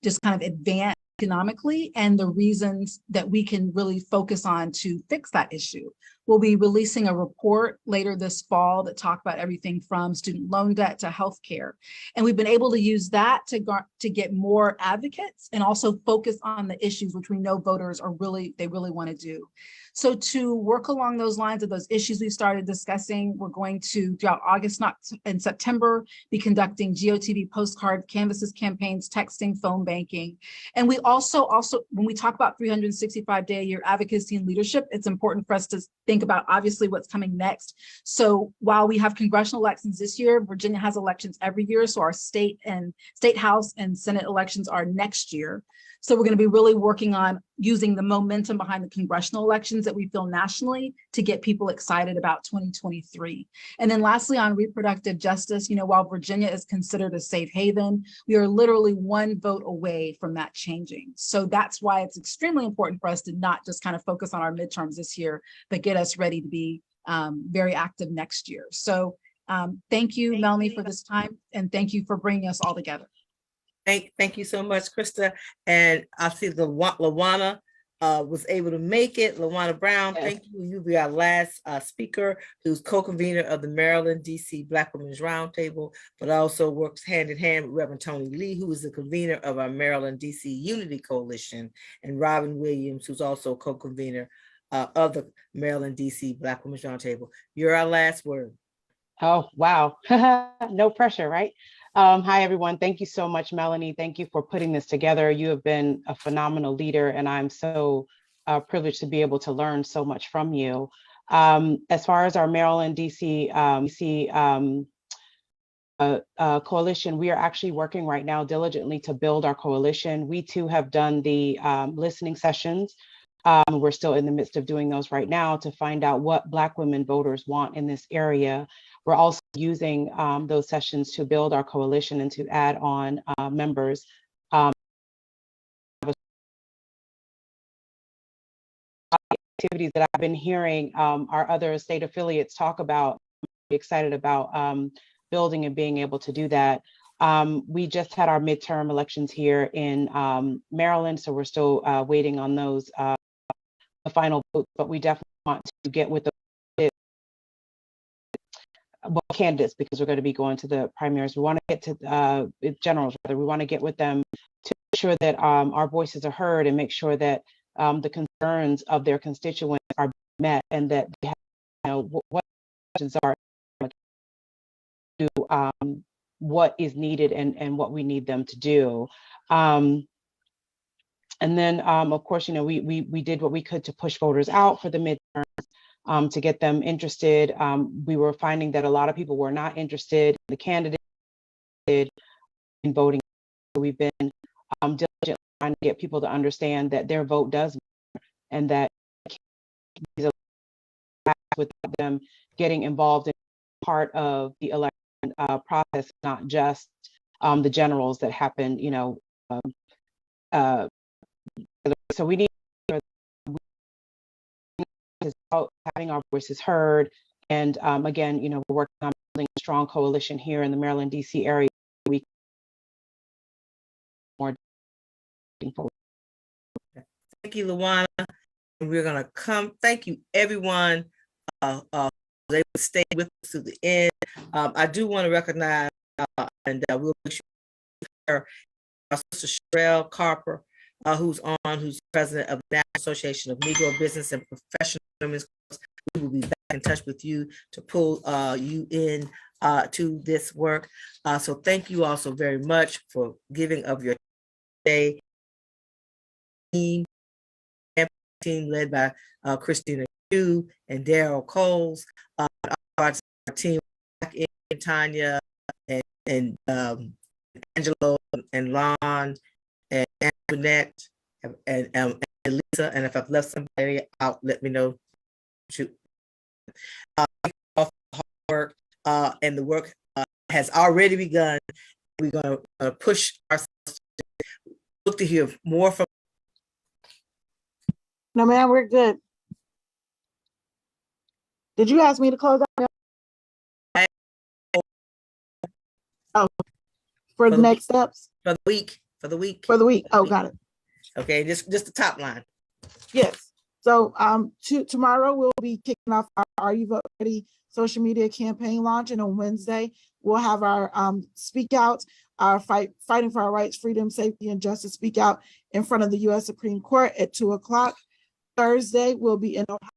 just kind of advance economically and the reasons that we can really focus on to fix that issue. We'll be releasing a report later this fall that talks about everything from student loan debt to healthcare. And we've been able to use that to get more advocates and also focus on the issues which we know voters are really want to do. So to work along those lines of those issues we started discussing, we're going to, throughout August and September, be conducting GOTV postcard canvases campaigns, texting, phone banking. And we also, when we talk about 365-day-a-year advocacy and leadership, it's important for us to think about obviously what's coming next. So while we have congressional elections this year, Virginia has elections every year. So our state house and Senate elections are next year. So we're going to be really working on using the momentum behind the congressional elections that we feel nationally to get people excited about 2023. And then lastly, on reproductive justice, while Virginia is considered a safe haven, we are literally one vote away from that changing. So that's why it's extremely important for us to not just kind of focus on our midterms this year, but get us ready to be very active next year. So thank you, Melanie, for this time. And thank you for bringing us all together. Thank you so much, Krista. And I see the LaWanna was able to make it. LaWanna Brown, yes. Thank you. You'll be our last speaker, who's co-convener of the Maryland, DC Black Women's Roundtable, but also works hand in hand with Reverend Tony Lee, who is the convener of our Maryland, DC Unity Coalition, and Robin Williams, who's also co-convener of the Maryland, DC Black Women's Roundtable. You're our last word. Oh, wow. No pressure, right? Hi, everyone. Thank you so much, Melanie. Thank you for putting this together. You have been a phenomenal leader, and I'm so privileged to be able to learn so much from you. As far as our Maryland, DC coalition, we are actually working right now diligently to build our coalition. We too have done the listening sessions. We're still in the midst of doing those right now to find out what Black women voters want in this area. We're also using those sessions to build our coalition and to add on members. Activities that I've been hearing our other state affiliates talk about, I'm excited about building and being able to do that. We just had our midterm elections here in Maryland, so we're still waiting on those the final votes, but we definitely want to get with the candidates, because we're going to be going to the primaries. We want to get to generals, rather. We want to get with them to make sure that our voices are heard and make sure that the concerns of their constituents are met, and that they have, what questions are to what is needed and what we need them to do. And then, of course, we did what we could to push voters out for the midterms, to get them interested. We were finding that a lot of people were not interested in the candidate in voting. So we've been diligently trying to get people to understand that their vote does matter, and that without them getting involved in part of the election process, not just the generals that happened, so we need having our voices heard. And again, we're working on building a strong coalition here in the Maryland, DC area. We more forward. Thank you, LaWanna. We're going to come. Thank you, everyone. They will stay with us to the end. I do want to recognize, and we'll make sure our sister Sherelle Carper, who's president of the National Association of Negro Business and Professional Women's Clubs. we will be back in touch with you to pull you in to this work. So thank you all so very much for giving of your day. Team led by Christina Hugh and Daryl Coles, our team, Tanya and Angelo and Lon and Antoinette and Lisa. And if I've left somebody out, let me know. Shoot. Work and the work has already begun. We're going to push ourselves to look to hear more from. No, ma'am, we're good. Did you ask me to close out? Oh, for the next steps? For the week. For the week. For the week. Oh, got it. Okay, just the top line. Yes. So tomorrow we'll be kicking off our Are You Vote Ready social media campaign launch, and on Wednesday we'll have our speak out, our fighting for our rights, freedom, safety, and justice speak out in front of the U.S. Supreme Court at 2:00. Thursday we'll be in Ohio